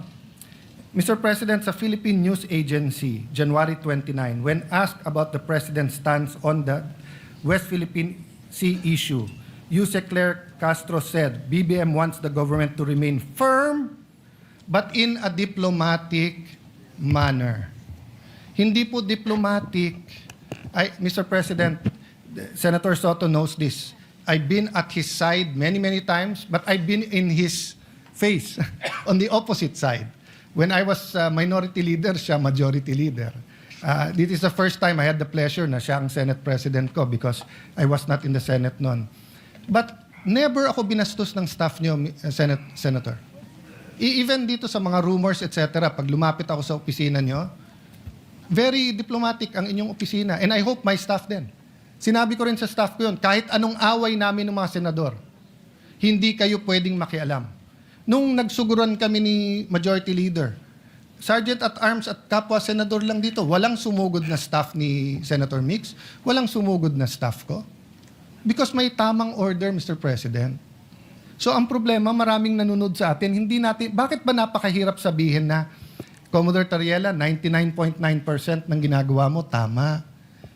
Mr. President, sa Philippine News Agency, January 29, when asked about the President's stance on the West Philippine Sea issue, Yusek Claire Castro said, BBM wants the government to remain firm but in a diplomatic manner. Hindi po diplomatic. Mr. President, Senator Soto knows this. I've been at his side many, many times, but I've been in his face on the opposite side. When I was minority leader, siya majority leader. This is the first time I had the pleasure na siya ang Senate President ko because I was not in the Senate noon. But never ako binastos ng staff niyo, Senator. Even dito sa mga rumors, etc., pag lumapit ako sa opisina niyo, very diplomatic ang inyong opisina. And I hope my staff din. Sinabi ko rin sa staff ko yun, kahit anong away namin ng mga senador, hindi kayo pwedeng makialam. Nung nagsuguran kami ni Majority Leader, Sergeant at Arms at kapwa senador lang dito, walang sumugod na staff ni Senator Mix, walang sumugod na staff ko. Because may tamang order, Mr. President. So ang problema, maraming nanonood sa atin, hindi natin, bakit ba napakahirap sabihin na, Commodore Tariela, 99.9% ng ginagawa mo, tama.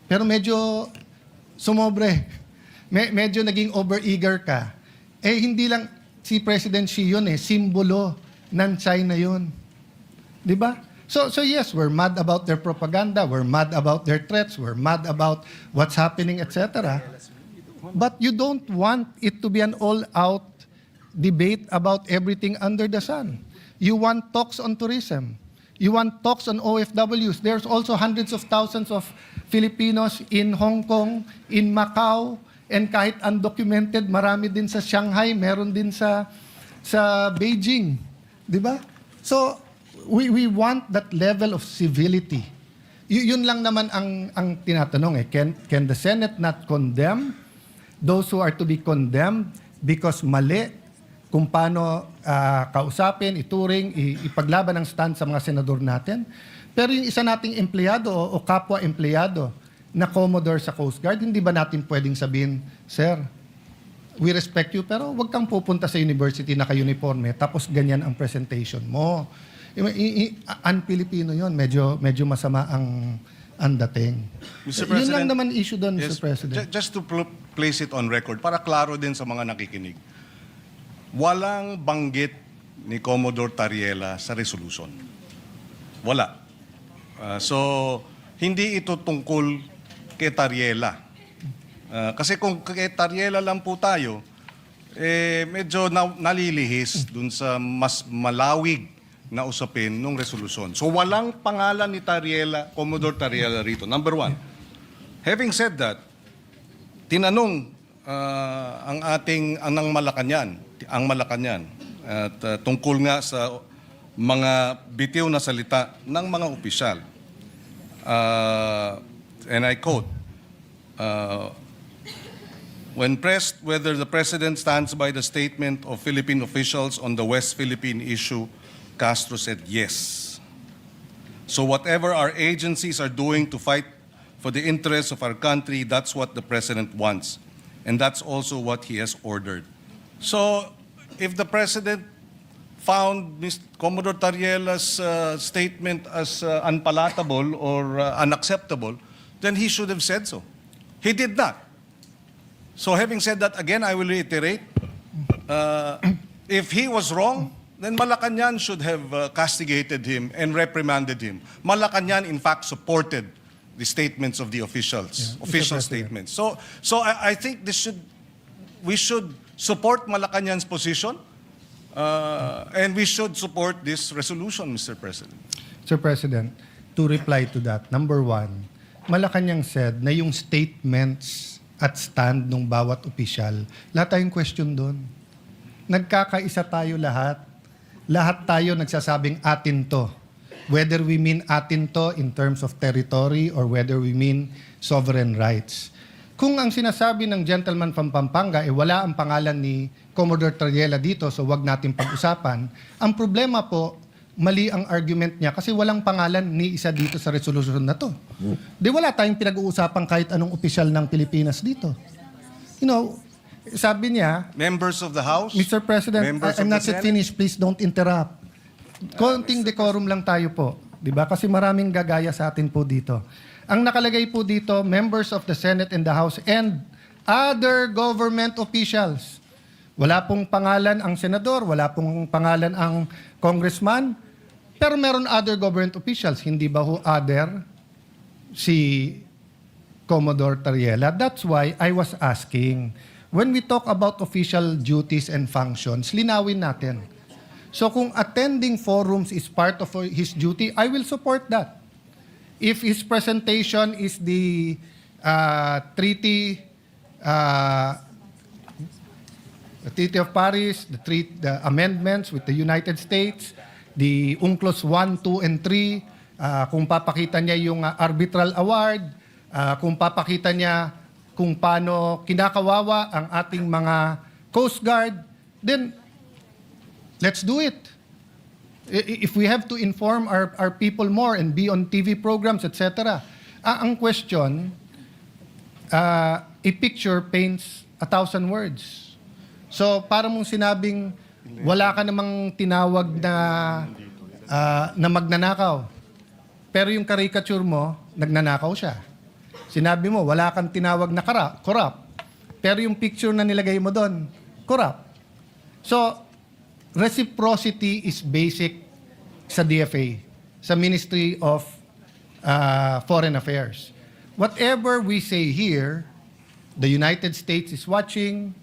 Pero medyo sumobre. Medyo naging over-eager ka. Hindi lang, si President Xi yun simbolo ng China yun. Di ba? So yes, we're mad about their propaganda, we're mad about their threats, we're mad about what's happening, etc. But you don't want it to be an all-out debate about everything under the sun. You want talks on tourism. You want talks on OFWs. There's also hundreds of thousands of Filipinos in Hong Kong, in Macau, and kahit undocumented, marami din sa Shanghai, meron din sa Beijing. Di ba? So, we want that level of civility. Yun lang naman ang tinatanong eh. Can the Senate not condemn those who are to be condemned because mali kung paano kausapin, ituring, ipaglaban ang stand sa mga senador natin? Pero yung isa nating empleyado o kapwa-empleyado na Commodore sa Coast Guard, hindi ba natin pwedeng sabihin, Sir, we respect you, pero wag kang pupunta sa university na ka-uniforme, tapos ganyan ang presentation mo. Un-Filipino yun, medyo masama ang dating. Mr. Yun lang President, naman issue doon, yes, Mr. President. Just to place it on record, para klaro din sa mga nakikinig, walang banggit ni Commodore Tariela sa resolution. Wala. So, hindi ito tungkol kay Tariela. Kasi kung kay Tariela lang po tayo, medyo nalilihis dun sa mas malawig na usapin ng resolusyon. So walang pangalan ni Tariela, Commodore Tariela rito. Number one. Having said that, tinanong ang Malacanang at tungkol nga sa mga bitiw na salita ng mga opisyal. And I quote, when pressed whether the President stands by the statement of Philippine officials on the West Philippine issue, Castro said yes. So whatever our agencies are doing to fight for the interests of our country, that's what the President wants. And that's also what he has ordered. So if the President found Commodore Tariela's statement as unpalatable or unacceptable, then he should have said so. He did not. So having said that, again, I will reiterate, if he was wrong, then Malacanang should have castigated him and reprimanded him. Malacanang, in fact, supported the statements of the officials, official statements. So I think we should support Malacanang's position, and we should support this resolution, Mr. President. Sir President, to reply to that, number one, Malacanang said na yung statements at stand ng bawat opisyal, lahat tayong question doon. Nagkakaisa tayo lahat. Lahat tayo nagsasabing atin to. Whether we mean atin to in terms of territory or whether we mean sovereign rights. Kung ang sinasabi ng gentleman from Pampanga, wala ang pangalan ni Commodore Tariela dito, so wag natin pag-usapan, ang problema po, mali ang argument niya kasi walang pangalan ni isa dito sa resolution na to. Di wala tayong pinag-uusapan kahit anong opisyal ng Pilipinas dito. You know, sabi niya, Members of the House, Mr. President, members I'm of not the yet Senate. finished. Please don't interrupt. Konting decorum lang tayo po. Di ba? Kasi maraming gagaya sa atin po dito. Ang nakalagay po dito, members of the Senate and the House and other government officials. Wala pong pangalan ang senador, wala pong pangalan ang congressman, pero meron other government officials. Hindi ba ho other si Commodore Tariela? That's why I was asking, when we talk about official duties and functions, linawin natin. So kung attending forums is part of his duty, I will support that. If his presentation is the Treaty of Paris, the amendments with the United States, the UNCLOS 1, 2, and 3, kung papakita niya yung arbitral award, kung papakita niya kung paano kinakawawa ang ating mga Coast Guard, then let's do it. If we have to inform our people more and be on TV programs, etc. Ang question, a picture paints 1,000 words. So, para mong sinabing, wala ka namang tinawag na magnanakaw. Pero yung caricature mo, nagnanakaw siya. Sinabi mo, wala kang tinawag na corrupt. Pero yung picture na nilagay mo doon, corrupt. So, reciprocity is basic sa DFA, sa Ministry of Foreign Affairs. Whatever we say here, the United States is watching,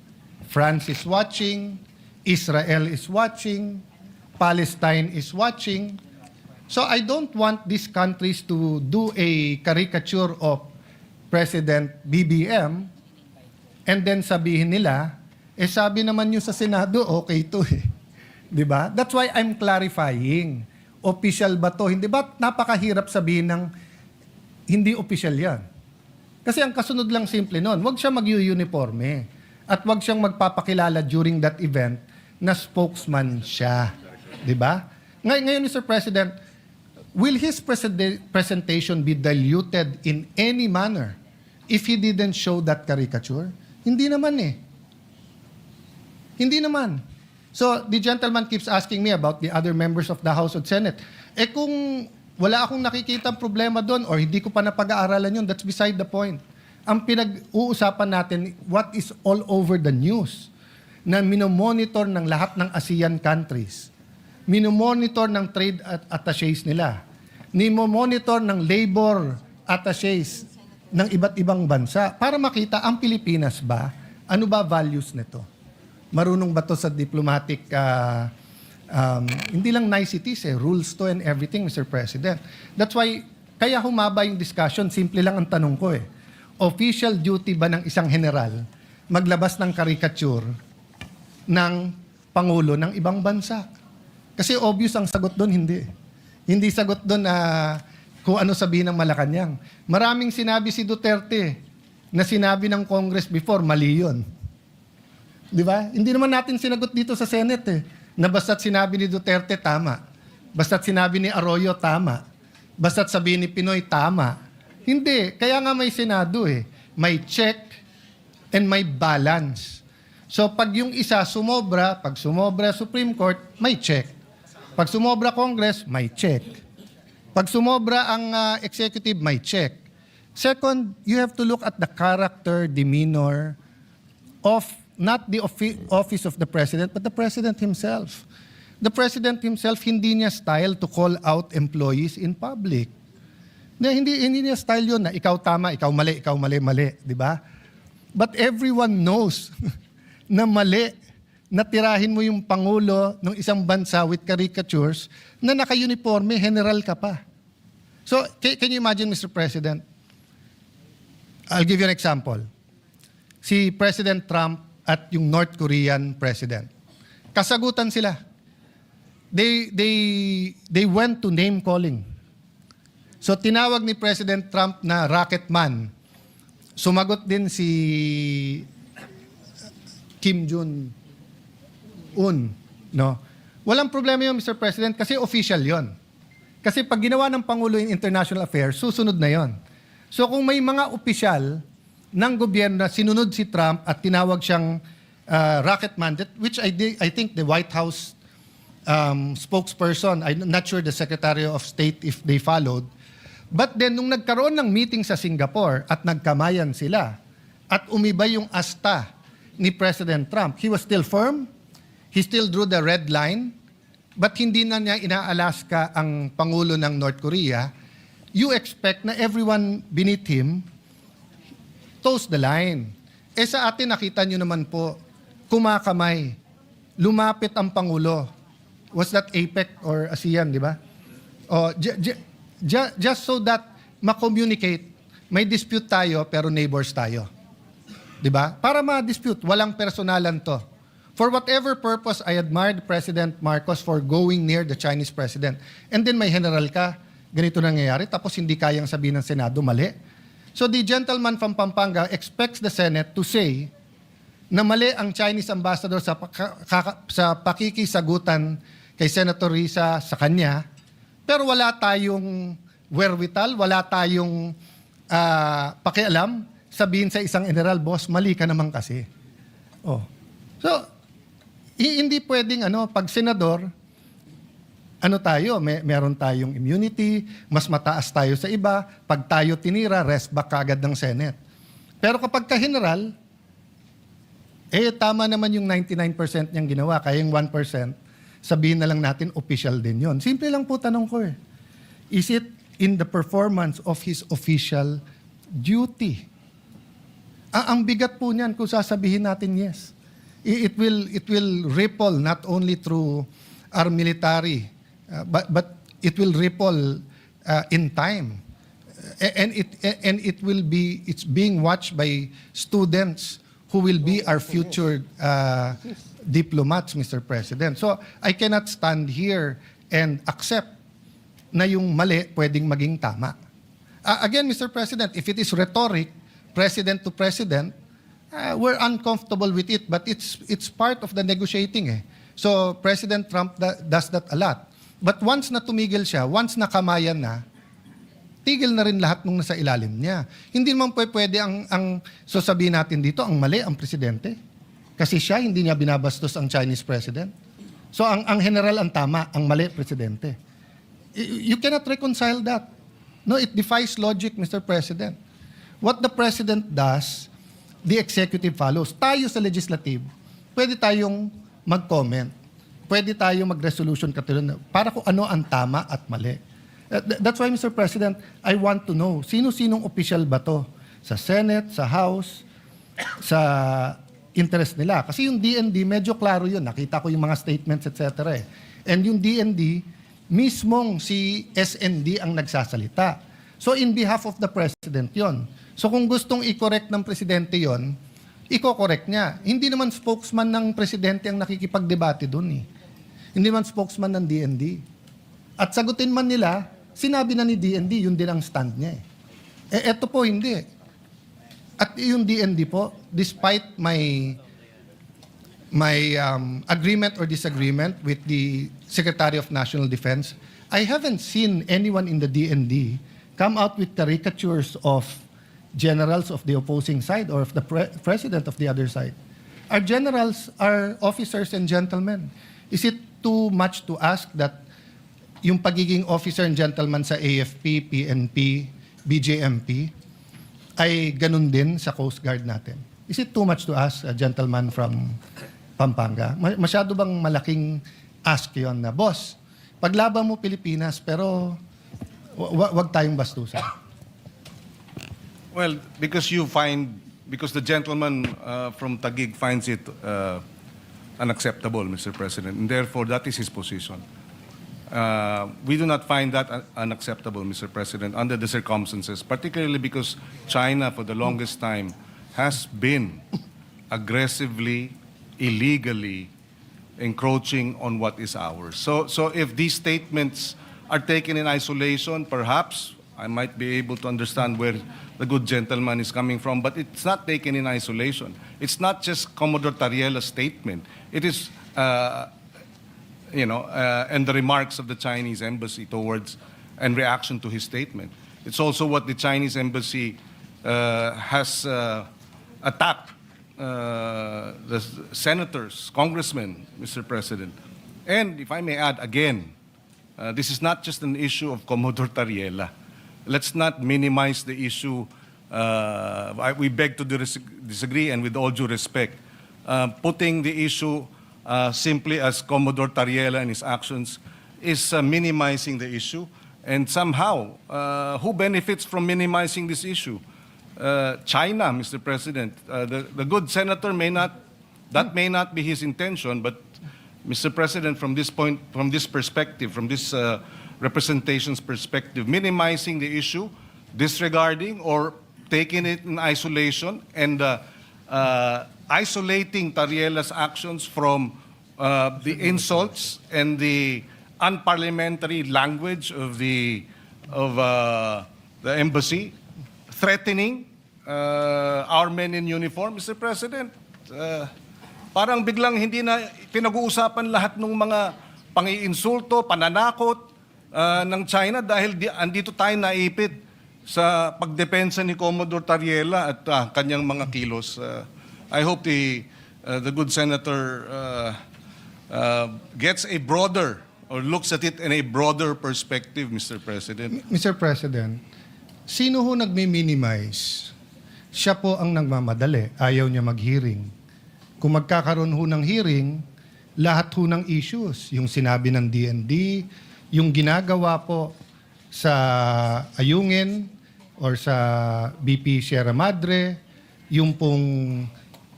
France is watching, Israel is watching, Palestine is watching. So I don't want these countries to do a caricature of President BBM and then sabihin nila, sabi naman nyo sa Senado, okay to eh. Di ba? That's why I'm clarifying. Official ba to? Hindi ba napakahirap sabihin ng hindi official yan? Kasi ang kasunod lang simple nun, wag siya mag-uniforme at wag siyang magpapakilala during that event na spokesman siya. Di ba? Ngayon, Mr. President, will his presentation be diluted in any manner if he didn't show that caricature? Hindi naman eh. Hindi naman. So, the gentleman keeps asking me about the other members of the House and Senate. Kung wala akong nakikita problema doon or hindi ko pa napag-aaralan yun, that's beside the point. Ang pinag-uusapan natin, what is all over the news na minomonitor ng lahat ng ASEAN countries. Minomonitor ng trade attaches nila. Monitor ng labor attaches ng iba't ibang bansa para makita ang Pilipinas ba, ano ba values nito? Marunong ba to sa diplomatic, hindi lang niceties rules to and everything, Mr. President. That's why, kaya humaba yung discussion, simple lang ang tanong ko Official duty ba ng isang general maglabas ng caricature ng Pangulo ng ibang bansa? Kasi obvious ang sagot doon, hindi. Hindi sagot doon na kung ano sabihin ng Malacanang. Maraming sinabi si Duterte na sinabi ng Congress before, mali yun. Di ba? Hindi naman natin sinagot dito sa Senate na basta't sinabi ni Duterte, tama. Basta't sinabi ni Arroyo, tama. Basta't sabihin ni Pinoy, tama. Hindi. Kaya nga may Senado May check and may balance. So pag yung isa sumobra, pag sumobra Supreme Court, may check. Pag sumobra Congress, may check. Pag sumobra ang executive, may check. Second, you have to look at the character, demeanor of not the office of the President, but the President himself. The President himself, hindi niya style to call out employees in public. Hindi niya style yun na ikaw tama, ikaw mali, di ba? But everyone knows na mali na tirahin mo yung Pangulo ng isang bansa with caricatures na naka-uniforme, general ka pa. So, can you imagine, Mr. President? I'll give you an example. Si President Trump at yung North Korean President. Kasagutan sila. They went to name calling. So, tinawag ni President Trump na rocket man. Sumagot din si Kim Jong-un, no? Walang problema yun, Mr. President, kasi official yon. Kasi pag ginawa ng Pangulo in international affairs, susunod na yon. So kung may mga opisyal ng gobyerno na sinunod si Trump at tinawag siyang rocket man, which I think the White House spokesperson, I'm not sure the Secretary of State if they followed, but then nung nagkaroon ng meeting sa Singapore at nagkamayan sila at umiba yung asta ni President Trump, he was still firm, he still drew the red line, but hindi na niya inaalaska ang Pangulo ng North Korea. You expect na everyone beneath him toes the line. Sa atin, nakita nyo naman po, kumakamay, lumapit ang Pangulo. Was that APEC or ASEAN, di ba? Just so that ma-communicate, may dispute tayo pero neighbors tayo. Di ba? Para ma-dispute, walang personalan to. For whatever purpose, I admired President Marcos for going near the Chinese president. And then may general ka, ganito nangyayari, tapos hindi kayang sabihin ng Senado, mali. So the gentleman from Pampanga expects the Senate to say na mali ang Chinese ambassador sa pakikisagutan kay Senator Risa sa kanya, pero wala tayong wherewithal, wala tayong pakialam, sabihin sa isang general, boss, mali ka naman kasi. So, hindi pwedeng pag senador, meron tayong immunity, mas mataas tayo sa iba, pag tayo tinira, rest back kagad ng Senate. Pero kapag ka-general, tama naman yung 99% niyang ginawa, kaya yung 1%, sabihin na lang natin, official din yon. Simple lang po tanong ko Is it in the performance of his official duty? Ang bigat po niyan kung sasabihin natin yes. It will ripple not only through our military, but it will ripple in time. It's being watched by students who will be our future diplomats, Mr. President. So I cannot stand here and accept na yung mali pwedeng maging tama. Again, Mr. President, if it is rhetoric, president to president, we're uncomfortable with it, but it's part of the negotiating. So President Trump does that a lot. But once na tumigil siya, once nakamayan na, tigil na rin lahat nung nasa ilalim niya. Hindi naman pwede ang sasabihin natin dito, ang mali ang presidente. Kasi siya, hindi niya binabastos ang Chinese president. So ang general ang tama, ang mali presidente. You cannot reconcile that. No, it defies logic, Mr. President. What the president does, the executive follows. Tayo sa legislative, pwede tayong mag-comment. Pwede tayong mag-resolution katulad para kung ano ang tama at mali. That's why, Mr. President, I want to know, sino-sinong official ba to? Sa Senate, sa House, sa interest nila. Kasi yung DND, medyo klaro yun. Nakita ko yung mga statements, etc. And yung DND, mismong si SND ang nagsasalita. So in behalf of the President yon. So kung gustong i-correct ng Presidente yon, i-correct niya. Hindi naman spokesman ng Presidente ang nakikipagdebate doon. Hindi naman spokesman ng DND. At sagutin man nila, sinabi na ni DND, yun din ang stand niya. Eto po, hindi. At yung DND po, despite my agreement or disagreement with the Secretary of National Defense, I haven't seen anyone in the DND come out with caricatures of generals of the opposing side or of the president of the other side. Our generals are officers and gentlemen. Is it too much to ask that yung pagiging officer and gentleman sa AFP, PNP, BJMP ay ganun din sa Coast Guard natin? Is it too much to ask a gentleman from Pampanga? Masyado bang malaking ask yon na, boss, paglaban mo Pilipinas pero wag tayong bastusan? Well, because the gentleman from Taguig finds it unacceptable, Mr. President, and therefore that is his position. We do not find that unacceptable, Mr. President, under the circumstances, particularly because China, for the longest time, has been aggressively, illegally encroaching on what is ours. So if these statements are taken in isolation, perhaps I might be able to understand where the good gentleman is coming from, but it's not taken in isolation. It's not just Commodore Tariela's statement. It is, and the remarks of the Chinese embassy towards and reaction to his statement. It's also what the Chinese embassy has attacked the senators, congressmen, Mr. President. And if I may add again, this is not just an issue of Commodore Tariela. Let's not minimize the issue. We beg to disagree, and with all due respect, putting the issue simply as Commodore Tariela and his actions is minimizing the issue. And somehow, who benefits from minimizing this issue? China, Mr. President. The good senator may not be his intention, but Mr. President, from this point, from this perspective, from this representation's perspective, minimizing the issue, disregarding or taking it in isolation, and isolating Tariela's actions from the insults and the unparliamentary language of the embassy, threatening our men in uniform, Mr. President. Parang biglang hindi na pinag-uusapan lahat ng mga pang-iinsulto, pananakot ng China dahil andito tayo naipit sa pagdepensa ni Commodore Tariela at kanyang mga kilos. I hope the good senator gets a broader or looks at it in a broader perspective, Mr. President. Mr. President, sino ho nagmi-minimize? Siya po ang nagmamadali. Ayaw niya mag-hearing. Kung magkakaroon ho ng hearing, lahat ho ng issues, yung sinabi ng DND, yung ginagawa po sa Ayungin or sa BP Sierra Madre, yung pong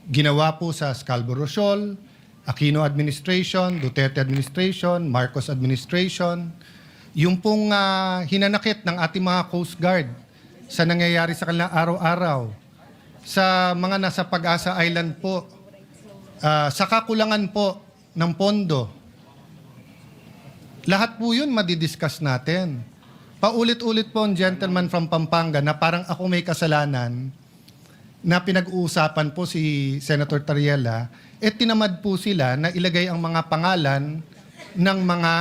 ginawa po sa Scarborough Shoal, Aquino administration, Duterte administration, Marcos administration, Yung pong hinanakit ng ating mga Coast Guard sa nangyayari sa kanilang araw-araw, sa mga nasa Pag-asa Island po, sa kakulangan po ng pondo. Lahat po yun madidiscuss natin. Paulit-ulit po ang gentleman from Pampanga na parang ako may kasalanan na pinag-uusapan po si Senator Tariela, tinamad po sila na ilagay ang mga pangalan ng mga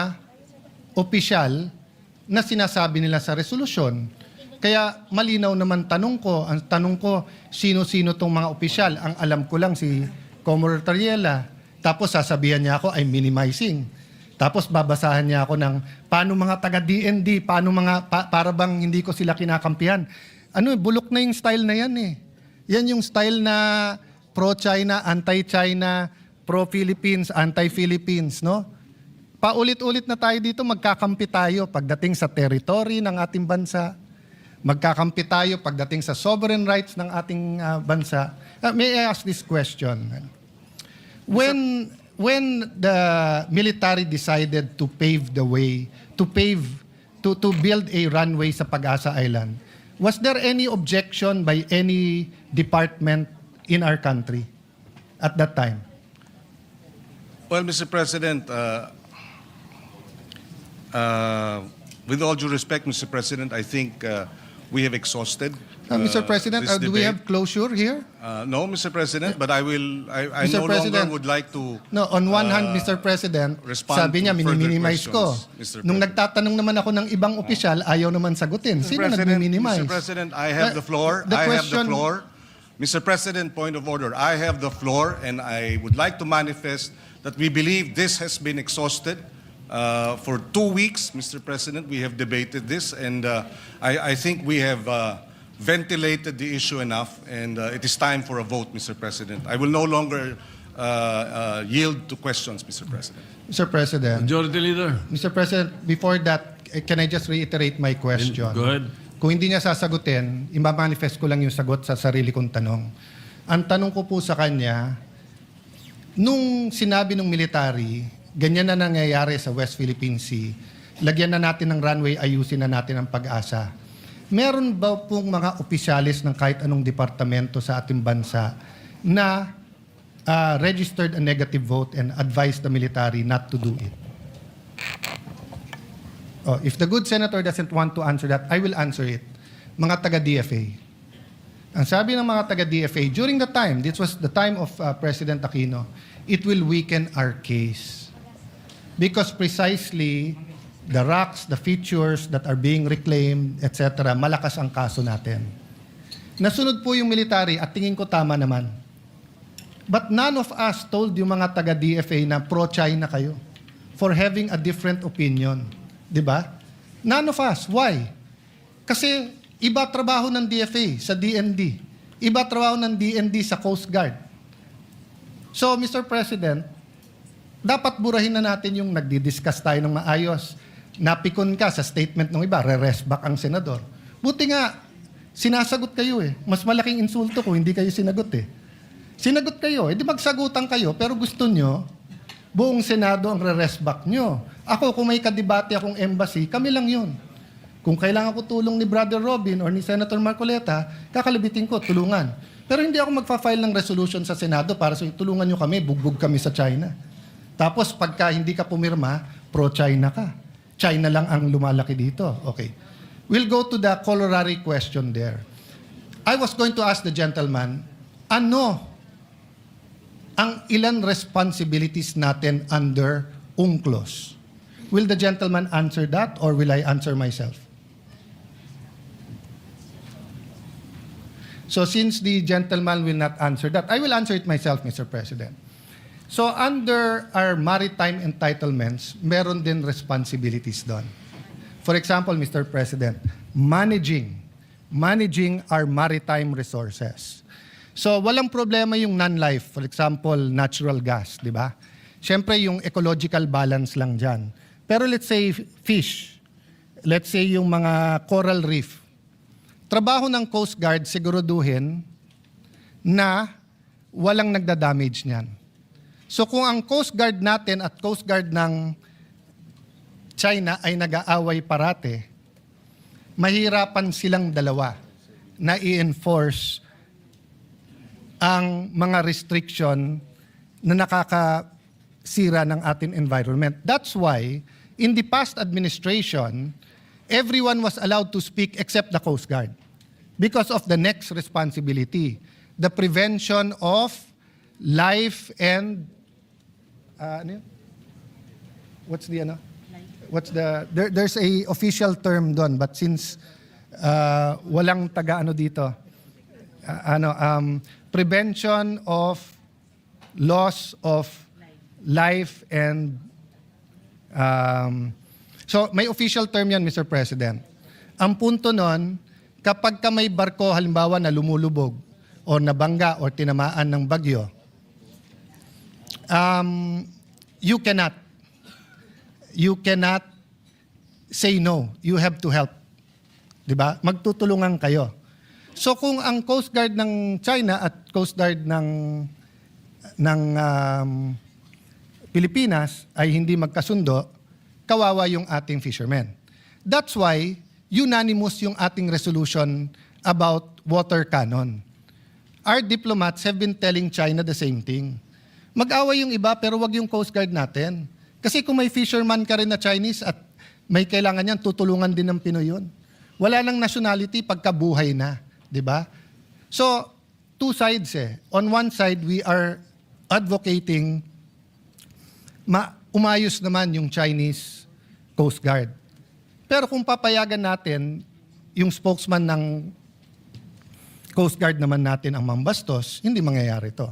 opisyal na sinasabi nila sa resolusyon. Kaya malinaw naman ang tanong ko, sino-sino tong mga opisyal? Ang alam ko lang si Commodore Tariela. Tapos sasabihan niya ako, I'm minimizing. Tapos babasahan niya ako ng paano mga taga-DND, para bang hindi ko sila kinakampihan. Bulok na yung style na yan eh. Yan yung style na pro-China, anti-China, pro-Philippines, anti-Philippines, no? Paulit-ulit na tayo dito, magkakampi tayo pagdating sa territory ng ating bansa. Magkakampi tayo pagdating sa sovereign rights ng ating bansa. May I ask this question? When the military decided to pave the way, to build a runway sa Pag-asa Island, was there any objection by any department in our country at that time? Well, Mr. President, with all due respect, Mr. President, I think we have exhausted Mr. President, this do we debate. have closure here? No, Mr. President, but I Mr. no President, longer would like to No, on one hand, Mr. President, respond sabi niya, to further minimize ko. questions, Mr. Nung President. nagtatanong naman ako ng ibang opisyal, ayaw naman sagutin. Sino nagmi-minimize? Mr. President, I have the floor. Mr. President, point of order. I have the floor, and I would like to manifest that we believe this has been exhausted. For 2 weeks, Mr. President, we have debated this, and I think we have ventilated the issue enough, and it is time for a vote, Mr. President. I will no longer yield to questions, Mr. President. Mr. President, Majority Leader. Mr. President, before that, can I just reiterate my question? Go ahead. Kung hindi niya sasagutin, imamanifest ko lang yung sagot sa sarili kong tanong. Ang tanong ko po sa kanya, nung sinabi ng military, ganyan na nangyayari sa West Philippine Sea, lagyan na natin ng runway, ayusin na natin ang Pag-asa. Meron ba pong mga opisyalis ng kahit anong departamento sa ating bansa na registered a negative vote and advised the military not to do it? If the good senator doesn't want to answer that, I will answer it. Mga taga-DFA. Ang sabi ng mga taga-DFA, during the time, this was the time of President Aquino, it will weaken our case. Because precisely, the rocks, the features that are being reclaimed, etc., malakas ang kaso natin. Nasunod po yung military at tingin ko tama naman. But none of us told yung mga taga-DFA na pro-China kayo for having a different opinion. Di ba? None of us. Why? Kasi iba trabaho ng DFA sa DND. Iba trabaho ng DND sa Coast Guard. So, Mr. President, dapat burahin na natin yung nagdi-discuss tayo ng maayos. Napikon ka sa statement ng iba, re-rest back ang senador. Buti nga, sinasagot kayo eh. Mas malaking insulto kung hindi kayo sinagot eh. Sinagot kayo, di magsagutan kayo, pero gusto nyo, buong Senado ang re-rest back nyo. Ako, kung may kadebate akong embassy, kami lang yun. Kung kailangan ko tulong ni Brother Robin or ni Senator Marcoleta, kakalibitin ko, tulungan. Pero hindi ako magfa-file ng resolution sa Senado para tulungan nyo kami, bugbog kami sa China. Tapos pagka hindi ka pumirma, pro-China ka. China lang ang lumalaki dito. Okay. We'll go to the corollary question there. I was going to ask the gentleman, ano ang ilan responsibilities natin under UNCLOS? Will the gentleman answer that or will I answer myself? So since the gentleman will not answer that, I will answer it myself, Mr. President. So under our maritime entitlements, meron din responsibilities doon. For example, Mr. President, managing our maritime resources. So walang problema yung non-life, for example, natural gas, di ba? Siyempre yung ecological balance lang dyan. Pero let's say fish, let's say yung mga coral reef. Trabaho ng Coast Guard siguraduhin na walang nagda-damage niyan. So kung ang Coast Guard natin at Coast Guard ng China ay nag-aaway parate, mahirapan silang dalawa na i-enforce ang mga restriction na nakakasira ng ating environment. That's why, in the past administration, everyone was allowed to speak except the Coast Guard because of the next responsibility, the prevention of life and there's a official term doon, but since walang taga dito, prevention of loss of life and so may official term yan, Mr. President. Ang punto nun, kapag ka may barko halimbawa na lumulubog o nabangga o tinamaan ng bagyo, you cannot say no. You have to help. Diba? Magtutulungan kayo. So kung ang Coast Guard ng China at Coast Guard ng Pilipinas ay hindi magkasundo, kawawa yung ating fishermen. That's why unanimous yung ating resolution about water cannon. Our diplomats have been telling China the same thing. Mag-away yung iba pero wag yung Coast Guard natin. Kasi kung may fisherman ka rin na Chinese at may kailangan yan, tutulungan din ng Pinoy yun. Wala nang nationality pagkabuhay na. Di ba? So, two sides eh. On one side, we are advocating umayos naman yung Chinese Coast Guard. Pero kung papayagan natin, yung spokesman ng Coast Guard naman natin ang mambastos, hindi mangyayari to.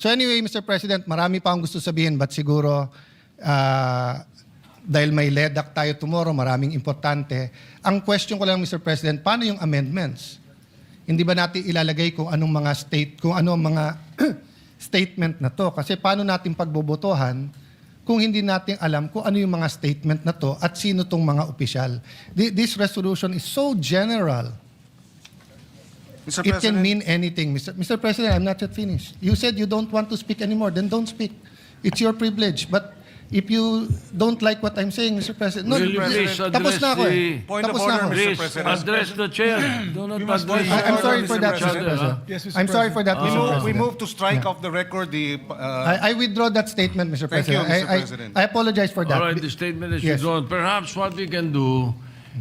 So anyway, Mr. President, marami pa akong gusto sabihin, but siguro dahil may LEDAC tayo tomorrow, maraming importante. Ang question ko lang, Mr. President, paano yung amendments? Hindi ba natin ilalagay kung anong mga statement na to? Kasi paano natin pagbobotohan kung hindi natin alam kung ano yung mga statement na to at sino tong mga opisyal? This resolution is so general. Mr. It can President, mean anything. Mr. President, I'm not yet finished. You said you don't want to speak anymore, then don't speak. It's your privilege. But if you don't like what I'm saying, Mr. President, no, Will you please tapos na ako eh. Point of Tapos na order, ako. Mr. Please President. address the chair. Do not address I'm sorry for that, Mr. Mr. President. Yes, Mr. I'm sorry for that, Mr. President. We move to strike off the record the... I withdraw that statement, Mr. Thank you, President. Mr. President. I apologize for that. All right, the statement is Yes. withdrawn. Perhaps what we can do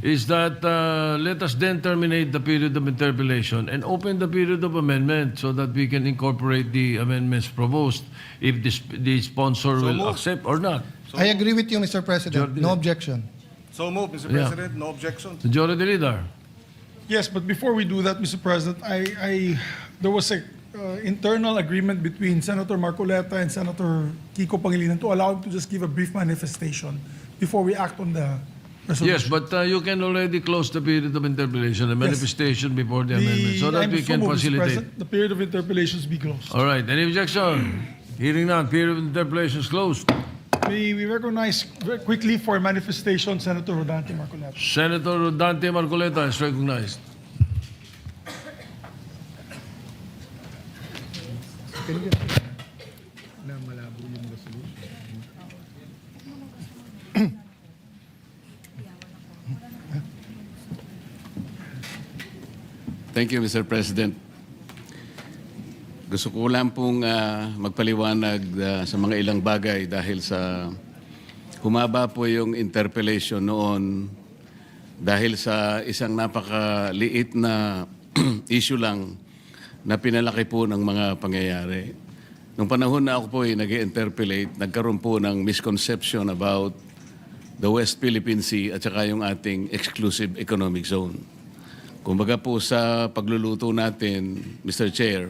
is that let us then terminate the period of interpellation and open the period of amendment so that we can incorporate the amendments proposed if the sponsor will moved. accept or not. I agree with you, Mr. President. Jordi. No objection. So move, Mr. Yeah. President. No objection. Majority Leader. Yes, but before we do that, Mr. President, there was a internal agreement between Senator Marcoleta and Senator Kiko Pangilinan to allow him to just give a brief manifestation before we act on the resolution. Yes, but you can already close the period of interpellation, the manifestation before the amendment, so that I'm we can moved, Mr. facilitate. President. The period of interpellations be closed. All right, any objection? Hearing none, period of interpellation is closed. We recognize very quickly for manifestation Senator Rodante Marcoleta. Senator Dante Marcoleta is recognized. Thank you, Mr. President. Gusto ko lang pong magpaliwanag sa mga ilang bagay dahil sa humaba po yung interpellation noon dahil sa isang napakaliit na issue lang na pinalaki po ng mga pangyayari. Nung panahon na ako po ay nag-interpellate, nagkaroon po ng misconception about the West Philippine Sea at saka yung ating exclusive economic zone. Kumbaga po sa pagluluto natin, Mr. Chair,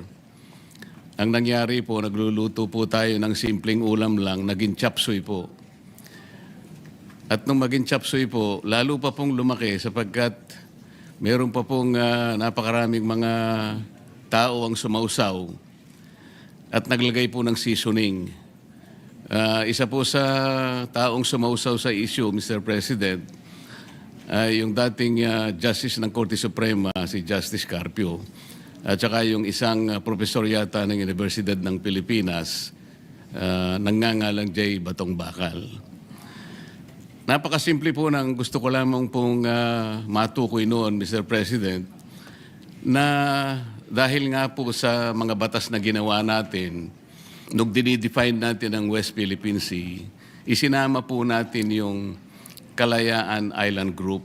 ang nangyari po, nagluluto po tayo ng simpleng ulam lang, naging chapsuy po. At nung maging chapsuy po, lalo pa pong lumaki sapagkat meron pa pong napakaraming mga tao ang sumausaw at naglagay po ng seasoning. Isa po sa taong sumausaw sa issue, Mr. President, yung dating Justice ng Korte Suprema, si Justice Carpio, at saka yung isang profesor yata ng Universidad ng Pilipinas, nangangalang J. Batong Bakal. Napakasimple po ng gusto ko lamang pong matukoy noon, Mr. President, na dahil nga po sa mga batas na ginawa natin, nung dinidefine natin ang West Philippine Sea, isinama po natin yung Kalayaan Island Group.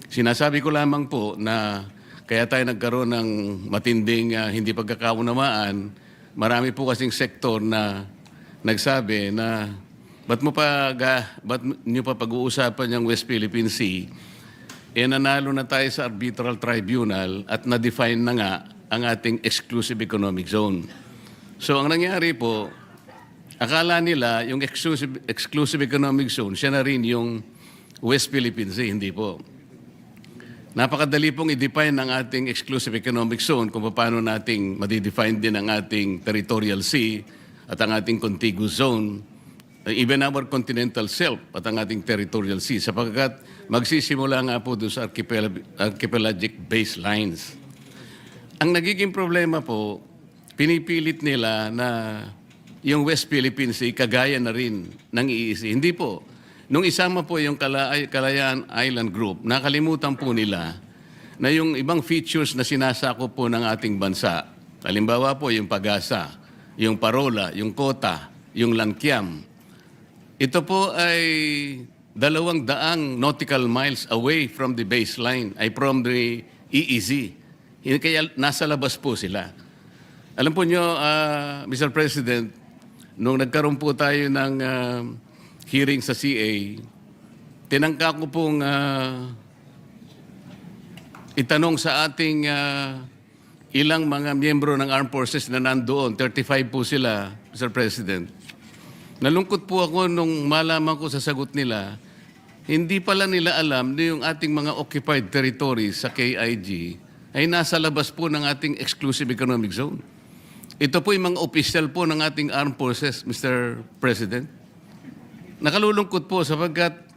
Sinasabi ko lamang po na kaya tayo nagkaroon ng matinding hindi pagkakaunawaan, marami po kasing sektor na nagsabi na ba't nyo pa pag-uusapan yung West Philippine Sea? Nanalo na tayo sa arbitral tribunal at na-define na nga ang ating exclusive economic zone. So ang nangyari po, akala nila yung exclusive economic zone, siya na rin yung West Philippine Sea, hindi po. Napakadali pong i-define ang ating exclusive economic zone kung paano nating madidefine din ang ating territorial sea at ang ating contiguous zone, even our continental shelf at ang ating territorial sea, sapagkat magsisimula nga po doon sa archipelagic baselines. Ang nagiging problema po, pinipilit nila na yung West Philippine Sea kagaya na rin ng EEZ. Hindi po. Nung isama po yung Kalayaan Island Group, nakalimutan po nila na yung ibang features na sinasakop po ng ating bansa, halimbawa po yung pag-asa, yung parola, yung kota, yung lankyam, ito po ay 200 nautical miles away from the baseline, ay from the EEZ. Kaya nasa labas po sila. Alam po nyo, Mr. President, nung nagkaroon po tayo ng hearing sa CA, tinangka ko pong itanong sa ating ilang mga miyembro ng armed forces na nandoon, 35 po sila, Mr. President. Nalungkot po ako nung malaman ko sa sagot nila, hindi pala nila alam na yung ating mga occupied territories sa KIG ay nasa labas po ng ating exclusive economic zone. Ito po yung mga official po ng ating armed forces, Mr. President. Nakalulungkot po sapagkat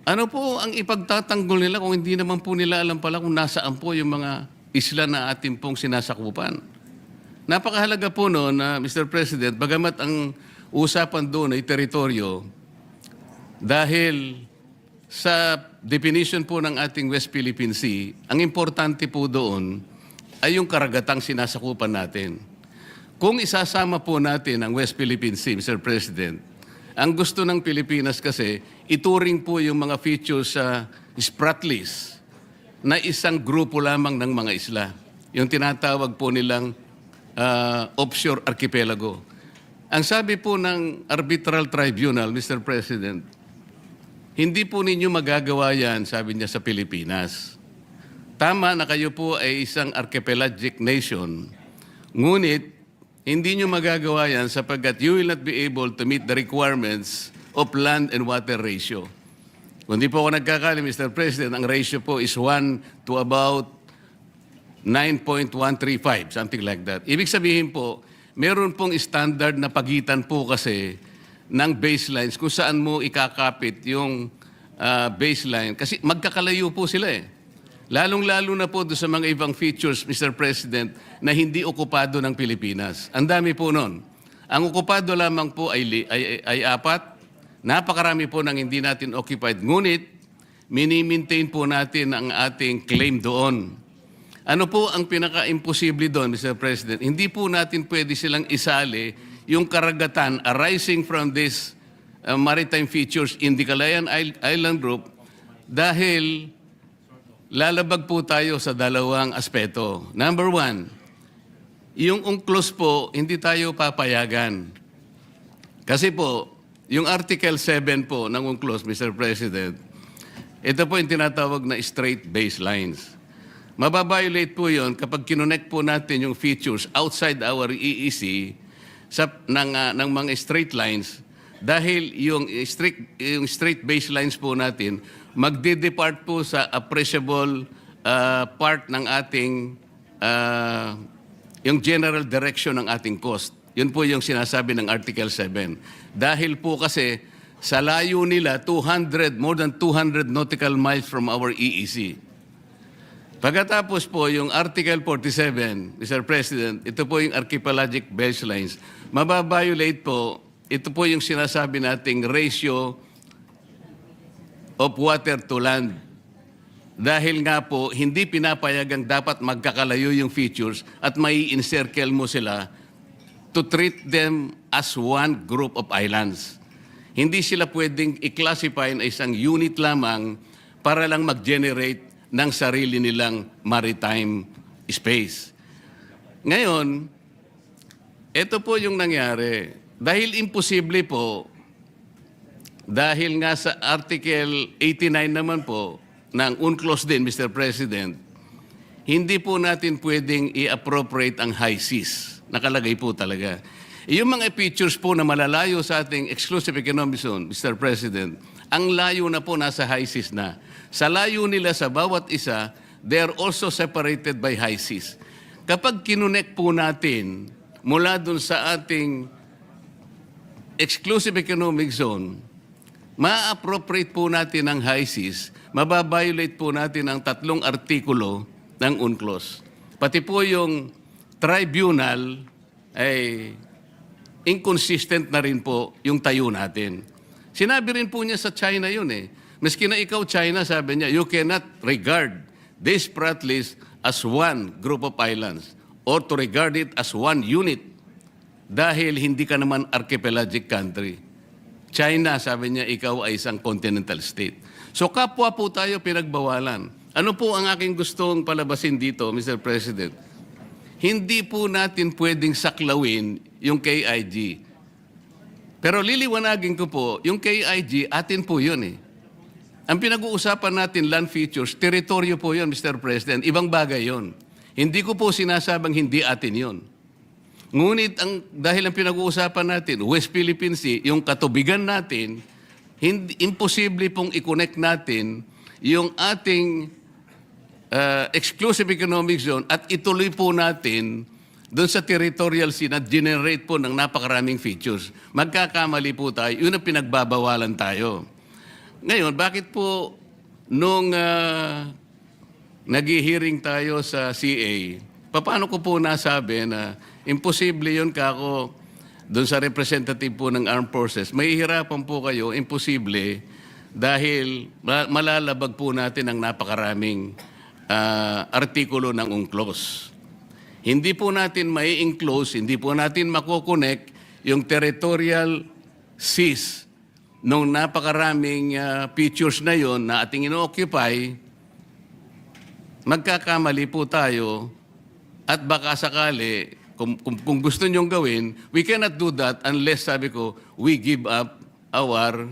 ano po ang ipagtatanggol nila kung hindi naman po nila alam pala kung nasaan po yung mga isla na ating pong sinasakupan. Napakahalaga po noon na Mr. President, bagamat ang usapan doon ay teritoryo, dahil sa definition po ng ating West Philippine Sea, ang importante po doon ay yung karagatang sinasakupan natin. Kung isasama po natin ang West Philippine Sea, Mr. President, ang gusto ng Pilipinas kasi, ituring po yung mga features sa Spratlys na isang grupo lamang ng mga isla. Yung tinatawag po nilang offshore archipelago. Ang sabi po ng arbitral tribunal, Mr. President, hindi po ninyo magagawa yan, sabi niya, sa Pilipinas. Tama na kayo po ay isang archipelagic nation, ngunit hindi nyo magagawa yan sapagkat you will not be able to meet the requirements of land and water ratio. Kung di po ako nagkakali, Mr. President, ang ratio po is 1 to about 9.135, something like that. Ibig sabihin po, meron pong standard na pagitan po kasi ng baselines kung saan mo ikakapit yung baseline. Kasi magkakalayo po sila eh. Lalong-lalo na po doon sa mga ibang features, Mr. President, na hindi okupado ng Pilipinas. Ang dami po nun. Ang okupado lamang po ay 4. Napakarami po ng hindi natin occupied. Ngunit, mini-maintain po natin ang ating claim doon. Ano po ang pinaka-imposible doon, Mr. President? Hindi po natin pwede silang isali yung karagatan arising from this maritime features in the Kalayaan Island Group dahil lalabag po tayo sa dalawang aspeto. Number 1, yung UNCLOS po, hindi tayo papayagan. Kasi po, yung Article 7 po ng UNCLOS, Mr. President, ito po yung tinatawag na straight baselines. Mababiolate po yun kapag kinonect po natin yung features outside our EEC ng mga straight lines dahil yung straight baselines po natin magde-depart po sa appreciable part ng ating yung general direction ng ating coast. Yun po yung sinasabi ng Article 7. Dahil po kasi sa layo nila, more than 200 nautical miles from our EEC. Pagkatapos po, yung Article 47, Mr. President, ito po yung archipelagic baselines. Mababiolate po, ito po yung sinasabi nating ratio of water to land. Dahil nga po, hindi pinapayagang dapat magkakalayo yung features at may encircle mo sila to treat them as one group of islands. Hindi sila pwedeng i-classify na isang unit lamang para lang mag-generate ng sarili nilang maritime space. Ngayon, ito po yung nangyari. Dahil imposible po, dahil nga sa Article 89 naman po, ng UNCLOS din, Mr. President, hindi po natin pwedeng i-appropriate ang high seas. Nakalagay po talaga. Yung mga features po na malalayo sa ating exclusive economic zone, Mr. President, ang layo na po nasa high seas na. Sa layo nila sa bawat isa, they are also separated by high seas. Kapag kinunek po natin mula dun sa ating exclusive economic zone, ma-appropriate po natin ang high seas, mababiolate po natin ang 3 artikulo ng UNCLOS. Pati po yung tribunal ay inconsistent na rin po yung tayo natin. Sinabi rin po niya sa China yun eh. Maski na ikaw China, sabi niya, you cannot regard this prat list as one group of islands or to regard it as one unit dahil hindi ka naman archipelagic country. China, sabi niya, ikaw ay isang continental state. So kapwa po tayo pinagbawalan. Ano po ang aking gustong palabasin dito, Mr. President? Hindi po natin pwedeng saklawin yung KIG. Pero liliwanagin ko po, yung KIG, atin po yun eh. Ang pinag-uusapan natin, land features, teritoryo po yun, Mr. President. Ibang bagay yun. Hindi ko po sinasabang hindi atin yun. Ngunit dahil ang pinag-uusapan natin, West Philippine Sea, yung katubigan natin, imposible pong i-connect natin yung ating exclusive economic zone at ituloy po natin doon sa territorial sea na generate po ng napakaraming features. Magkakamali po tayo, yun ang pinagbabawalan tayo. Ngayon, bakit po nung nag-hearing tayo sa CA, paano ko po nasabi na imposible yun kako doon sa representative po ng Armed Forces, mahihirapan po kayo, imposible, dahil malalabag po natin ang napakaraming artikulo ng UNCLOS. Hindi po natin mai-enclose, hindi po natin makokonek yung territorial seas nung napakaraming features na yon na ating ino-occupy, magkakamali po tayo at baka sakali, kung gusto nyong gawin, we cannot do that unless, sabi ko, we give up our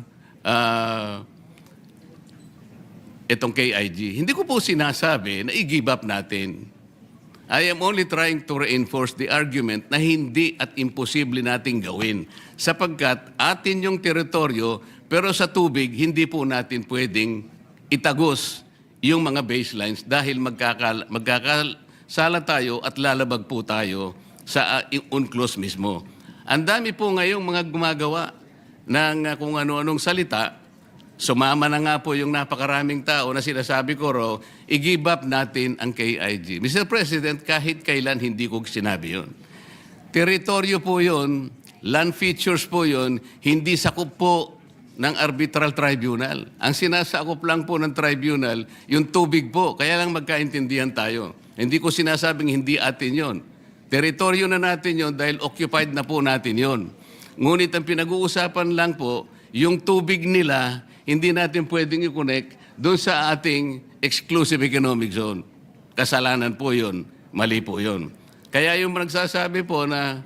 itong KIG. Hindi ko po sinasabi na i-give up natin. I am only trying to reinforce the argument na hindi at imposible nating gawin. Sapagkat atin yung teritoryo, pero sa tubig, hindi po natin pwedeng itagos yung mga baselines dahil magkakasala tayo at lalabag po tayo sa UNCLOS mismo. Ang dami po ngayong mga gumagawa ng kung ano-anong salita. Sumama na nga po yung napakaraming tao na sinasabi ko raw, i-give up natin ang KIG. Mr. President, kahit kailan hindi ko sinabi yun. Teritoryo po yun, land features po yun, hindi sakop po ng arbitral tribunal. Ang sinasakop lang po ng tribunal, yung tubig po. Kaya lang magkaintindihan tayo. Hindi ko sinasabing hindi atin yon. Teritoryo na natin yon dahil occupied na po natin yon. Ngunit ang pinag-uusapan lang po, yung tubig nila, hindi natin pwedeng i-connect doon sa ating exclusive economic zone. Kasalanan po yun. Mali po yun. Kaya yung nagsasabi po na,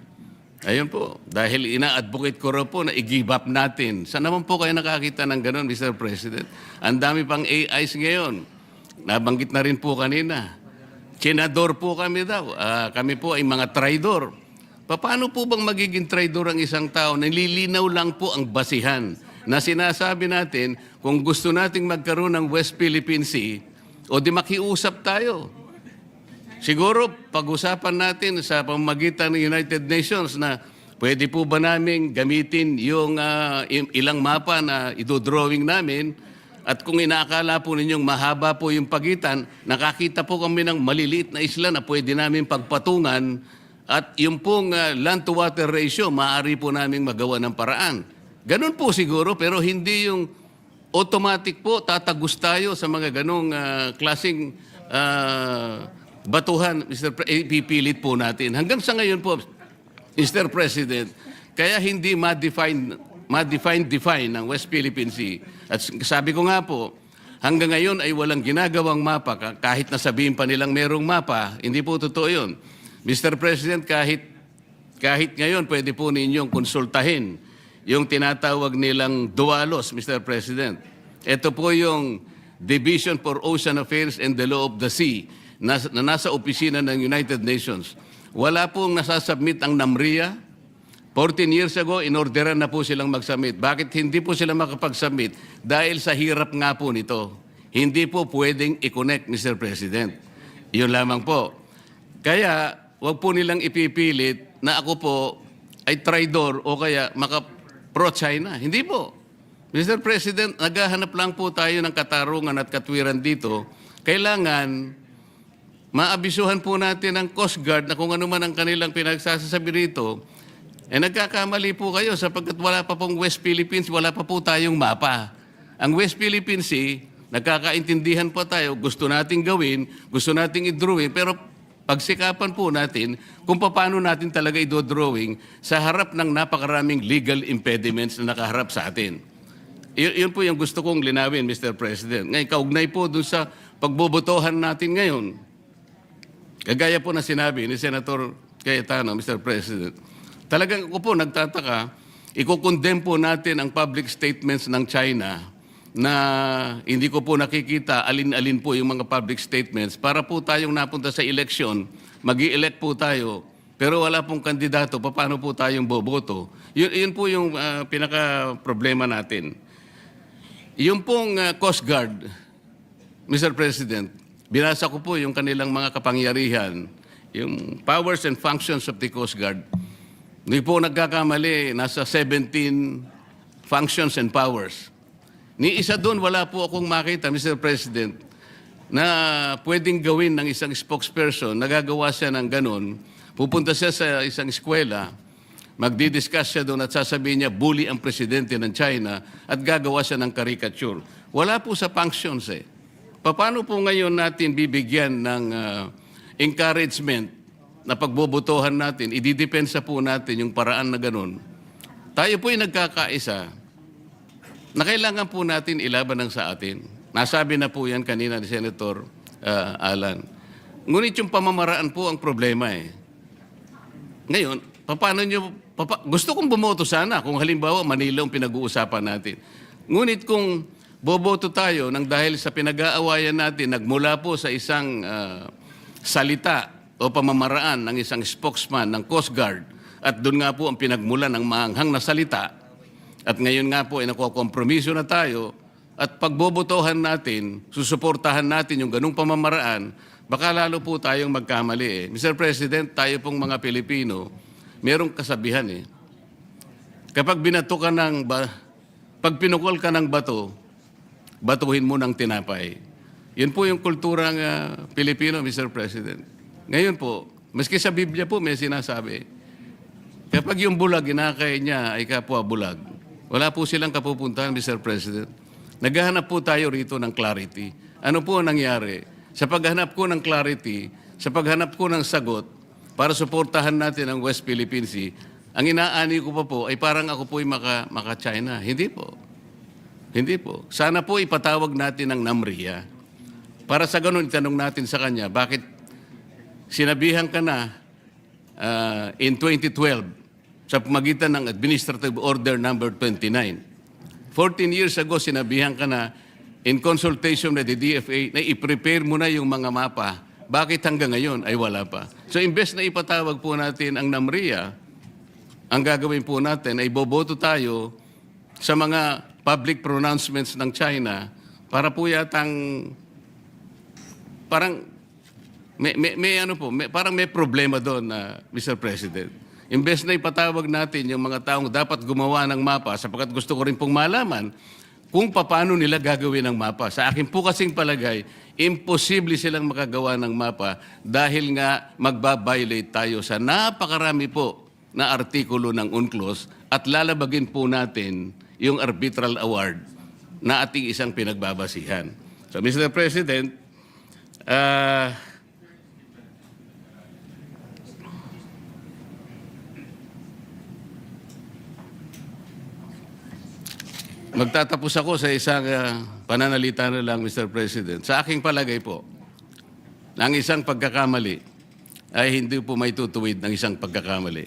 ayun po, dahil ina-advocate ko raw po na i-give up natin. Saan naman po kayo nakakita ng ganun, Mr. President? Ang dami pang AIs ngayon. Nabanggit na rin po kanina. Senador po kami daw. Kami po ay mga traidor. Paano po bang magiging traidor ang isang tao? Nililinaw lang po ang basihan na sinasabi natin kung gusto nating magkaroon ng West Philippine Sea o di makiusap tayo. Siguro pag-usapan natin sa pamamagitan ng United Nations na pwede po ba namin gamitin yung ilang mapa na idodrawing namin at kung inaakala po ninyong mahaba po yung pagitan, nakakita po kami ng maliliit na isla na pwede namin pagpatungan at yung pong land-to-water ratio, maaari po namin magawa ng paraan. Ganun po siguro, pero hindi yung automatic po tatagos tayo sa mga ganong klaseng batuhan, ipipilit po natin. Hanggang sa ngayon po, Mr. President, kaya hindi ma-define ng West Philippine Sea. At sabi ko nga po, hanggang ngayon ay walang ginagawang mapa, kahit nasabihin pa nilang merong mapa, hindi po totoo yun. Mr. President, kahit ngayon pwede po ninyong konsultahin yung tinatawag nilang DUALOS, Mr. President. Ito po yung Division for Ocean Affairs and the Law of the Sea na nasa opisina ng United Nations. Wala pong nasasubmit ang NAMRIA. 14 years ago, inorderan na po silang mag-submit. Bakit hindi po sila makapag-submit? Dahil sa hirap nga po nito. Hindi po pwedeng i-connect, Mr. President. Yun lamang po. Kaya, wag po nilang ipipilit na ako po ay traidor o kaya pro-China. Hindi po. Mr. President, naghahanap lang po tayo ng katarungan at katwiran dito. Kailangan maabisuhan po natin ang Coast Guard na kung ano man ang kanilang pinagsasabi rito, nagkakamali po kayo sapagkat wala pa pong West Philippines, wala pa po tayong mapa. Ang West Philippine Sea, nagkakaintindihan pa tayo, gusto nating gawin, gusto nating i-drawing, pero pagsikapan po natin kung paano natin talaga i-drawing sa harap ng napakaraming legal impediments na nakaharap sa atin. Yun po yung gusto kong linawin, Mr. President. Ngayon, kaugnay po dun sa pagbobotohan natin ngayon. Kagaya po na sinabi ni Senator Cayetano, Mr. President, talagang ako po nagtataka, ikukondem po natin ang public statements ng China na hindi ko po nakikita alin-alin po yung mga public statements para po tayong napunta sa eleksyon, mag-i-elect po tayo, pero wala pong kandidato, paano po tayong boboto? Yun po yung pinaka-problema natin. Yung pong Coast Guard, Mr. President, binasa ko po yung kanilang mga kapangyarihan, yung powers and functions of the Coast Guard. Hindi po nagkakamali, nasa 17 functions and powers. Ni isa doon, wala po akong makita, Mr. President, na pwedeng gawin ng isang spokesperson, nagagawa siya ng ganun, pupunta siya sa isang eskwela, magdi-discuss siya doon at sasabihin niya, bully ang presidente ng China at gagawa siya ng caricature. Wala po sa functions eh. Paano po ngayon natin bibigyan ng encouragement na pagbobotohan natin, ididepensa po natin yung paraan na ganun. Tayo po ay nagkakaisa na kailangan po natin ilaban ng sa atin. Nasabi na po yan kanina ni Senator Alan. Ngunit yung pamamaraan po ang problema eh. Ngayon, gusto kong bumoto sana kung halimbawa Manila ang pinag-uusapan natin. Ngunit kung boboto tayo nang dahil sa pinag-aawayan natin, nagmula po sa isang salita o pamamaraan ng isang spokesman ng Coast Guard at doon nga po ang pinagmula ng maanghang na salita, at ngayon nga po ay nakukompromiso na tayo at pagbobotohan natin, susuportahan natin yung ganung pamamaraan, baka lalo po tayong magkamali eh. Mr. President, tayo pong mga Pilipino, merong kasabihan eh. Kapag binato ka pag pinukol ka ng bato, batuhin mo ng tinapay. Yun po yung kulturang Pilipino, Mr. President. Ngayon po, maski sa Biblia po may sinasabi, kapag yung bulag, inakay niya ay kapwa bulag, wala po silang kapupuntahan, Mr. President. Naghahanap po tayo rito ng clarity. Ano po ang nangyari? Sa paghanap ko ng clarity, sa paghanap ko ng sagot, para suportahan natin ang West Philippine Sea, ang inaani ko pa po ay parang ako po ay maka-China. Hindi po. Hindi po. Sana po ipatawag natin ang NAMRIA. Para sa ganun, itanong natin sa kanya, bakit sinabihan ka na in 2012 sa pamagitan ng Administrative Order Number 29. 14 years ago, sinabihan ka na in consultation with the DFA na i-prepare mo na yung mga mapa. Bakit hanggang ngayon ay wala pa? So, imbes na ipatawag po natin ang NAMRIA, ang gagawin po natin ay boboto tayo sa mga public pronouncements ng China para po yatang parang parang may problema doon, Mr. President. Imbes na ipatawag natin yung mga taong dapat gumawa ng mapa, sapagkat gusto ko rin pong malaman kung paano nila gagawin ang mapa. Sa akin po kasing palagay, imposible silang makagawa ng mapa dahil nga magbabiolate tayo sa napakarami po na artikulo ng UNCLOS at lalabagin po natin yung arbitral award na ating isang pinagbabasihan. So, Mr. President, magtatapos ako sa isang pananalita na lang, Mr. President. Sa aking palagay po, ang isang pagkakamali ay hindi po may tutuwid ng isang pagkakamali.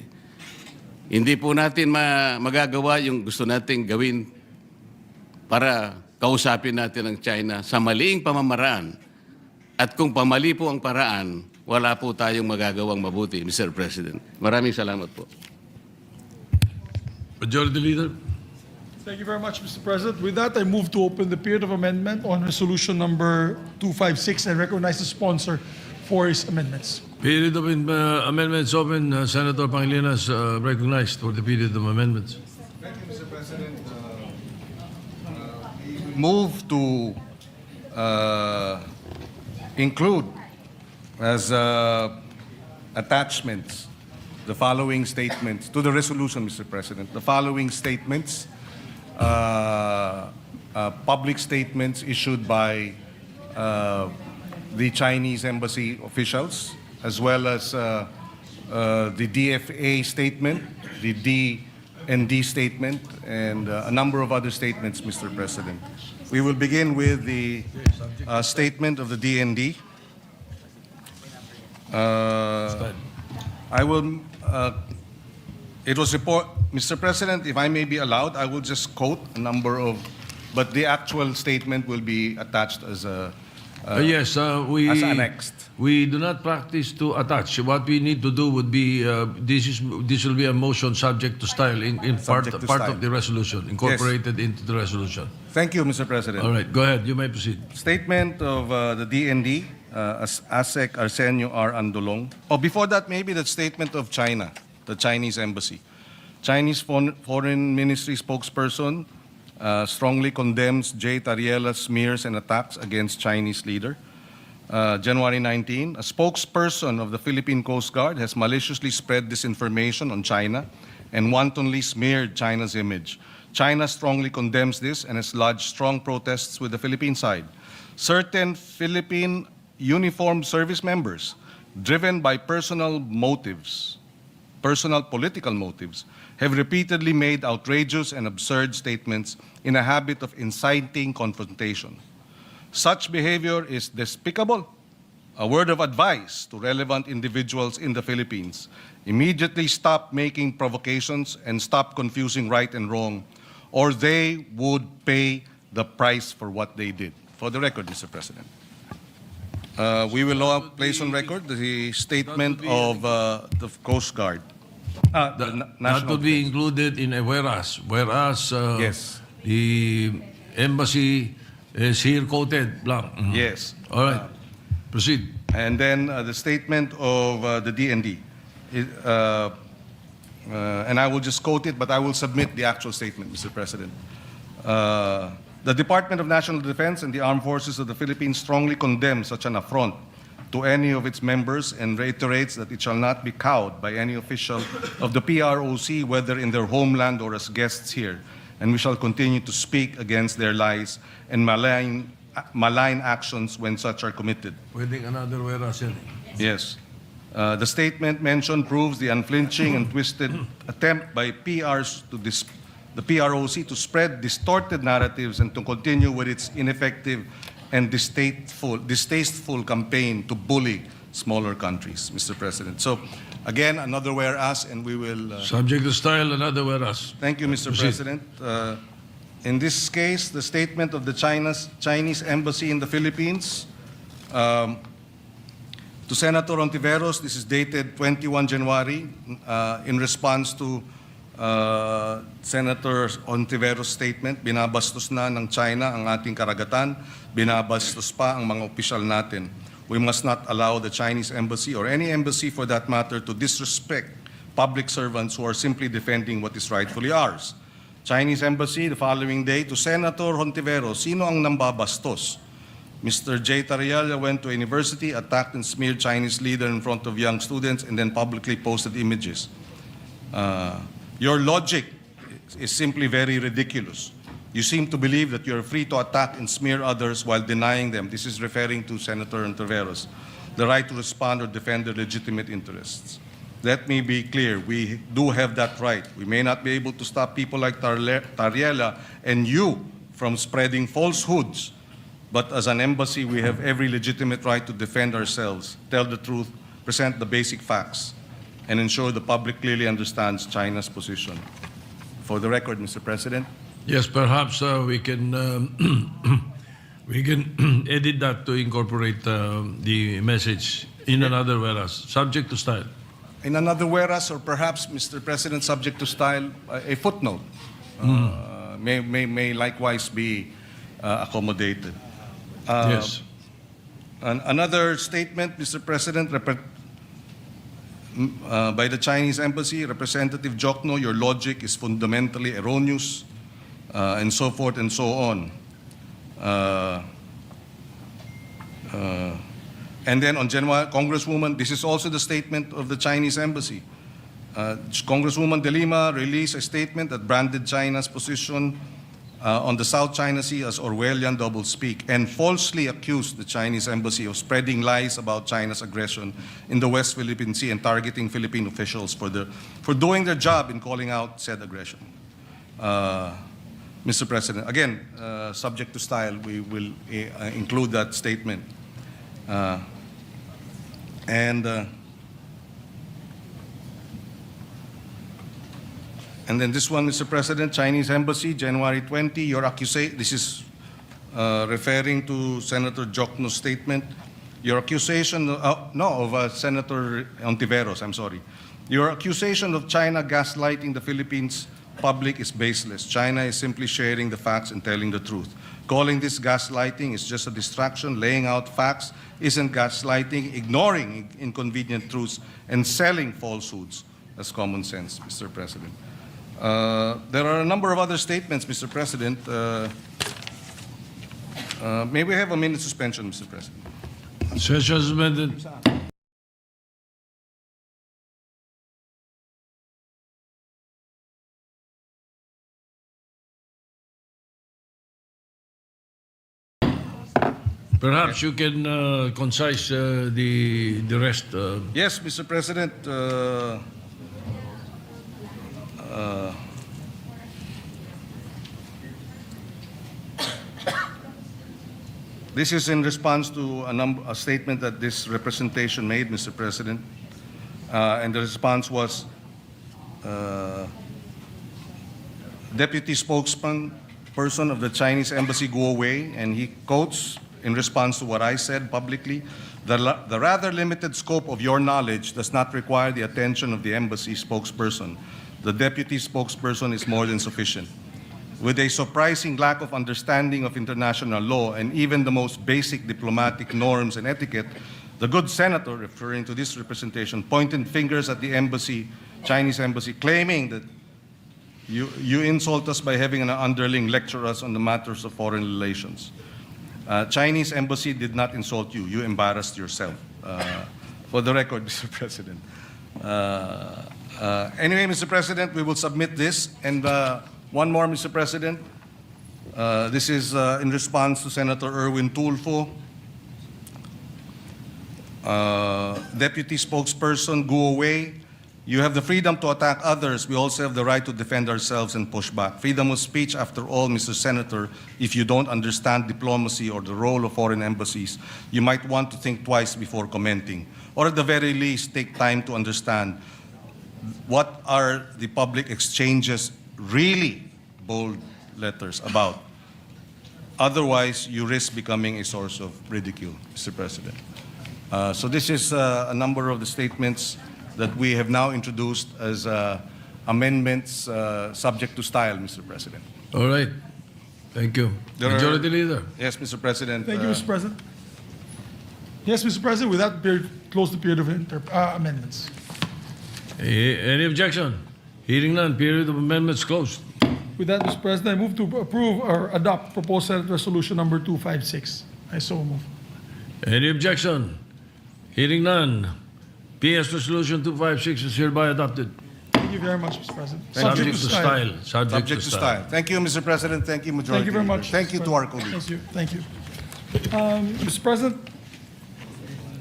Hindi po natin magagawa yung gusto nating gawin para kausapin natin ang China sa maliing pamamaraan. At kung pamali po ang paraan, wala po tayong magagawang mabuti, Mr. President. Maraming salamat po. Majority Leader. Thank you very much, Mr. President. With that, I move to open the period of amendment on resolution number 256 and recognize the sponsor for his amendments. Period of amendments open. Senator Pangilinan is recognized for the period of amendments. Thank you, Mr. President. Move to include as attachments the following statements to the resolution, Mr. President. The following statements, public statements issued by the Chinese embassy officials, as well as the DFA statement, the D&D statement, and a number of other statements, Mr. President. We will begin with the statement of the D&D. I will. It was Mr. President, if I may be allowed, I will just quote a number of, but the actual statement will be attached as a. Yes, as annexed. We do not practice to attach. What we need to do would be this will be a motion subject to style in part Subject to part style. of the resolution, incorporated into the resolution. Thank you, Mr. President. All right, go ahead. You may proceed. Statement of the DND, ASEC Arsenio R. Andolong. Oh, before that, maybe the statement of China, the Chinese embassy. Chinese Foreign Ministry spokesperson strongly condemns J. Tariela's smears and attacks against Chinese leader. January 19, a spokesperson of the Philippine Coast Guard has maliciously spread disinformation on China and wantonly smeared China's image. China strongly condemns this and has lodged strong protests with the Philippine side. Certain Philippine uniformed service members, driven by personal political motives, have repeatedly made outrageous and absurd statements in a habit of inciting confrontation. Such behavior is despicable. A word of advice to relevant individuals in the Philippines: immediately stop making provocations and stop confusing right and wrong, or they would pay the price for what they did. For the record, Mr. President. We will now place on record the statement of the Coast Guard. That would be included in a whereas. Whereas Yes. the embassy is here quoted blank. Mhm. Yes. All right. Proceed. And then the statement of the DND. And I will just quote it, but I will submit the actual statement, Mr. President. The Department of National Defense and the Armed Forces of the Philippines strongly condemn such an affront to any of its members and reiterates that it shall not be cowed by any official of the PROC, whether in their homeland or as guests here. And we shall continue to speak against their lies and malign actions when such are committed. Pwedeng another whereas yan. Yes. The statement mentioned proves the unflinching and twisted attempt by the PROC to spread distorted narratives and to continue with its ineffective and distasteful campaign to bully smaller countries, Mr. President. So, again, another whereas, and we will... Subject to style, another whereas. Thank you, Mr. Proceed. President. In this case, the statement of the Chinese Embassy in the Philippines to Senator Ontiveros, this is dated 21 January, in response to Senator Ontiveros' statement, binabastos na ng China ang ating karagatan, binabastos pa ang mga opisyal natin. We must not allow the Chinese embassy or any embassy for that matter to disrespect public servants who are simply defending what is rightfully ours. Chinese embassy the following day to Senator Ontiveros, sino ang nambabastos? Mr. J. Tariela went to a university, attacked and smeared Chinese leader in front of young students, and then publicly posted images. Your logic is simply very ridiculous. You seem to believe that you're free to attack and smear others while denying them. This is referring to Senator Ontiveros, the right to respond or defend their legitimate interests. Let me be clear, we do have that right. We may not be able to stop people like Tariela and you from spreading falsehoods, but as an embassy, we have every legitimate right to defend ourselves, tell the truth, present the basic facts, and ensure the public clearly understands China's position. For the record, Mr. President. Yes, perhaps we can we can edit that to incorporate the message in another whereas, subject to style. In another whereas, or perhaps, Mr. President, subject to style, a footnote may likewise be accommodated. Yes. Another statement, Mr. President, by the Chinese Embassy, Representative Jokno, your logic is fundamentally erroneous, and so forth and so on. And then on January, Congresswoman, this is also the statement of the Chinese Embassy. Congresswoman De Lima released a statement that branded China's position on the South China Sea as Orwellian doublespeak and falsely accused the Chinese Embassy of spreading lies about China's aggression in the West Philippine Sea and targeting Philippine officials for doing their job in calling out said aggression. Mr. President, again, subject to style, we will include that statement. And then this one, Mr. President, Chinese Embassy, January 20, your accusation, this is referring to Senator Jokno's statement. Your accusation, of Senator Ontiveros, I'm sorry. Your accusation of China gaslighting the Philippines public is baseless. China is simply sharing the facts and telling the truth. Calling this gaslighting is just a distraction. Laying out facts isn't gaslighting. Ignoring inconvenient truths and selling falsehoods. That's common sense, Mr. President. There are a number of other statements, Mr. President. May we have a minute suspension, Mr. President? Session suspended. Perhaps you can concise the rest. Yes, Mr. President. This is in response to a statement that this representation made, Mr. President, and the response was, Deputy Spokesperson of the Chinese Embassy Guo Wei, and he quotes in response to what I said publicly, the rather limited scope of your knowledge does not require the attention of the embassy spokesperson. The deputy spokesperson is more than sufficient. With a surprising lack of understanding of international law and even the most basic diplomatic norms and etiquette, the good senator, referring to this representation, pointed fingers at the embassy, Chinese embassy, claiming that you insult us by having an underling lecture us on the matters of foreign relations. Chinese embassy did not insult you. You embarrassed yourself. For the record, Mr. President. Anyway, Mr. President, we will submit this. And one more, Mr. President. This is in response to Senator Erwin Tulfo. Deputy Spokesperson Guo Wei, you have the freedom to attack others. We also have the right to defend ourselves and push back. Freedom of speech, after all, Mr. Senator, if you don't understand diplomacy or the role of foreign embassies, you might want to think twice before commenting. Or at the very least, take time to understand what are the public exchanges really, bold letters, about. Otherwise, you risk becoming a source of ridicule, Mr. President. So this is a number of the statements that we have now introduced as amendments subject to style, Mr. President. All right. Thank you. Majority Leader. Yes, Mr. President. Thank you, Mr. President. Yes, Mr. President, with that, close the period of amendments. Any objection? Hearing none, period of amendments closed. With that, Mr. President, I move to approve or adopt proposed Senate Resolution number 256. I so move. Any objection? Hearing none. PS Resolution 256 is hereby adopted. Thank you very much, Mr. President. Subject to style. Subject to style. Thank you, Mr. President. Thank you, Majority Thank you very Leader. much. Thank you Mr. to our President. colleagues. Thank you. Mr. President,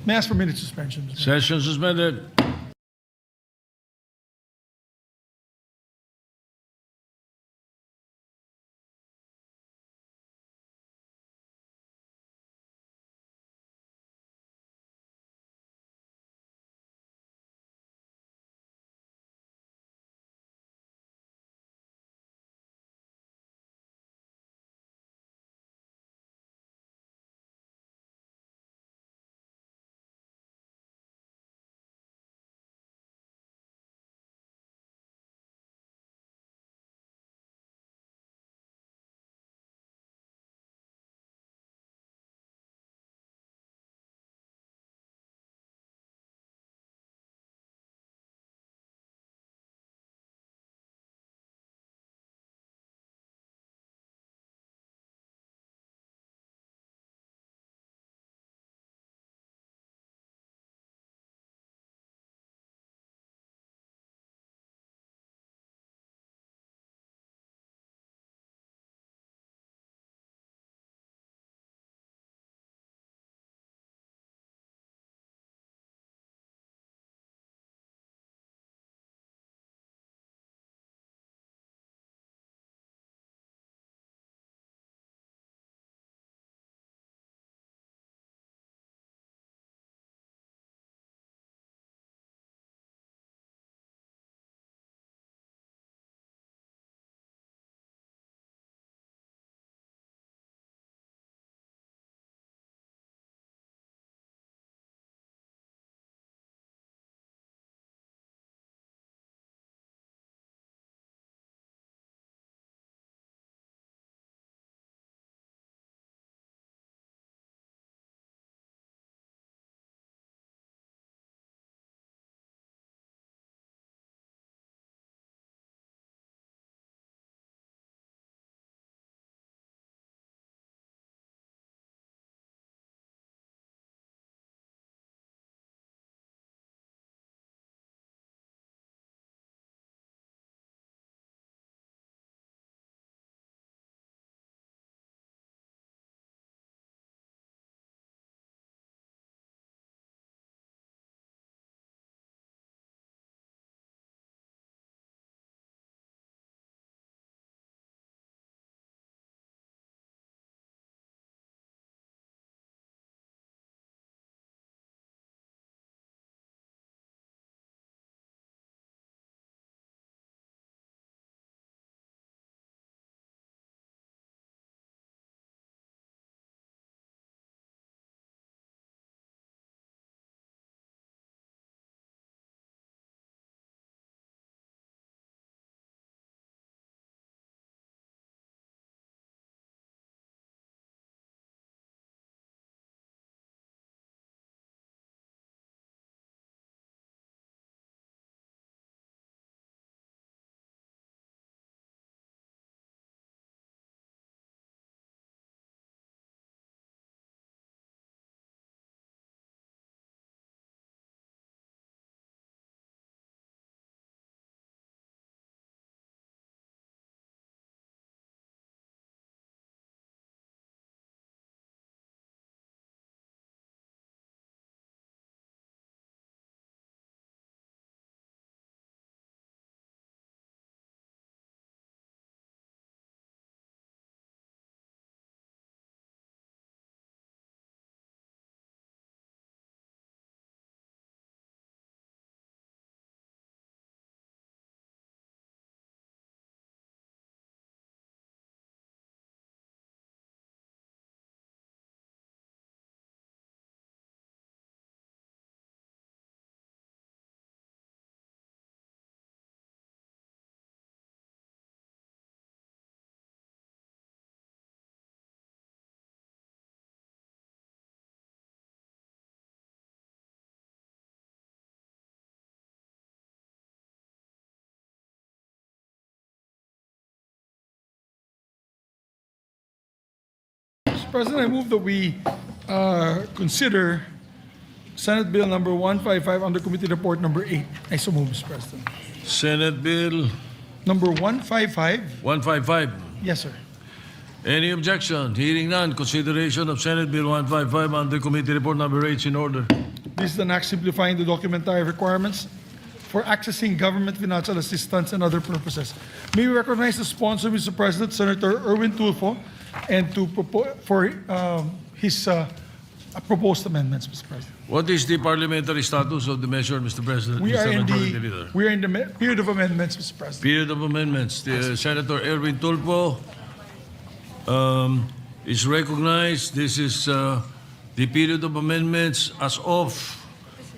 may I ask for minute suspension? Mr. President? Session suspended. Mr. President, I move that we consider Senate Bill number 155 under Committee Report number 8. I so move, Mr. President. Senate Bill Number 155. 155. Yes, sir. Any objection? Hearing none. Consideration of Senate Bill 155 under Committee Report Number 8 in order. This is an act simplifying the documentary requirements for accessing government financial assistance and other purposes. May we recognize the sponsor, Mr. President, Senator Erwin Tulfo, and for his proposed amendments, Mr. President. What is the parliamentary status of the measure, Mr. President? We are Mr. in Majority Leader. the period of amendments, Mr. President. Period of amendments. The Senator Erwin Tulfo is recognized. This is the period of amendments as of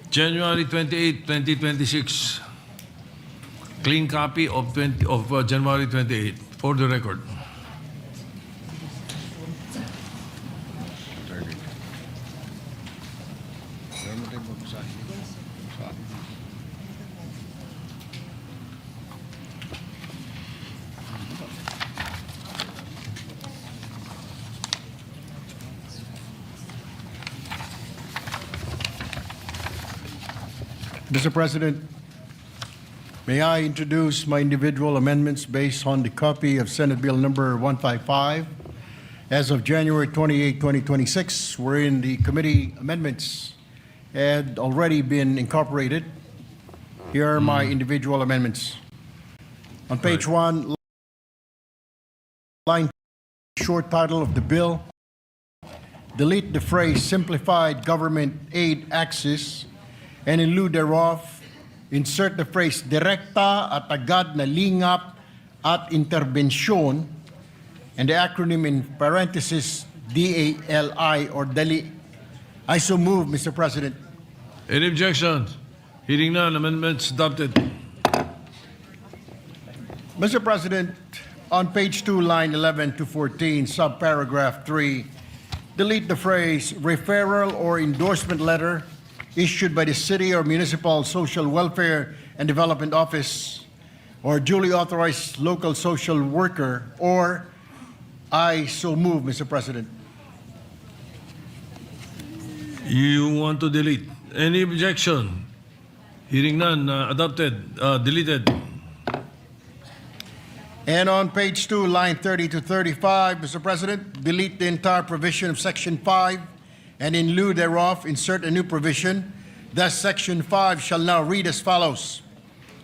January 28, 2026. Clean copy of January 28 for the record. Mr. President, may I introduce my individual amendments based on the copy of Senate Bill number 155 as of January 28, 2026, wherein the committee amendments had already been incorporated. Here are my individual amendments. On page 1, line short title of the bill, delete the phrase simplified government aid access, and in lieu thereof, insert the phrase direkta at agad na lingap at interbensyon, and the acronym in parentheses DALI or DALI. I so move, Mr. President. Any objections? Hearing none, amendments adopted. Mr. President, on page 2, line 11 to 14, subparagraph 3, delete the phrase referral or endorsement letter issued by the city or municipal social welfare and development office or duly authorized local social worker, or I so move, Mr. President. You want to delete? Any objection? Hearing none, adopted, deleted. And on page 2, line 30 to 35, Mr. President, delete the entire provision of Section 5, and in lieu thereof, insert a new provision. Thus, Section 5 shall now read as follows.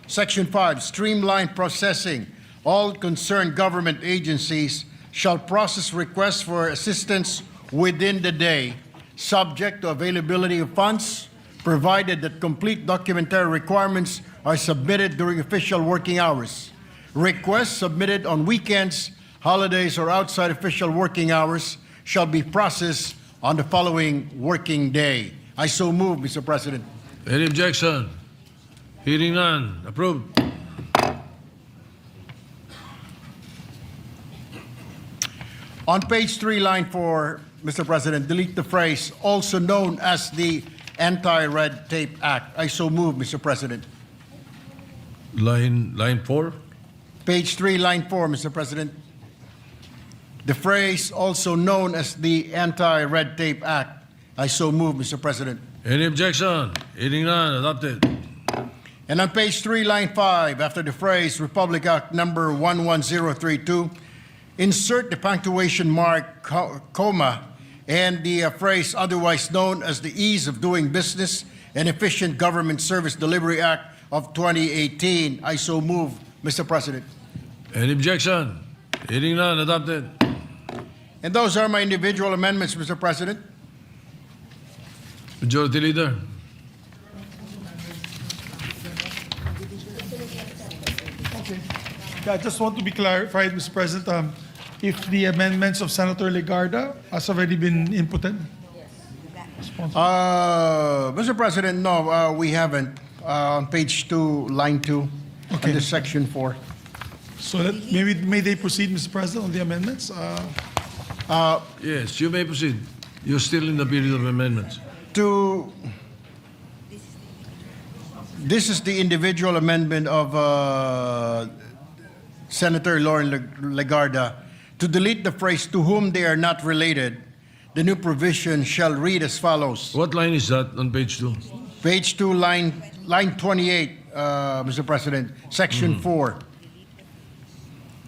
Section 5, streamline processing. All concerned government agencies shall process requests for assistance within the day, subject to availability of funds, provided that complete documentary requirements are submitted during official working hours. Requests submitted on weekends, holidays, or outside official working hours shall be processed on the following working day. I so move, Mr. President. Any objection? Hearing none, approved. On page 3, line 4, Mr. President, delete the phrase also known as the Anti-Red Tape Act. I so move, Mr. President. Line 4. Page 3, line 4, Mr. President. The phrase also known as the Anti-Red Tape Act. I so move, Mr. President. Any objection? Hearing none, adopted. And on page 3, line 5, after the phrase Republic Act number 11032, insert the punctuation mark, comma, and the phrase otherwise known as the Ease of Doing Business and Efficient Government Service Delivery Act of 2018. I so move, Mr. President. Any objection? Hearing none, adopted. And those are my individual amendments, Mr. President. Majority Leader. Okay. Yeah, I just want to be clarified, Mr. President, if the amendments of Senator Legarda has already been inputted? Mr. President, no, we haven't. On page 2, line 2, Okay. under section 4. So that may they proceed, Mr. President, on the amendments? Yes, you may proceed. You're still in the period of amendments. This is the individual amendment of Senator Lauren Legarda to delete the phrase to whom they are not related. The new provision shall read as follows. What line is that on page 2? Page 2, line 28, Mr. President, Section 4,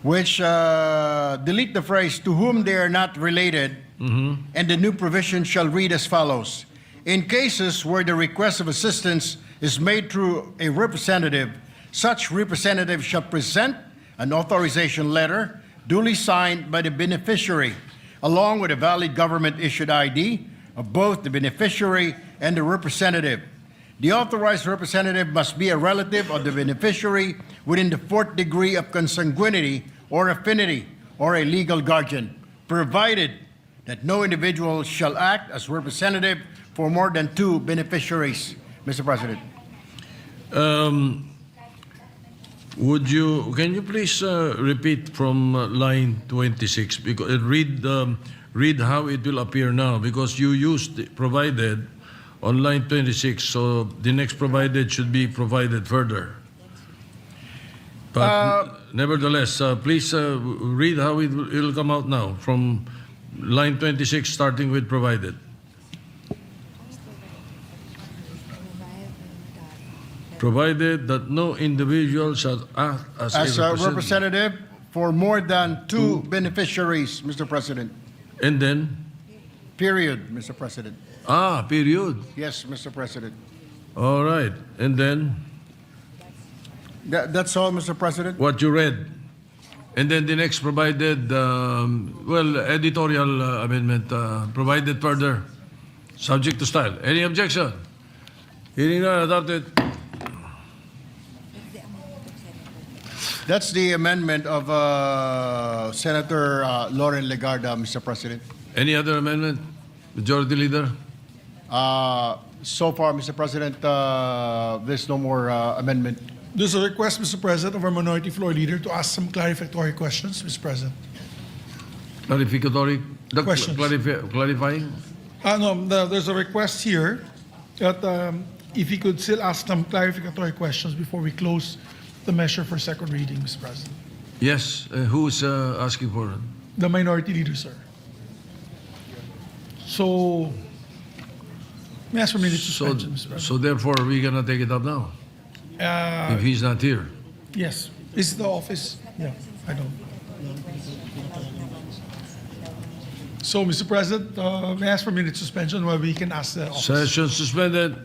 which delete the phrase "to whom they are not related," and the new provision shall read as follows: in cases where the request of assistance is made through a representative, such representative shall present an authorization letter duly signed by the beneficiary, along with a valid government-issued ID of both the beneficiary and the representative. The authorized representative must be a relative of the beneficiary within the fourth degree of consanguinity or affinity, or a legal guardian, provided that no individual shall act as representative for more than two beneficiaries. Mr. President. Can you please repeat from line 26, because read how it will appear now, because you used provided on line 26, so the next provided should be provided further. But nevertheless, please read how it will come out now from line 26, starting with provided. Provided that no individual shall act as a representative for more than two beneficiaries, Mr. President. And then? Period, Mr. President. Period. Yes, Mr. President. All right. And then? That's all, Mr. President. What you read. And then the next provided, editorial amendment, provided further, subject to style. Any objection? Hearing none, adopted. That's the amendment of Senator Lauren Legarda, Mr. President. Any other amendment? Majority Leader? So far, Mr. President, there's no more amendment. There's a request, Mr. President, of our Minority Floor Leader to ask some clarificatory questions, Mr. President. Clarificatory? Questions. Clarifying? There's a request here that if he could still ask some clarificatory questions before we close the measure for second reading, Mr. President. Yes. Who is asking for it? The Minority Leader, sir. So, may I ask for a minute suspension, Mr. President? So therefore, we're going to take it up now, if he's not here. Yes. Is the office? Yeah, I don't. So, Mr. President, may I ask for a minute suspension while we can ask the office? Session suspended.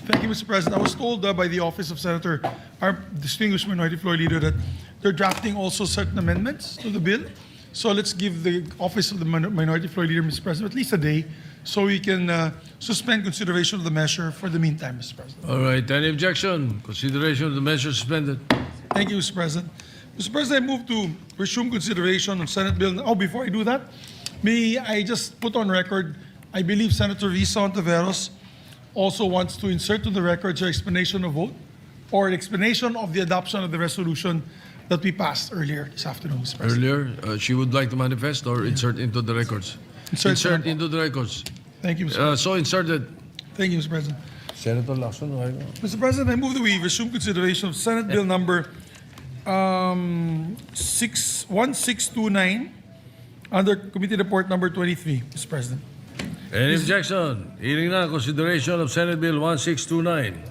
Thank you, Mr. President. I was told by the office of Senator, our distinguished Minority Floor Leader, that they're drafting also certain amendments to the bill. So let's give the office of the Minority Floor Leader, Mr. President, at least a day so we can suspend consideration of the measure for the meantime, Mr. President. All right. Any objection? Consideration of the measure suspended. Thank you, Mr. President. Mr. President, I move to resume consideration on Senate Bill. Oh, before I do that, may I just put on record, I believe Senator Risa Ontiveros also wants to insert to the record her explanation of vote or explanation of the adoption of the resolution that we passed earlier this afternoon, Mr. President. Earlier, she would like to manifest or insert into the records? Insert into the records. Thank you, Mr. President. So inserted. Thank you, Mr. President. Senator Lacson, Mr. President, I move that we resume consideration of Senate Bill number 1629 under Committee Report number 23, Mr. President. Any objection? Hearing none, consideration of Senate Bill 1629.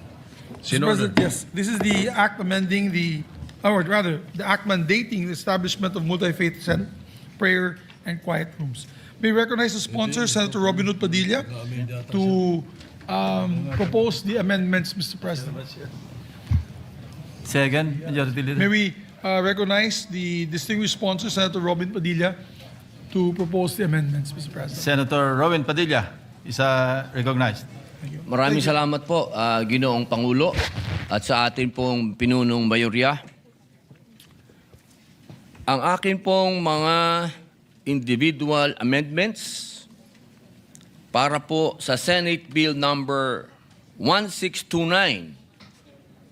Mr. President, yes, this is the act amending the act mandating the establishment of multi-faith prayer and quiet rooms. May I recognize the sponsor, Senator Robin Hood Padilla, to propose the amendments, Mr. President. Second, Majority Leader. May we recognize the distinguished sponsor, Senator Robin Padilla, to propose the amendments, Mr. President. Senator Robin Padilla is recognized. Maraming salamat po, Ginoong Pangulo, at sa atin pong pinunong mayorya. Ang akin pong mga individual amendments para po sa Senate Bill number 1629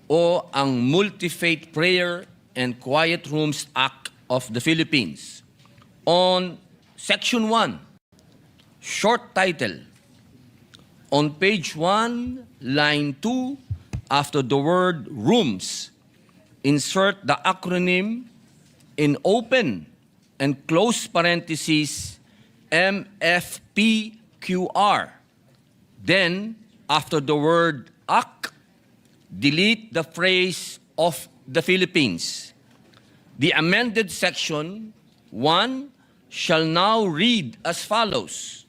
o ang Multi-Faith Prayer and Quiet Rooms Act of the Philippines. On Section 1, short title, on page 1, line 2, after the word rooms, insert the acronym in open and close parentheses MFPQR. Then, after the word AC, delete the phrase of the Philippines. The amended section 1 shall now read as follows.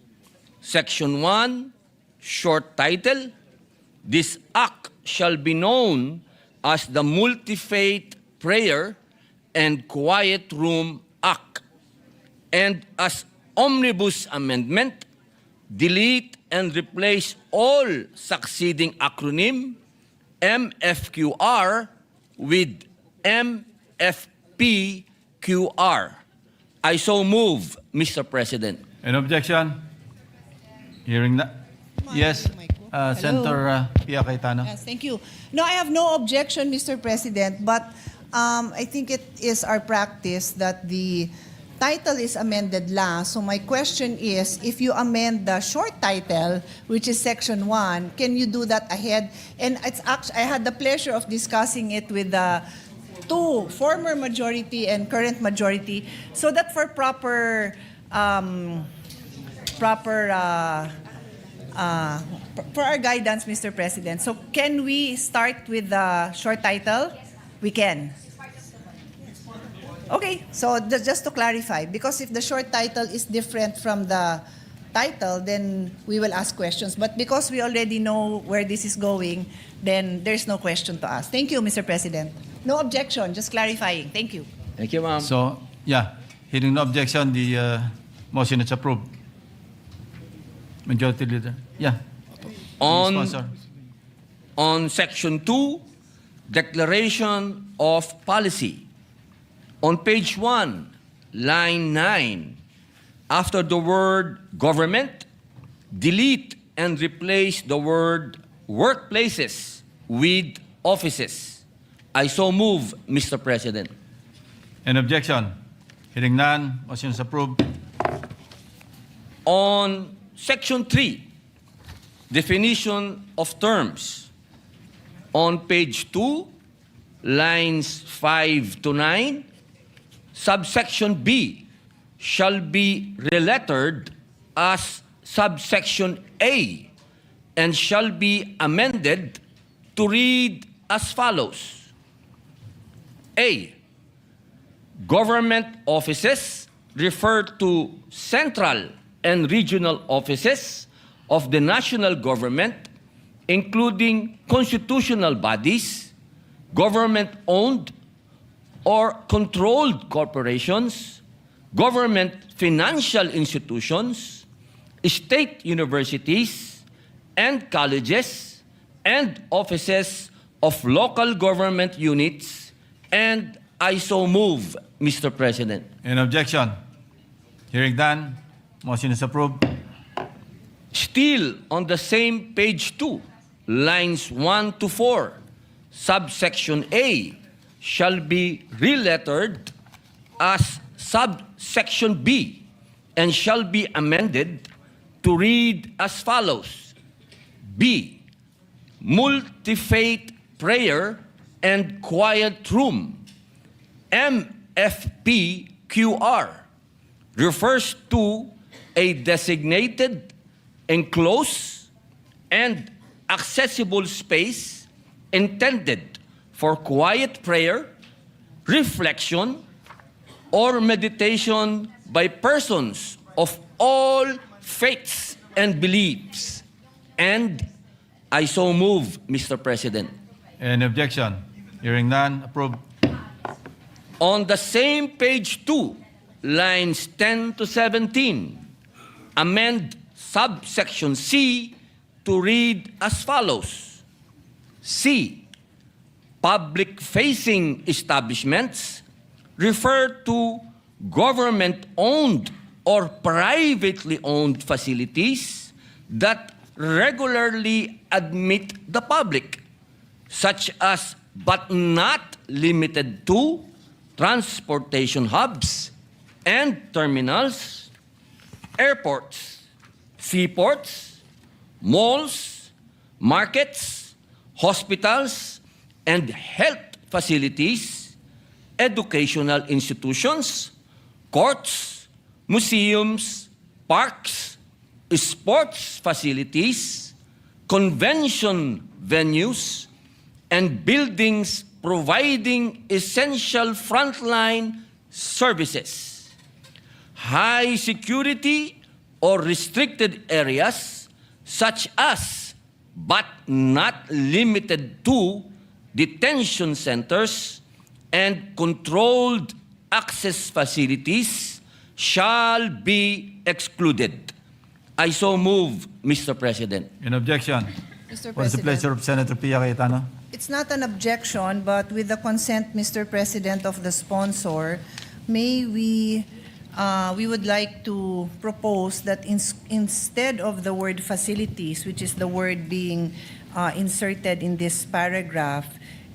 Section 1, short title, this act shall be known as the Multi-Faith Prayer and Quiet Room Act. And as omnibus amendment, delete and replace all succeeding acronym MFQR with MFPQR. I so move, Mr. President. An objection? Hearing that. Yes, Senator Pia Cayetano. Yes, thank you. No, I have no objection, Mr. President, but I think it is our practice that the title is amended last. So my question is, if you amend the short title, which is Section 1, can you do that ahead? And it's actually, I had the pleasure of discussing it with the two former majority and current majority, so that for for our guidance, Mr. President. So can we start with the short title? We can. Okay, so just to clarify, because if the short title is different from the title, then we will ask questions. But because we already know where this is going, then there's no question to ask. Thank you, Mr. President. No objection, just clarifying. Thank you. Thank you, ma'am. So, yeah, hearing no objection, the motion is approved. Majority Leader. Yeah. Sponsor. On Section 2, Declaration of Policy. On page 1, line 9, after the word government, delete and replace the word workplaces with offices. I so move, Mr. President. An objection? Hearing none, motion is approved. On Section 3, definition of terms. On page 2, lines 5 to 9, subsection B shall be relettered as subsection A and shall be amended to read as follows. A. Government offices refer to central and regional offices of the national government, including constitutional bodies, government-owned or controlled corporations, government financial institutions, state universities, and colleges, and offices of local government units, and I so move, Mr. President. An objection? Hearing none, motion is approved. Still on the same page 2, lines 1 to 4, subsection A, shall be relettered as subsection B and shall be amended to read as follows. B. Multi-faith prayer and quiet room. MFPQR refers to a designated, enclosed, and accessible space intended for quiet prayer, reflection, or meditation by persons of all faiths and beliefs. And I so move, Mr. President. Any objection? Hearing none, approved. On the same page 2, lines 10 to 17, amend subsection C to read as follows. C. Public-facing establishments refer to government-owned or privately owned facilities that regularly admit the public, such as but not limited to transportation hubs and terminals, airports, seaports, malls, markets, hospitals, and health facilities, educational institutions, courts, museums, parks, sports facilities, convention venues, and buildings providing essential frontline services. High security or restricted areas such as, but not limited to, detention centers and controlled access facilities shall be excluded. I so move, Mr. President. In objection? Mr. What is the President. pleasure of Senator Pia Cayetano? It's not an objection, but with the consent, Mr. President, of the sponsor, may we would like to propose that instead of the word facilities, which is the word being inserted in this paragraph,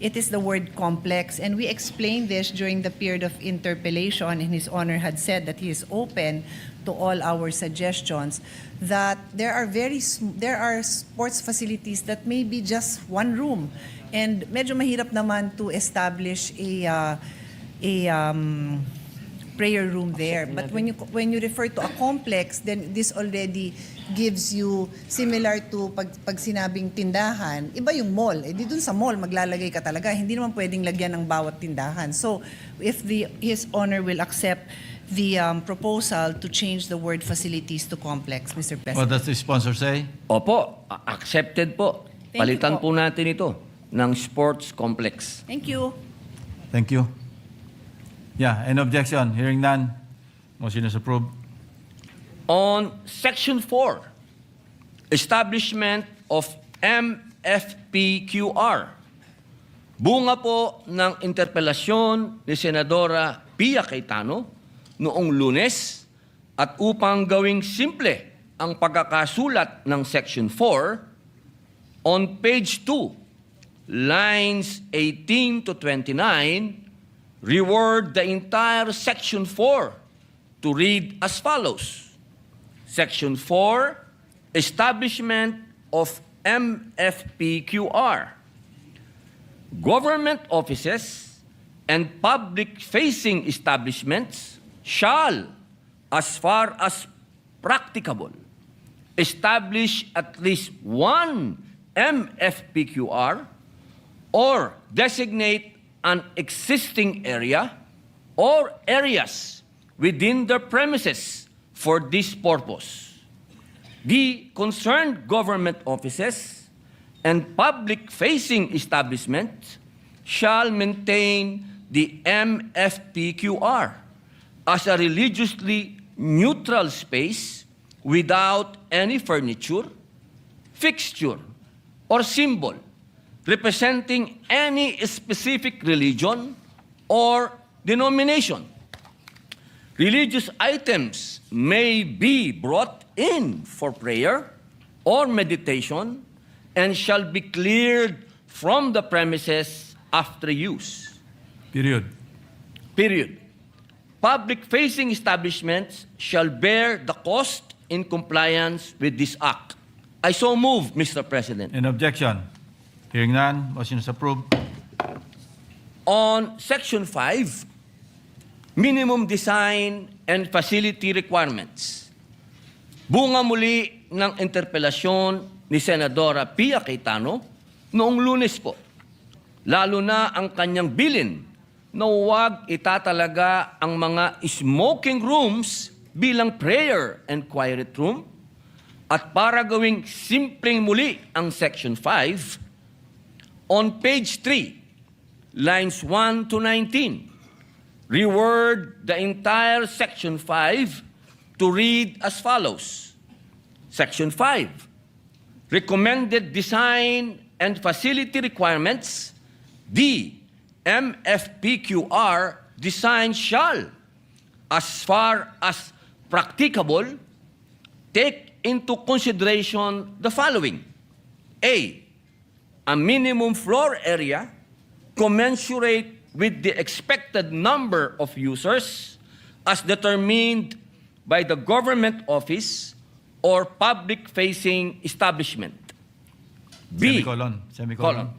it is the word complex. And we explained this during the period of interpellation, and His Honor had said that he is open to all our suggestions, that there are sports facilities that may be just one room. And medyo mahirap naman to establish a prayer room there. But when you refer to a complex, then this already gives you, similar to pag sinabing tindahan, iba yung mall. Eh di dun sa mall, maglalagay ka talaga. Hindi naman pwedeng lagyan ng bawat tindahan. So if His Honor will accept the proposal to change the word facilities to complex, Mr. President. What does the sponsor say? Opo, accepted po. Thank you Palitan po. po natin ito ng sports complex. Thank you. Thank you. Yeah, any objection? Hearing none, motion is approved. On Section 4, establishment of MFPQR, bunga po ng interpelasyon ni Senadora Pia Cayetano noong Lunes, at upang gawing simple ang pagkakasulat ng Section 4, on page 2, lines 18 to 29, reword the entire Section 4 to read as follows. Section 4, establishment of MFPQR. Government offices and public-facing establishments shall, as far as practicable, establish at least one MFPQR or designate an existing area or areas within their premises for this purpose. The concerned government offices and public-facing establishments shall maintain the MFPQR as a religiously neutral space without any furniture, fixture, or symbol representing any specific religion or denomination. Religious items may be brought in for prayer or meditation and shall be cleared from the premises after use. Period. Period. Public-facing establishments shall bear the cost in compliance with this act. I so move, Mr. President. In objection? Hearing none, motion is approved. On Section 5, minimum design and facility requirements. Bunga muli ng interpelasyon ni Senadora Pia Cayetano noong Lunes po. Lalo na ang kanyang bilin na huwag itatalaga ang mga smoking rooms bilang prayer and quiet room at para gawing simpleng muli ang Section 5, on page 3, lines 1 to 19, reword the entire Section 5 to read as follows. Section 5, recommended design and facility requirements. D, MFPQR design shall, as far as practicable, take into consideration the following. A minimum floor area commensurate with the expected number of users as determined by the government office or public-facing establishment. B, Semicolon.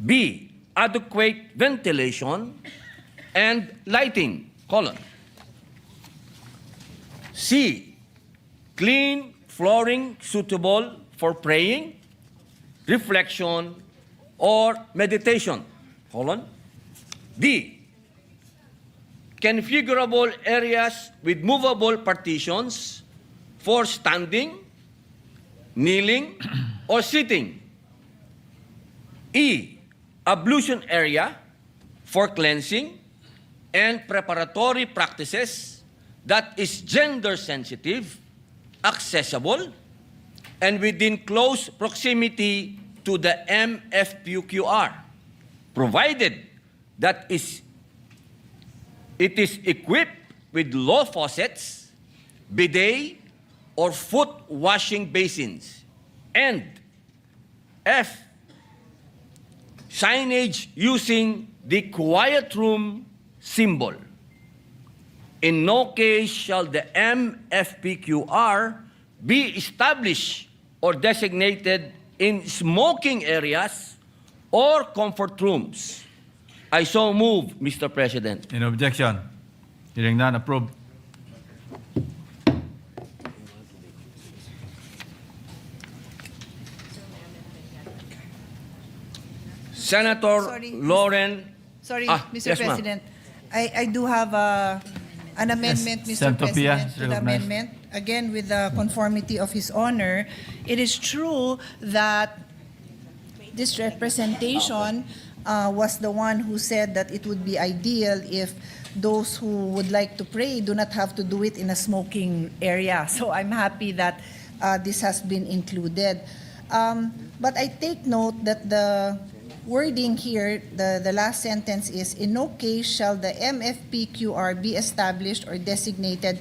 B, adequate ventilation and lighting, colon. C, clean flooring suitable for praying, reflection, or meditation, colon. D, configurable areas with movable partitions for standing, kneeling, or sitting. E, ablution area for cleansing and preparatory practices that is gender sensitive, accessible, and within close proximity to the MFPQR, provided that it is equipped with low faucets, bidet, or foot washing basins. And F, signage using the quiet room symbol. In no case shall the MFPQR be established or designated in smoking areas or comfort rooms. I so move, Mr. President. In objection? Hearing none, approved. Senator Sorry, Lauren. Sorry, Mr. Yes, ma'am. President. I do have an amendment, Yes, Mr. Senator Pia, President, to the recognized. amendment. Again, with the conformity of His Honor, it is true that this representation was the one who said that it would be ideal if those who would like to pray do not have to do it in a smoking area. So I'm happy that this has been included. But I take note that the wording here, the last sentence is, in no case shall the MFPQR be established or designated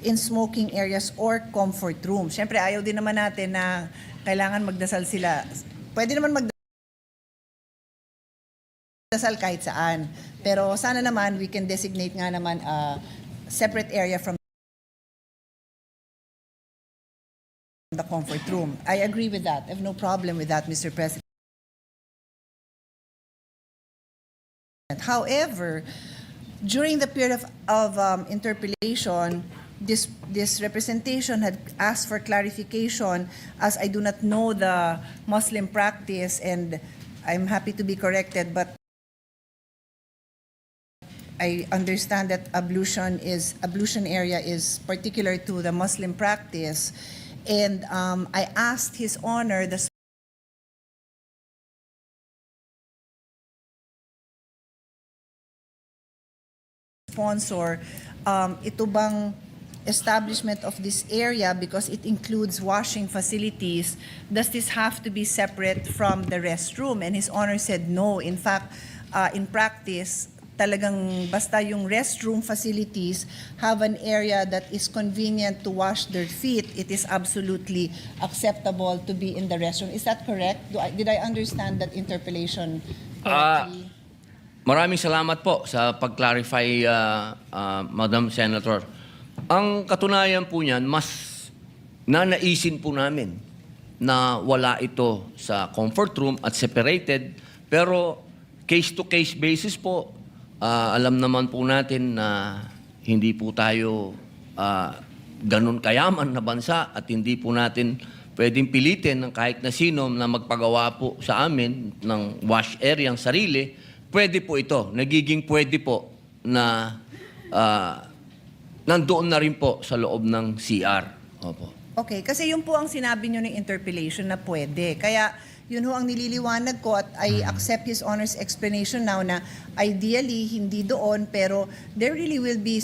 in smoking areas or comfort rooms. Siyempre, ayaw din naman natin na kailangan magdasal sila. Pwede naman magdasal kahit saan. Pero sana naman we can designate nga naman a separate area from the comfort room. I agree with that. I have no problem with that, Mr. President. However, during the period of interpellation, this representation had asked for clarification, as I do not know the Muslim practice, and I'm happy to be corrected, but I understand that ablution area is particular to the Muslim practice, and I asked His Honor, the sponsor, ito bang establishment of this area, because it includes washing facilities, does this have to be separate from the restroom? And His Honor said no. In fact, in practice, talagang basta yung restroom facilities have an area that is convenient to wash their feet, it is absolutely acceptable to be in the restroom. Is that correct? Did I understand that interpellation correctly? Maraming salamat po sa pag-clarify, Madam Senator. Ang katunayan po niyan, mas nanaisin po namin na wala ito sa comfort room at separated. Pero case-to-case basis po, alam naman po natin na hindi po tayo ganun kayaman na bansa at hindi po natin pwedeng pilitin ng kahit na sino na magpagawa po sa amin ng wash area ang sarili. Pwede po ito. Nagiging pwede po na nandoon na rin po sa loob ng CR. Opo. Okay, kasi yun po ang sinabi nyo ng interpellation na pwede. Kaya yun ho ang nililiwanag ko at I accept His Honor's explanation now na ideally hindi doon pero there really will be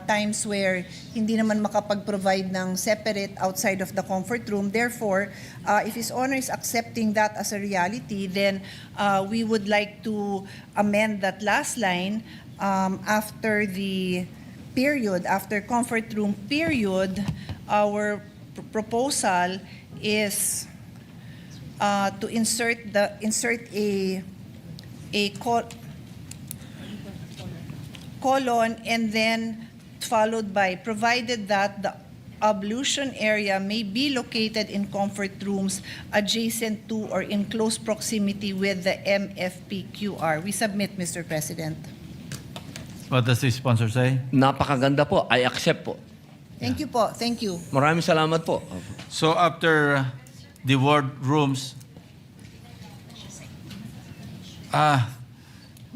times where hindi naman makapag-provide ng separate outside of the comfort room. Therefore, if His Honor is accepting that as a reality, then we would like to amend that last line after the period, after comfort room period, our proposal is to insert a colon and then followed by provided that the ablution area may be located in comfort rooms adjacent to or in close proximity with the MFPQR. We submit, Mr. President. What does the sponsor say? Napakaganda po. I accept po. Thank you po. Thank you. Maraming salamat po. So after the word rooms,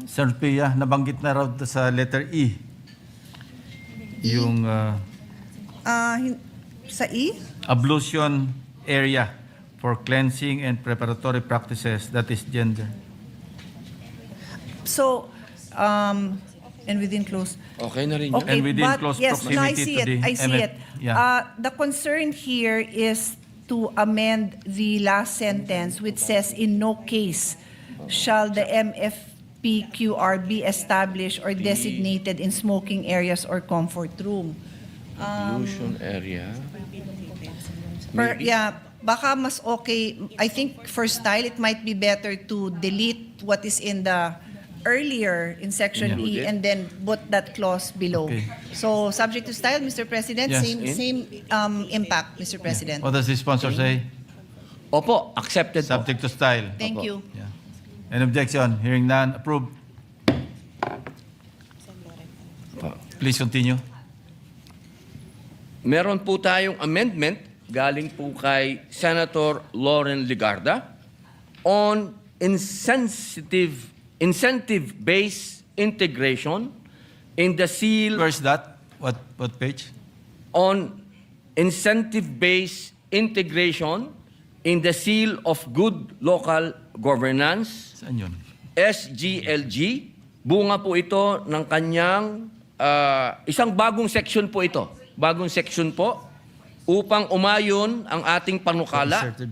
Sir Pia, nabanggit na raw sa letter E. Yung Sa E? ablution area for cleansing and preparatory practices, that is gender. So, and within close. Okay na rin yun. And within but close yes, no, I proximity see to it. the I see MF. it. Yeah. The concern here is to amend the last sentence which says, in no case shall the MFPQR be established or designated in smoking areas or comfort room. Ablution area. Baka mas okay. I think for style, it might be better to delete what is in the earlier in section E and then put that clause below. Okay. So subject to style, Mr. President, Yes. same impact, Mr. President. What does the sponsor say? Opo, accepted po. Subject to style. Thank you. Yeah. An objection? Hearing none. Approved. Please continue. Meron po tayong amendment galing po kay Senator Lauren Ligarda on incentive-based integration in the seal Where's that? What page? on incentive-based integration in the seal of good local governance, Saan yun? SGLG. Bunga po ito ng kanyang isang bagong section po ito. Bagong section po upang umayon ang ating panukala Inserted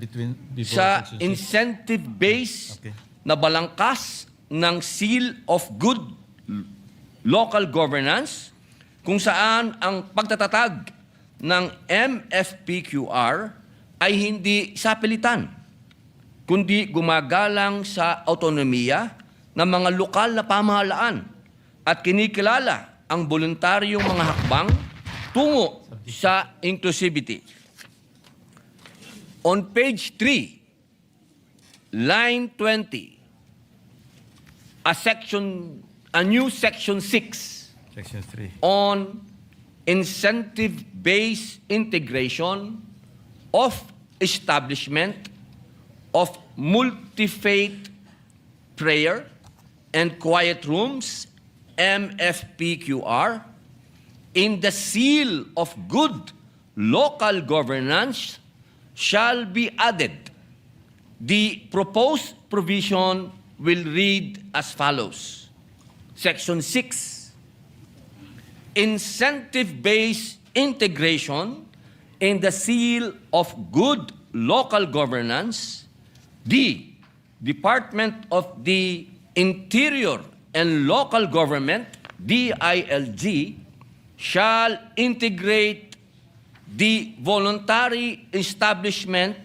before sa section six. incentive base Okay. na balangkas ng seal of good local governance kung saan ang pagtatatag ng MFPQR ay hindi sapilitan kundi gumagalang sa autonomiya ng mga lokal na pamahalaan at kinikilala ang voluntaryong mga hakbang tungo sa inclusivity. On page 3, line 20, a new section 6 Section 3. on incentive-based integration of establishment of multi-faith prayer and quiet rooms, MFPQR, in the seal of good local governance shall be added. The proposed provision will read as follows. Section 6. Incentive-based integration in the seal of good local governance, the Department of the Interior and Local Government, DILG, shall integrate the voluntary establishment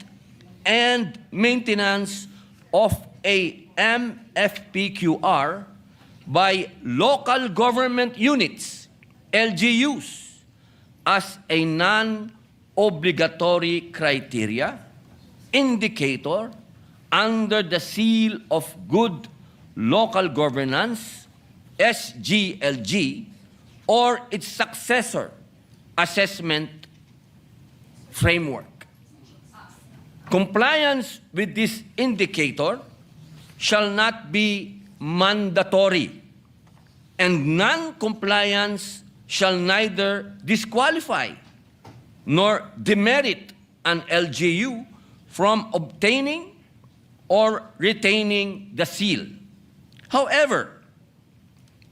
and maintenance of a MFPQR by local government units, LGUs, as a non-obligatory criteria, indicator, under the seal of good local governance, SGLG, or its successor assessment framework. Compliance with this indicator shall not be mandatory, and non-compliance shall neither disqualify nor demerit an LGU from obtaining or retaining the seal. However,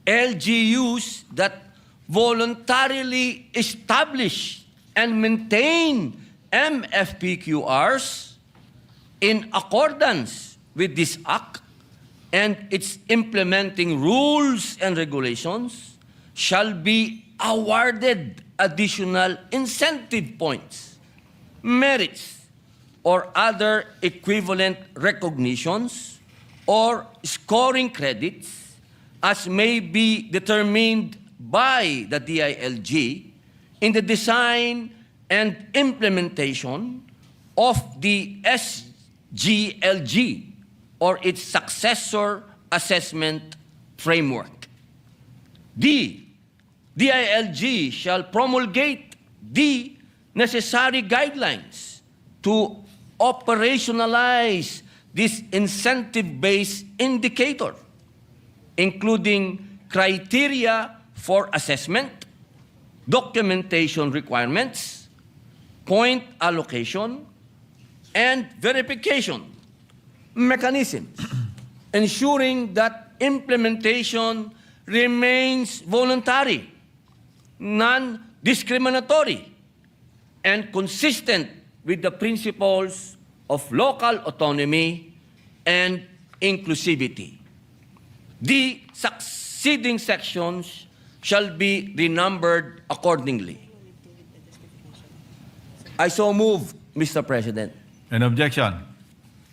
LGUs that voluntarily establish and maintain MFPQRs in accordance with this Act and its implementing rules and regulations shall be awarded additional incentive points, merits, or other equivalent recognitions or scoring credits as may be determined by the DILG in the design and implementation of the SGLG or its successor assessment framework. The DILG shall promulgate the necessary guidelines to operationalize this incentive-based indicator, including criteria for assessment, documentation requirements, point allocation, and verification mechanisms, ensuring that implementation remains voluntary, non-discriminatory, and consistent with the principles of local autonomy and inclusivity. The succeeding sections shall be renumbered accordingly. I so move, Mr. President. An objection?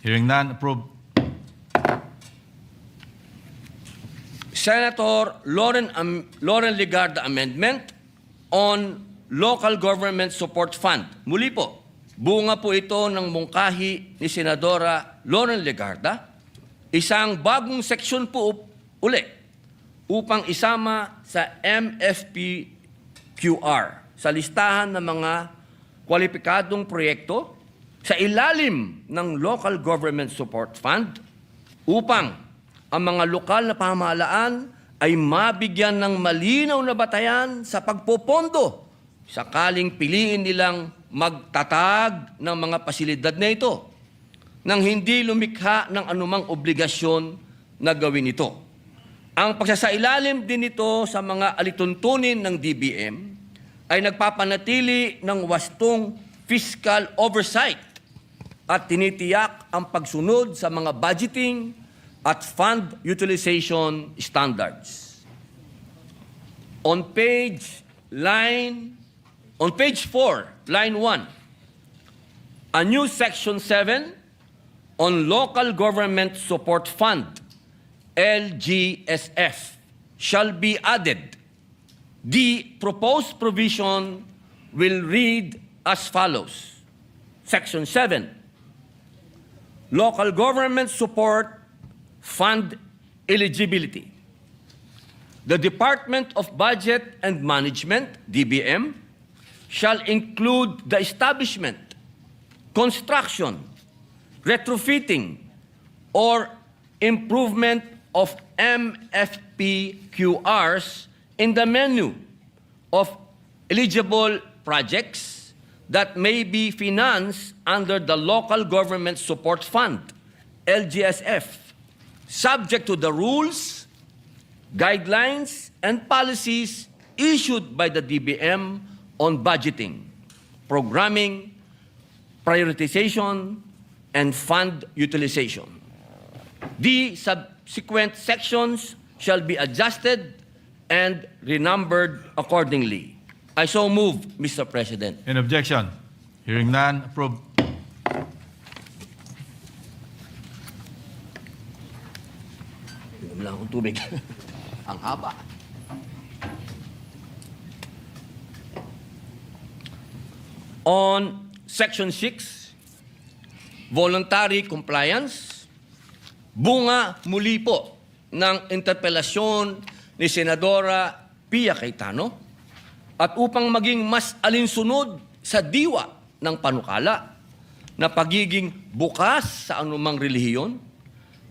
Hearing none, approved. Senator Lauren Legarda amendment on Local Government Support Fund. Muli po, bunga po ito ng mungkahi ni Senadora Lauren Legarda. Isang bagong seksyon po uli upang isama sa MFPQR sa listahan ng mga kwalipikadong proyekto sa ilalim ng Local Government Support Fund upang ang mga lokal na pamahalaan ay mabigyan ng malinaw na batayan sa pagpopondo sakaling piliin nilang magtatag ng mga pasilidad na ito nang hindi lumikha ng anumang obligasyon na gawin ito. Ang pagsasailalim din nito sa mga alituntunin ng DBM ay nagpapanatili ng wastong fiscal oversight at tinitiyak ang pagsunod sa mga budgeting at fund utilization standards. On page 4, line 1, a new section 7 on Local Government Support Fund, LGSF, shall be added. The proposed provision will read as follows. Section 7, Local Government Support Fund eligibility. The Department of Budget and Management, DBM, shall include the establishment, construction, retrofitting, or improvement of MFPQRs in the menu of eligible projects that may be financed under the Local Government Support Fund, LGSF, subject to the rules, guidelines, and policies issued by the DBM on budgeting, programming, prioritization, and fund utilization. The subsequent sections shall be adjusted and renumbered accordingly. I so move, Mr. President. An objection? Hearing none, approved. lang akong tubig. Ang haba. On Section 6, voluntary compliance, bunga muli po ng interpelasyon ni Senadora Pia Cayetano at upang maging mas alinsunod sa diwa ng panukala na pagiging bukas sa anumang relihiyon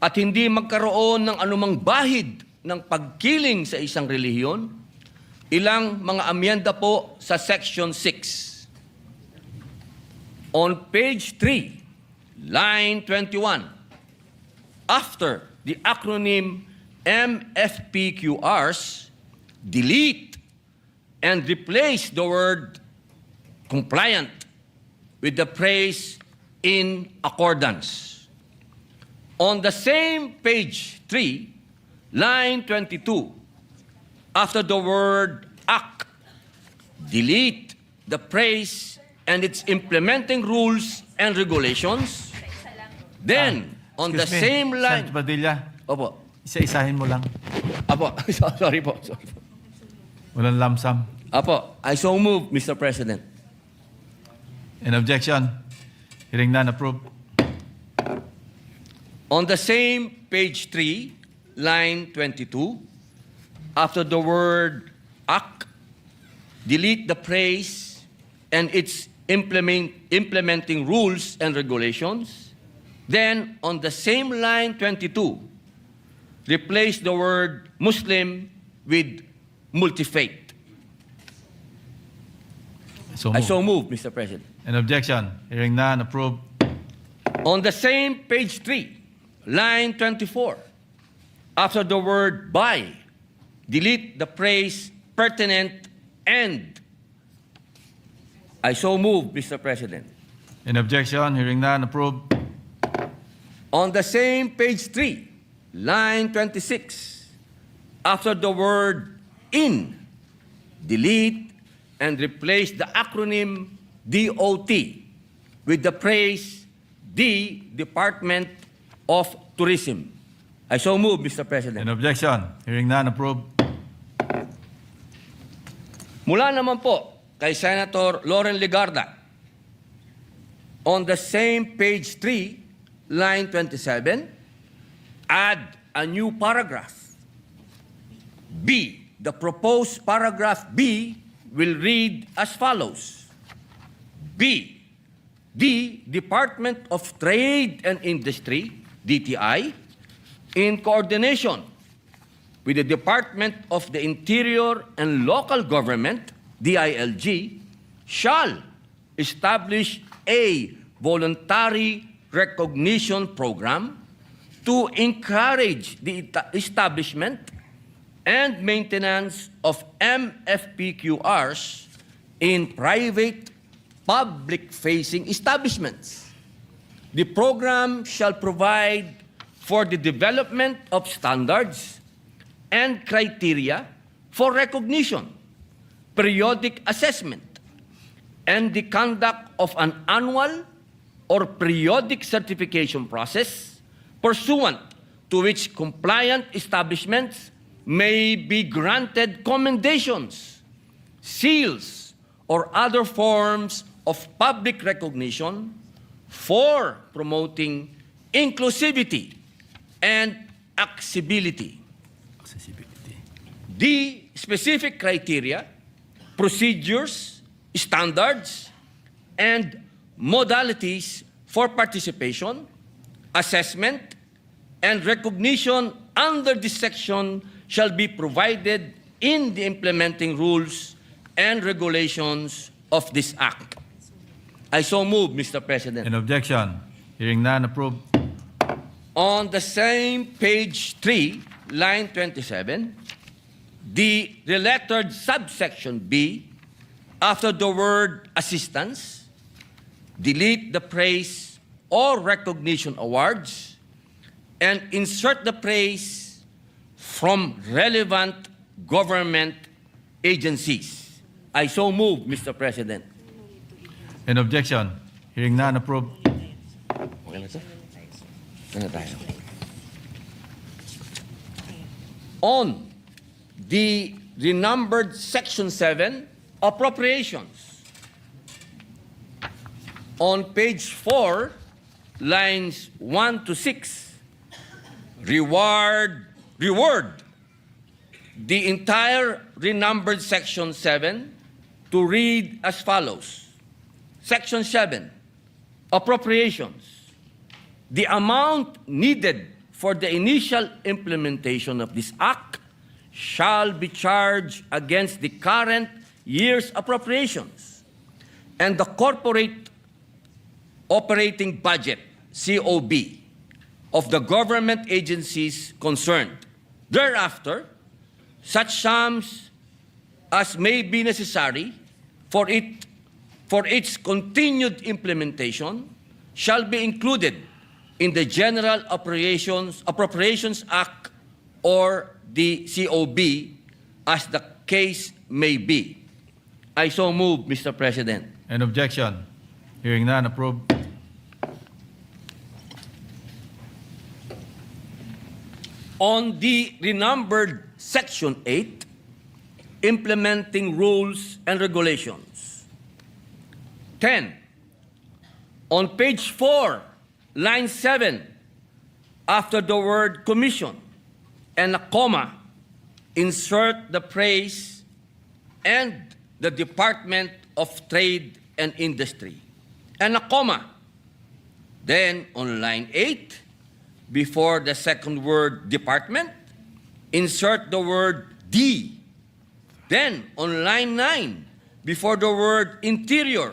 at hindi magkaroon ng anumang bahid ng pagkiling sa isang relihiyon, ilang mga amyenda po sa Section 6. On page 3, line 21, after the acronym MFPQRs, delete and replace the word compliant with the phrase in accordance. On the same page 3, line 22, after the word act, delete the phrase and its implementing rules and regulations. Then, on the Excuse me, same line... Senator Padilla, Opo. isa-isahin mo lang. Apo. Sorry po. Sorry po. Walang lamsam. Apo. I so move, Mr. President. In objection? Hearing none, approve. On the same page 3, line 22, after the word act, delete the phrase and its implementing rules and regulations. Then, on the same line 22, replace the word Muslim with multi-faith. I so move, Mr. President. In objection? Hearing none, approve. On the same page 3, line 24, after the word by, delete the phrase pertinent and. I so move, Mr. President. In objection? Hearing none, approve. On the same page 3, line 26, after the word in, delete and replace the acronym DOT with the phrase the Department of Tourism. I so move, Mr. President. In objection? Hearing none, approve. Mula naman po kay Senator Loren Legarda, on the same page 3, line 27, add a new paragraph. B. The proposed paragraph B will read as follows. B. The Department of Trade and Industry, DTI, in coordination with the Department of the Interior and Local Government, DILG, shall establish a voluntary recognition program to encourage the establishment and maintenance of MFPQRs in private public-facing establishments. The program shall provide for the development of standards and criteria for recognition, periodic assessment, and the conduct of an annual or periodic certification process pursuant to which compliant establishments may be granted commendations, seals, or other forms of public recognition for promoting inclusivity and accessibility. The specific criteria, procedures, standards, and modalities for participation, assessment, and recognition under this section shall be provided in the implementing rules and regulations of this Act. I so move, Mr. President. In objection? Hearing none, approve. On the same page 3, line 27, the lettered subsection B, after the word assistance, delete the praise or recognition awards and insert the praise from relevant government agencies. I so move, Mr. President. In objection? Hearing none, approve. Okay na, sir? Ano tayo? On the renumbered Section 7, appropriations. On page 4, lines 1 to 6, reward the entire renumbered Section 7 to read as follows. Section 7, appropriations. The amount needed for the initial implementation of this act shall be charged against the current year's appropriations and the corporate operating budget, COB, of the government agencies concerned. Thereafter, such sums as may be necessary for its continued implementation shall be included in the General Appropriations Act or the COB as the case may be. I so move, Mr. President. An objection? Hearing none, approved. On the renumbered Section 8, implementing rules and regulations. 10. On page 4, line 7, after the word commission and a comma, insert the phrase and the Department of Trade and Industry, and a comma. Then on line 8, before the second word department, insert the word D. Then on line 9, before the word interior,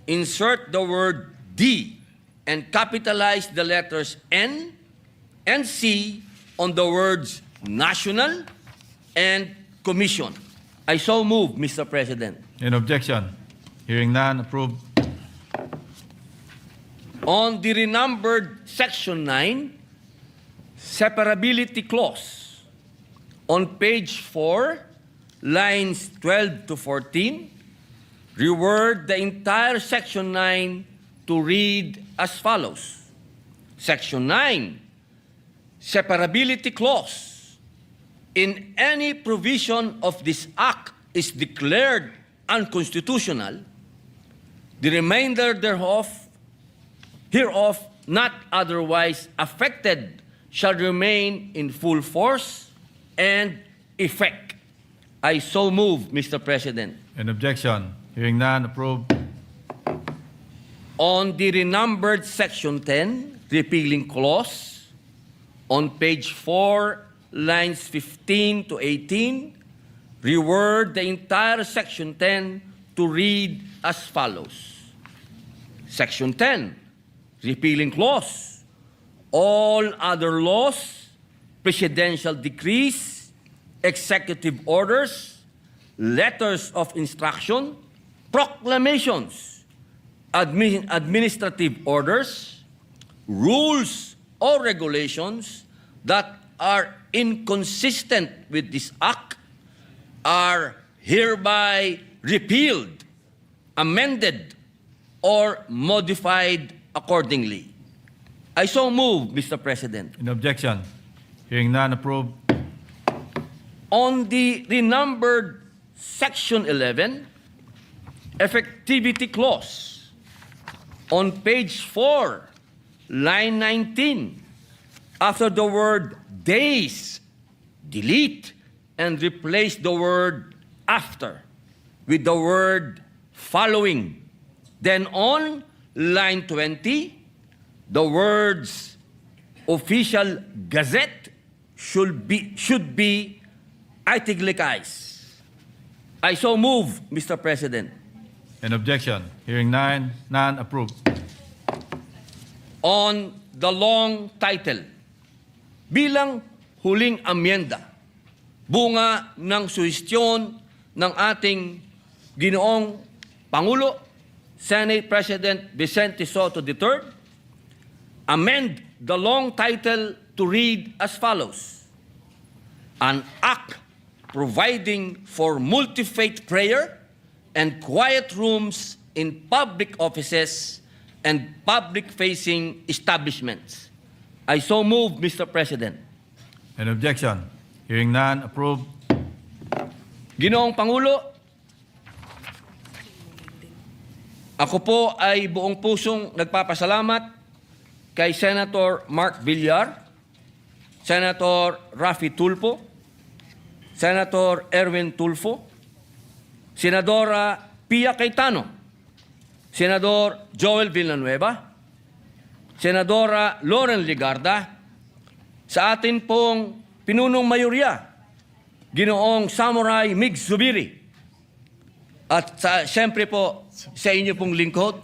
insert the word D and capitalize the letters N and C on the words national and commission. I so move, Mr. President. An objection? Hearing none, approved. On the renumbered Section 9, separability clause. On page 4, lines 12 to 14, reword the entire Section 9 to read as follows. Section 9, separability clause. In any provision of this act is declared unconstitutional, the remainder hereof not otherwise affected shall remain in full force and effect. I so move, Mr. President. An objection? Hearing none, approved. On the renumbered Section 10, repealing clause, on page 4, lines 15 to 18, reword the entire Section 10 to read as follows. Section 10, repealing clause. All other laws, presidential decrees, executive orders, letters of instruction, proclamations, administrative orders, rules or regulations that are inconsistent with this act are hereby repealed, amended, or modified accordingly. I so move, Mr. President. An objection? Hearing none, approved. On the renumbered Section 11, effectivity clause, on page 4, line 19, after the word days, delete and replace the word after with the word following. Then on line 20, the words official gazette should be italicized. I so move, Mr. President. An objection? Hearing none, approved. On the long title, bilang huling amyenda, bunga ng suhestyon ng ating Ginoong Pangulo, Senate President Vicente Soto III, amend the long title to read as follows. An act providing for multi-faith prayer and quiet rooms in public offices and public-facing establishments. I so move, Mr. President. An objection? Hearing none, approved. Ginoong Pangulo, ako po ay buong pusong nagpapasalamat kay Senator Mark Villar, Senator Raffy Tulfo, Senator Erwin Tulfo, Senadora Pia Cayetano, Senador Joel Villanueva, Senadora Loren Ligarda, sa atin pong pinunong mayorya, Ginoong Samurai Mig Zubiri, at siyempre po sa inyo pong lingkod,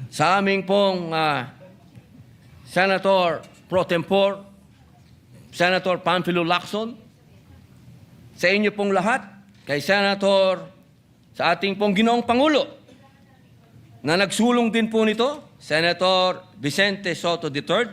sa aming pong Senator Pro Tempore, Senator Panfilo Lacson, sa inyo pong lahat, kay Senator, sa ating pong Ginoong Pangulo, na nagsulong din po nito, Senator Vicente Soto III,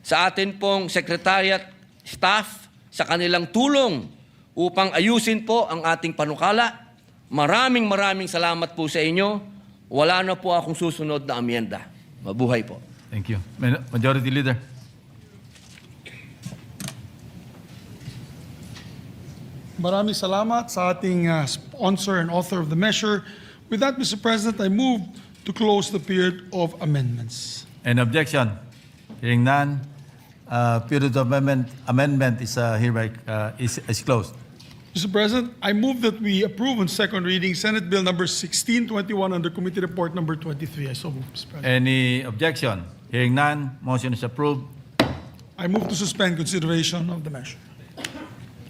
sa atin pong Secretariat staff sa kanilang tulong upang ayusin po ang ating panukala. Maraming salamat po sa inyo. Wala na po akong susunod na amyenda. Mabuhay po. Thank you. Majority Leader. Maraming salamat sa ating sponsor and author of the measure. With that, Mr. President, I move to close the period of amendments. Any objection? Hearing none, period of amendment is hereby is closed. Mr. President, I move that we approve on second reading Senate Bill number 1621 under Committee Report number 23. I so move, Mr. President. Any objection? Hearing none, motion is approved. I move to suspend consideration of the measure.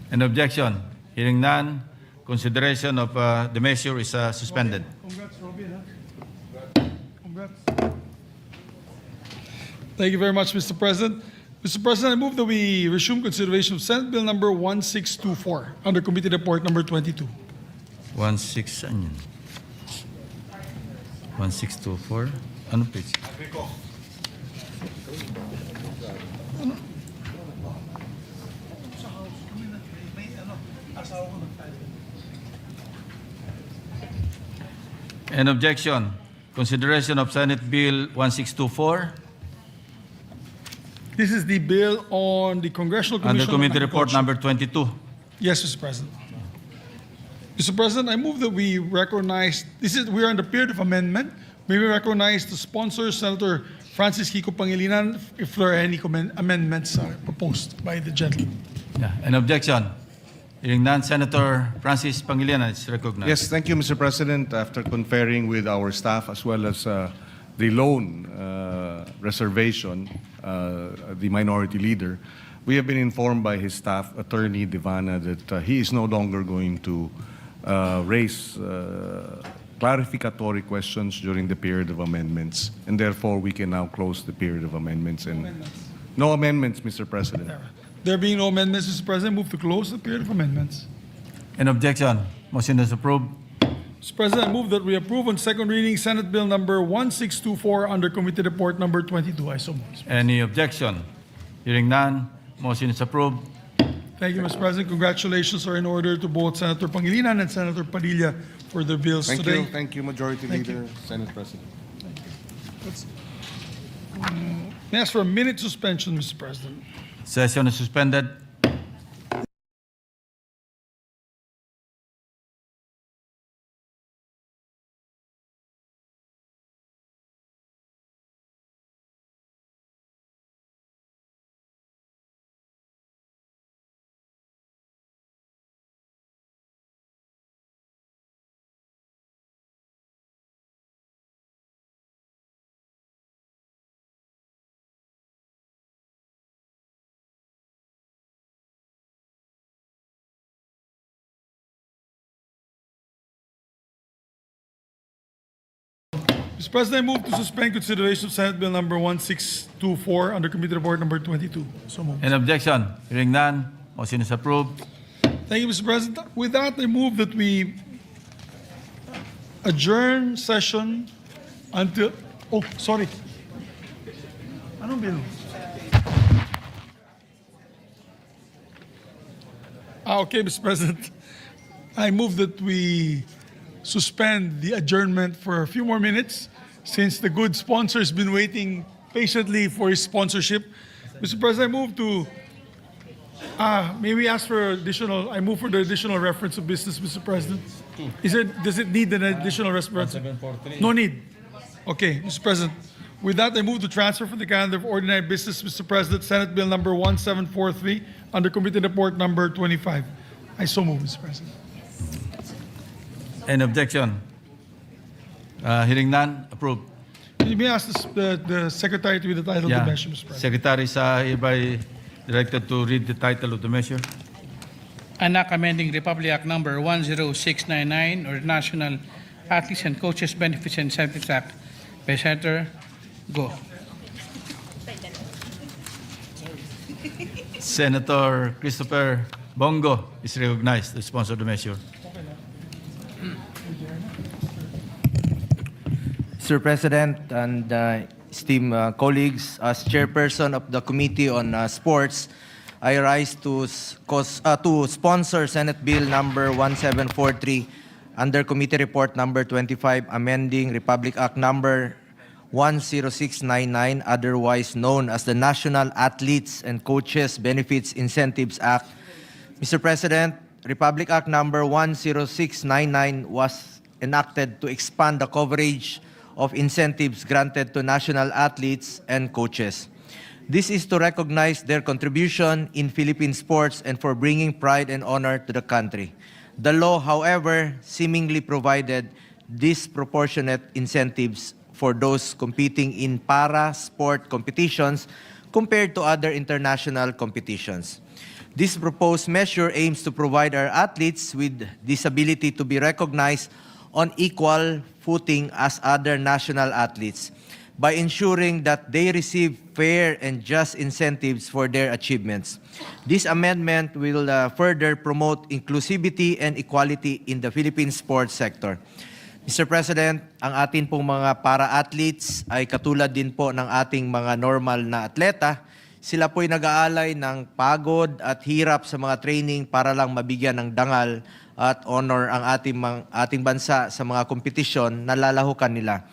An objection? Hearing none, consideration of the measure is suspended. Congrats, Robin. Congrats. Thank you very much, Mr. President. Mr. President, I move that we resume consideration of Senate Bill number 1624 under Committee Report number 22. 1624. Ano page? An objection. Consideration of Senate Bill 1624 This is the bill on the Congressional under Commission Committee on Report Agriculture. number 22. Yes, Mr. President. Mr. President, I move that we recognize, we are in the period of amendment. May we recognize the sponsor, Senator Francis Kiko Pangilinan, if there are any amendments proposed by the gentleman. Yeah. An objection. Hearing none, Senator Francis Pangilinan is recognized. Yes, thank you, Mr. President. After conferring with our staff as well as the loan reservation, the minority leader, we have been informed by his staff, Attorney Divana, that he is no longer going to raise clarificatory questions during the period of amendments, and therefore we can now close the period of amendments. And no amendments, Mr. President. There being no amendments, Mr. President, move to close the period of amendments. An objection. Motion is approved. Mr. President, I move that we approve on second reading Senate Bill number 1624 under Committee Report number 22. I so move. Any objection? Hearing none, motion is approved. Thank you, Mr. President. Congratulations are in order to both Senator Pangilinan and Senator Padilla for their bills today. Thank you, Majority Thank Leader, Senate President. May I ask for a minute suspension, Mr. President. Session is suspended. Mr. President, I move to suspend consideration of Senate Bill number 1624 under Committee Report number 22. So moved. An objection? Hearing none, motion is approved. Thank you, Mr. President. With that, I move that we adjourn session until, oh, sorry. Anong bill? Okay, Mr. President. I move that we suspend the adjournment for a few more minutes since the good sponsor has been waiting patiently for his sponsorship. Mr. President, I move to May we ask for additional, I move for the additional reference of business, Mr. President. Does it need an additional reference? 1743. No need. Okay, Mr. President. With that, I move to transfer from the calendar of ordinary business, Mr. President, Senate Bill number 1743 under Committee Report number 25. I so move, Mr. President. Any objection? Hearing none, approved. You may ask the Secretary to read the title of the measure, Mr. President. Secretary is hereby directed to read the title of the measure. An act amending Republic Act Number 10699 or National Athletes and Coaches Benefits and Incentives Act by Senator Go. Senator Christopher Bongo is recognized to sponsor the measure. Mr. President and esteemed colleagues, as chairperson of the Committee on Sports, I rise to sponsor Senate Bill number 1743 under Committee Report number 25, amending Republic Act number 10699, otherwise known as the National Athletes and Coaches Benefits Incentives Act. Mr. President, Republic Act number 10699 was enacted to expand the coverage of incentives granted to national athletes and coaches. This is to recognize their contribution in Philippine sports and for bringing pride and honor to the country. The law, however, seemingly provided disproportionate incentives for those competing in para-sport competitions compared to other international competitions. This proposed measure aims to provide our athletes with disability to be recognized on equal footing as other national athletes by ensuring that they receive fair and just incentives for their achievements. This amendment will further promote inclusivity and equality in the Philippine sports sector. Mr. President, ang atin pong mga para-athletes ay katulad din po ng ating mga normal na atleta. Sila po'y nag-aalay ng pagod at hirap sa mga training para lang mabigyan ng dangal at honor ang ating bansa sa mga kompetisyon na lalahukan nila.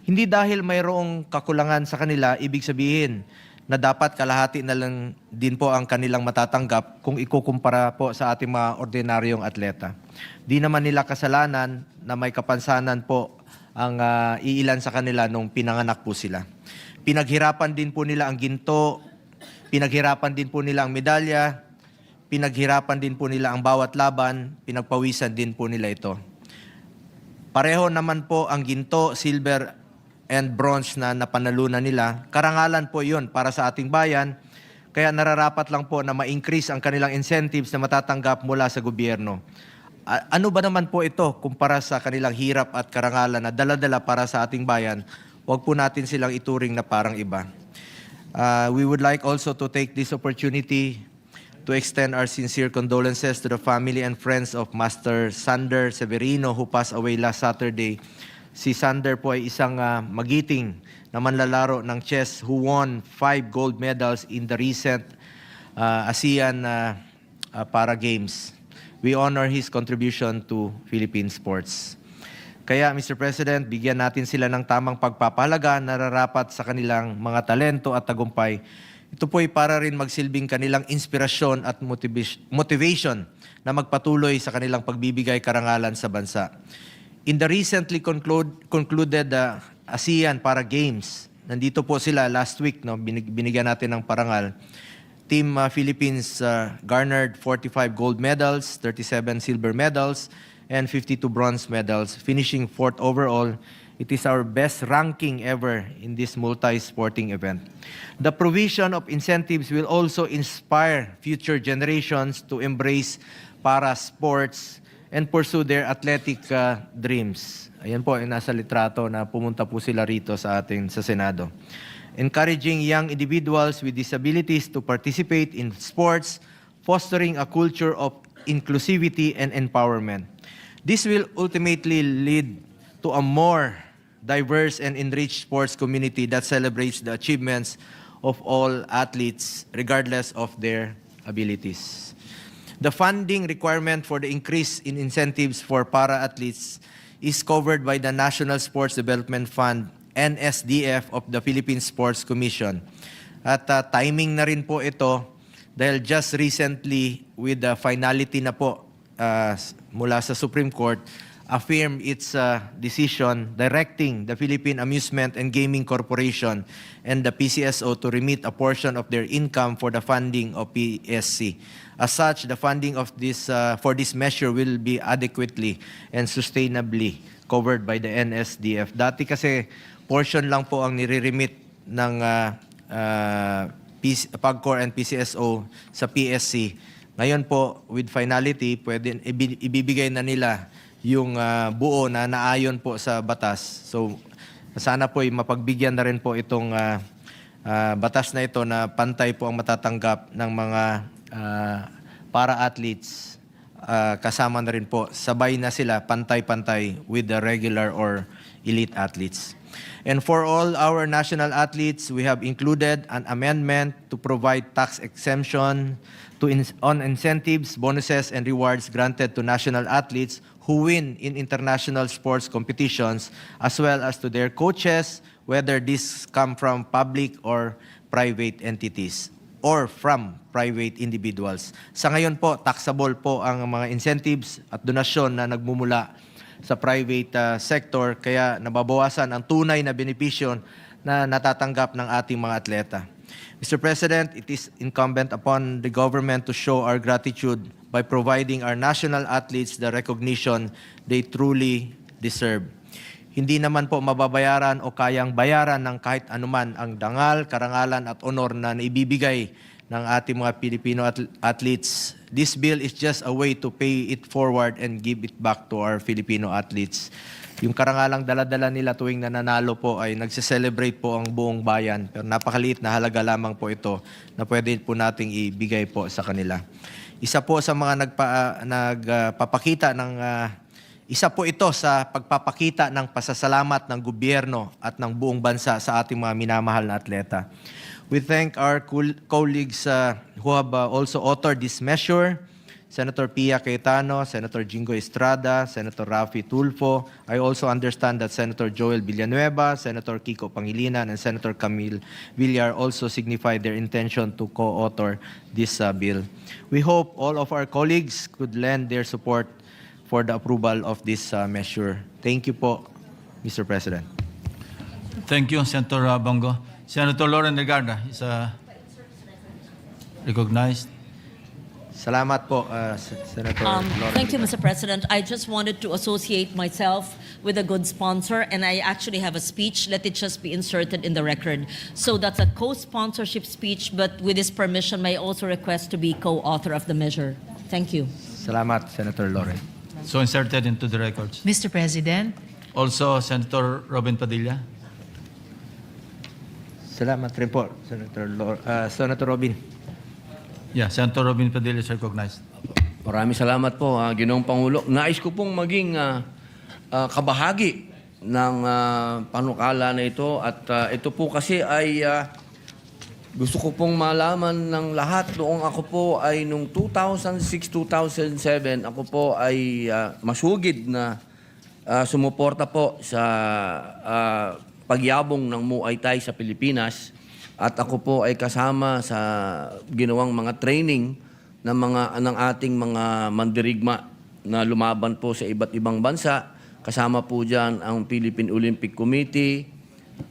Hindi dahil mayroong kakulangan sa kanila, ibig sabihin na dapat kalahati na lang din po ang kanilang matatanggap kung ikukumpara po sa ating mga ordinaryong atleta. Di naman nila kasalanan na may kapansanan po ang iilan sa kanila nung pinanganak po sila. Pinaghirapan din po nila ang ginto, pinaghirapan din po nila ang medalya, pinaghirapan din po nila ang bawat laban, pinagpawisan din po nila ito. Pareho naman po ang ginto, silver, and bronze na napanalunan nila. Karangalan po yun para sa ating bayan, kaya nararapat lang po na ma-increase ang kanilang incentives na matatanggap mula sa gobyerno. Ano ba naman po ito kumpara sa kanilang hirap at karangalan na dala-dala para sa ating bayan? Huwag po natin silang ituring na parang iba. We would like also to take this opportunity to extend our sincere condolences to the family and friends of Master Sander Severino who passed away last Saturday. Si Sander po ay isang magiting na manlalaro ng chess who won 5 gold medals in the recent ASEAN Para Games. We honor his contribution to Philippine sports. Kaya, Mr. President, bigyan natin sila ng tamang pagpapahalaga na nararapat sa kanilang mga talento at tagumpay. Ito po ay para rin magsilbing kanilang inspirasyon at motivation na magpatuloy sa kanilang pagbibigay karangalan sa bansa. In the recently concluded ASEAN Para Games, nandito po sila last week, no, binigyan natin ng parangal. Team Philippines garnered 45 gold medals, 37 silver medals, and 52 bronze medals, finishing 4th overall. It is our best ranking ever in this multi-sporting event. The provision of incentives will also inspire future generations to embrace para sports and pursue their athletic dreams. Ayan po, nasa litrato na pumunta po sila rito sa Senado. Encouraging young individuals with disabilities to participate in sports, fostering a culture of inclusivity and empowerment. This will ultimately lead to a more diverse and enriched sports community that celebrates the achievements of all athletes regardless of their abilities. The funding requirement for the increase in incentives for para-athletes is covered by the National Sports Development Fund, NSDF, of the Philippine Sports Commission. At timing na rin po ito dahil just recently with the finality na po mula sa Supreme Court, affirm its decision directing the Philippine Amusement and Gaming Corporation and the PCSO to remit a portion of their income for the funding of PSC. As such, the funding of this for this measure will be adequately and sustainably covered by the NSDF. Dati kasi portion lang po ang nire-remit ng PAGCOR and PCSO sa PSC. Ngayon po, with finality, ibibigay na nila yung buo na naayon po sa batas. So, sana po mapagbigyan na rin po itong batas na ito na pantay po ang matatanggap ng mga para-athletes. Kasama na rin po, sabay na sila, pantay-pantay with the regular or elite athletes. And for all our national athletes, we have included an amendment to provide tax exemption on incentives, bonuses, and rewards granted to national athletes who win in international sports competitions, as well as to their coaches, whether these come from public or private entities or from private individuals. Sa ngayon po, taxable po ang mga incentives at donasyon na nagmumula sa private sector, kaya nababawasan ang tunay na benepisyo na natatanggap ng ating mga atleta. Mr. President, it is incumbent upon the government to show our gratitude by providing our national athletes the recognition they truly deserve. Hindi naman po mababayaran o kayang bayaran ng kahit anuman ang dangal, karangalan at honor na naibibigay ng ating mga Filipino athletes. This bill is just a way to pay it forward and give it back to our Filipino athletes. Yung karangalang dala-dala nila tuwing nananalo po ay nagse-celebrate po ang buong bayan. Pero napakaliit na halaga lamang po ito na pwede po nating ibigay po sa kanila. Isa po sa mga nagpapakita ng isa po ito sa pagpapakita ng pasasalamat ng gobyerno at ng buong bansa sa ating mga minamahal na atleta. We thank our colleagues who have also authored this measure, Senator Pia Cayetano, Senator Jingo Estrada, Senator Rafi Tulfo. I also understand that Senator Joel Villanueva, Senator Kiko Pangilinan, and Senator Camille Villar also signified their intention to co-author this bill. We hope all of our colleagues could lend their support for the approval of this measure. Thank you po, Mr. President. Thank you, Senator Bongo. Senator Lauren Legarda is recognized. Salamat po, Senator Lauren. Thank you, Mr. President. I just wanted to associate myself with a good sponsor, and I actually have a speech. Let it just be inserted in the record. So that's a co-sponsorship speech, but with his permission, may I also request to be co-author of the measure. Thank you. Salamat, Senator Lauren. So inserted into the records. Mr. President, Also, Senator Robin Padilla. Salamat rin po, Senator Robin. Yeah, Senator Robin Padilla is recognized. Maraming salamat po, Ginoong Pangulo. Nais ko pong maging kabahagi ng panukala na ito at ito po kasi ay gusto ko pong malaman ng lahat. Noong ako po ay nung 2006-2007, ako po ay masugid na sumuporta po sa pagyabong ng Muay Thai sa Pilipinas. At ako po ay kasama sa ginawang mga training ng ating mga mandirigma na lumaban po sa iba't ibang bansa. Kasama po dyan ang Philippine Olympic Committee.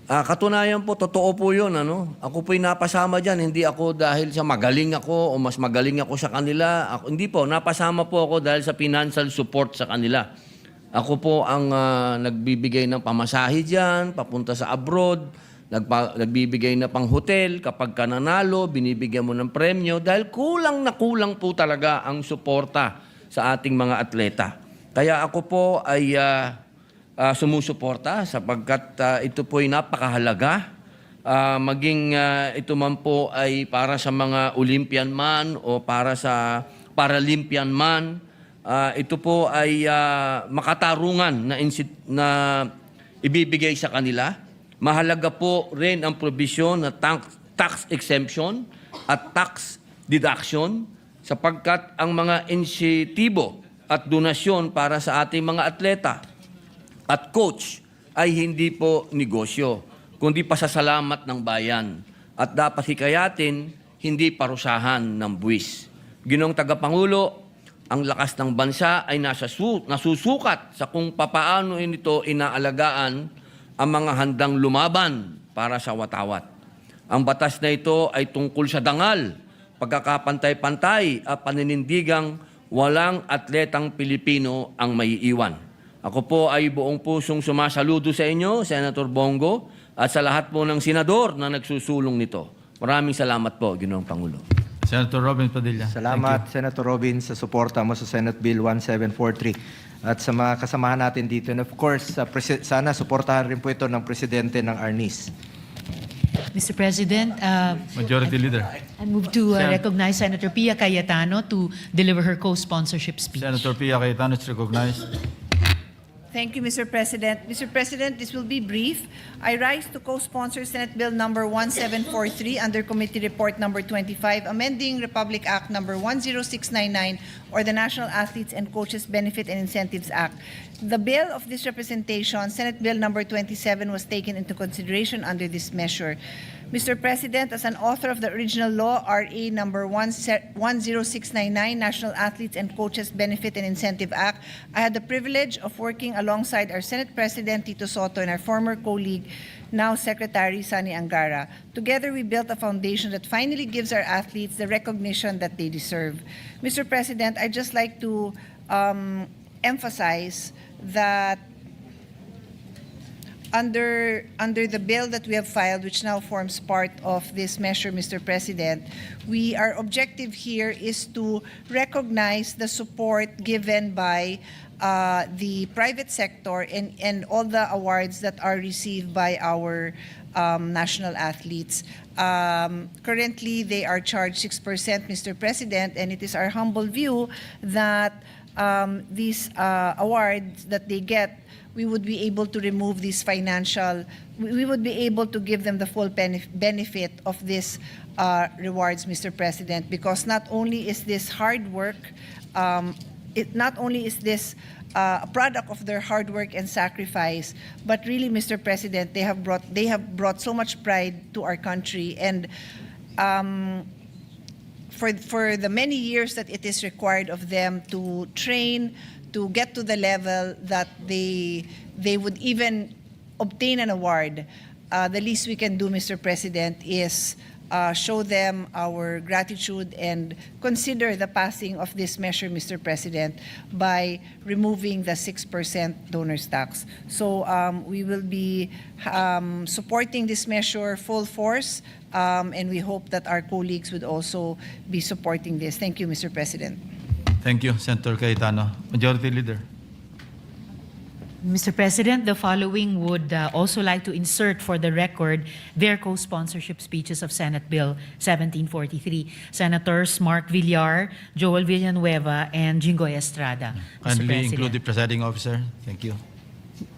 Katunayan po, totoo po yun. Ako po'y napasama dyan. Hindi ako dahil sa magaling ako o mas magaling ako sa kanila. Hindi po, napasama po ako dahil sa financial support sa kanila. Ako po ang nagbibigay ng pamasahe dyan, papunta sa abroad, nagbibigay na pang hotel. Kapag ka nanalo, binibigyan mo ng premyo dahil kulang na kulang po talaga ang suporta sa ating mga atleta. Kaya ako po ay sumusuporta sapagkat ito po ay napakahalaga. Maging ito man po ay para sa mga Olympian man o para sa Paralympian man, ito po ay makatarungan na ibibigay sa kanila. Mahalaga po rin ang provision na tax exemption at tax deduction sapagkat ang mga insentibo at donasyon para sa ating mga atleta at coach ay hindi po negosyo, kundi pasasalamat ng bayan. At dapat hikayatin hindi parusahan ng buwis. Ginoong Tagapangulo, ang lakas ng bansa ay nasusukat sa kung papaano nito inaalagaan ang mga handang lumaban para sa watawat. Ang batas na ito ay tungkol sa dangal, pagkakapantay-pantay at paninindigang walang atletang Pilipino ang maiiwan. Ako po ay buong pusong sumasaludo sa inyo, Senator Bongo, at sa lahat po ng senador na nagsusulong nito. Maraming salamat po, Ginoong Pangulo. Senator Robin Padilla. Salamat, Senator Robin, sa suporta mo sa Senate Bill 1743 at sa mga kasamahan natin dito. And of course, sana suportahan rin po ito ng Presidente ng ARNIS. Mr. President, Majority Leader. I move to recognize Senator Pia Cayetano to deliver her co-sponsorship speech. Senator Pia Cayetano is recognized. Thank you, Mr. President. Mr. President, this will be brief. I rise to co-sponsor Senate Bill number 1743 under Committee Report number 25, amending Republic Act number 10699 or the National Athletes and Coaches Benefit and Incentives Act. The bill of this representation, Senate Bill number 27, was taken into consideration under this measure. Mr. President, as an author of the original law, RA number 10699, National Athletes and Coaches Benefit and Incentive Act, I had the privilege of working alongside our Senate President Tito Soto and our former colleague, now Secretary Sani Angara. Together, we built a foundation that finally gives our athletes the recognition that they deserve. Mr. President, I'd just like to emphasize that under the bill that we have filed, which now forms part of this measure, Mr. President, our objective here is to recognize the support given by the private sector and all the awards that are received by our national athletes. Currently, they are charged 6%, Mr. President, and it is our humble view that these awards that they get, we would be able to remove these we would be able to give them the full benefit of these rewards, Mr. President, because not only is this hard work, not only is this a product of their hard work and sacrifice, but really, Mr. President, they have brought so much pride to our country, and for the many years that it is required of them to train, to get to the level that they would even obtain an award, the least we can do, Mr. President, is show them our gratitude and consider the passing of this measure, Mr. President, by removing the 6% donors tax. So we will be supporting this measure full force, and we hope that our colleagues would also be supporting this. Thank you, Mr. President. Thank you, Senator Cayetano. Majority Leader. Mr. President, the following would also like to insert for the record their co-sponsorship speeches of Senate Bill 1743. Senators Mark Villar, Joel Villanueva, and Jingoy Estrada. Kindly include the presiding officer. Thank you.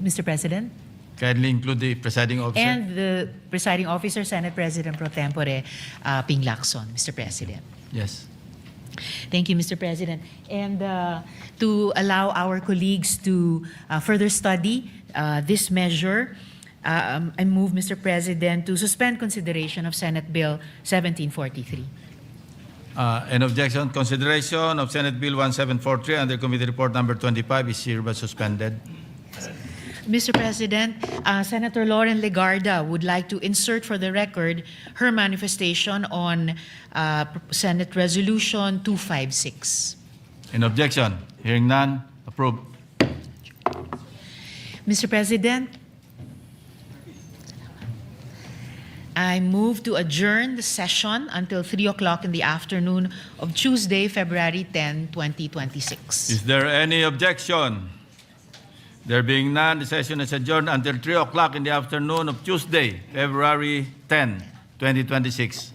Mr. President? Kindly include the presiding officer. And the presiding officer, Senate President Pro Tempore Ping Lacson, Mr. President. Yes. Thank you, Mr. President. And to allow our colleagues to further study this measure, I move, Mr. President, to suspend consideration of Senate Bill 1743. An objection. Consideration of Senate Bill 1743 under Committee Report number 25 is hereby suspended. Mr. President, Senator Lauren Legarda would like to insert for the record her manifestation on Senate Resolution 256. An objection. Hearing none. Approved. Mr. President, I move to adjourn the session until 3 o'clock in the afternoon of Tuesday, February 10, 2026. Is there any objection? There being none, the session is adjourned until 3 o'clock in the afternoon of Tuesday, February 10, 2026.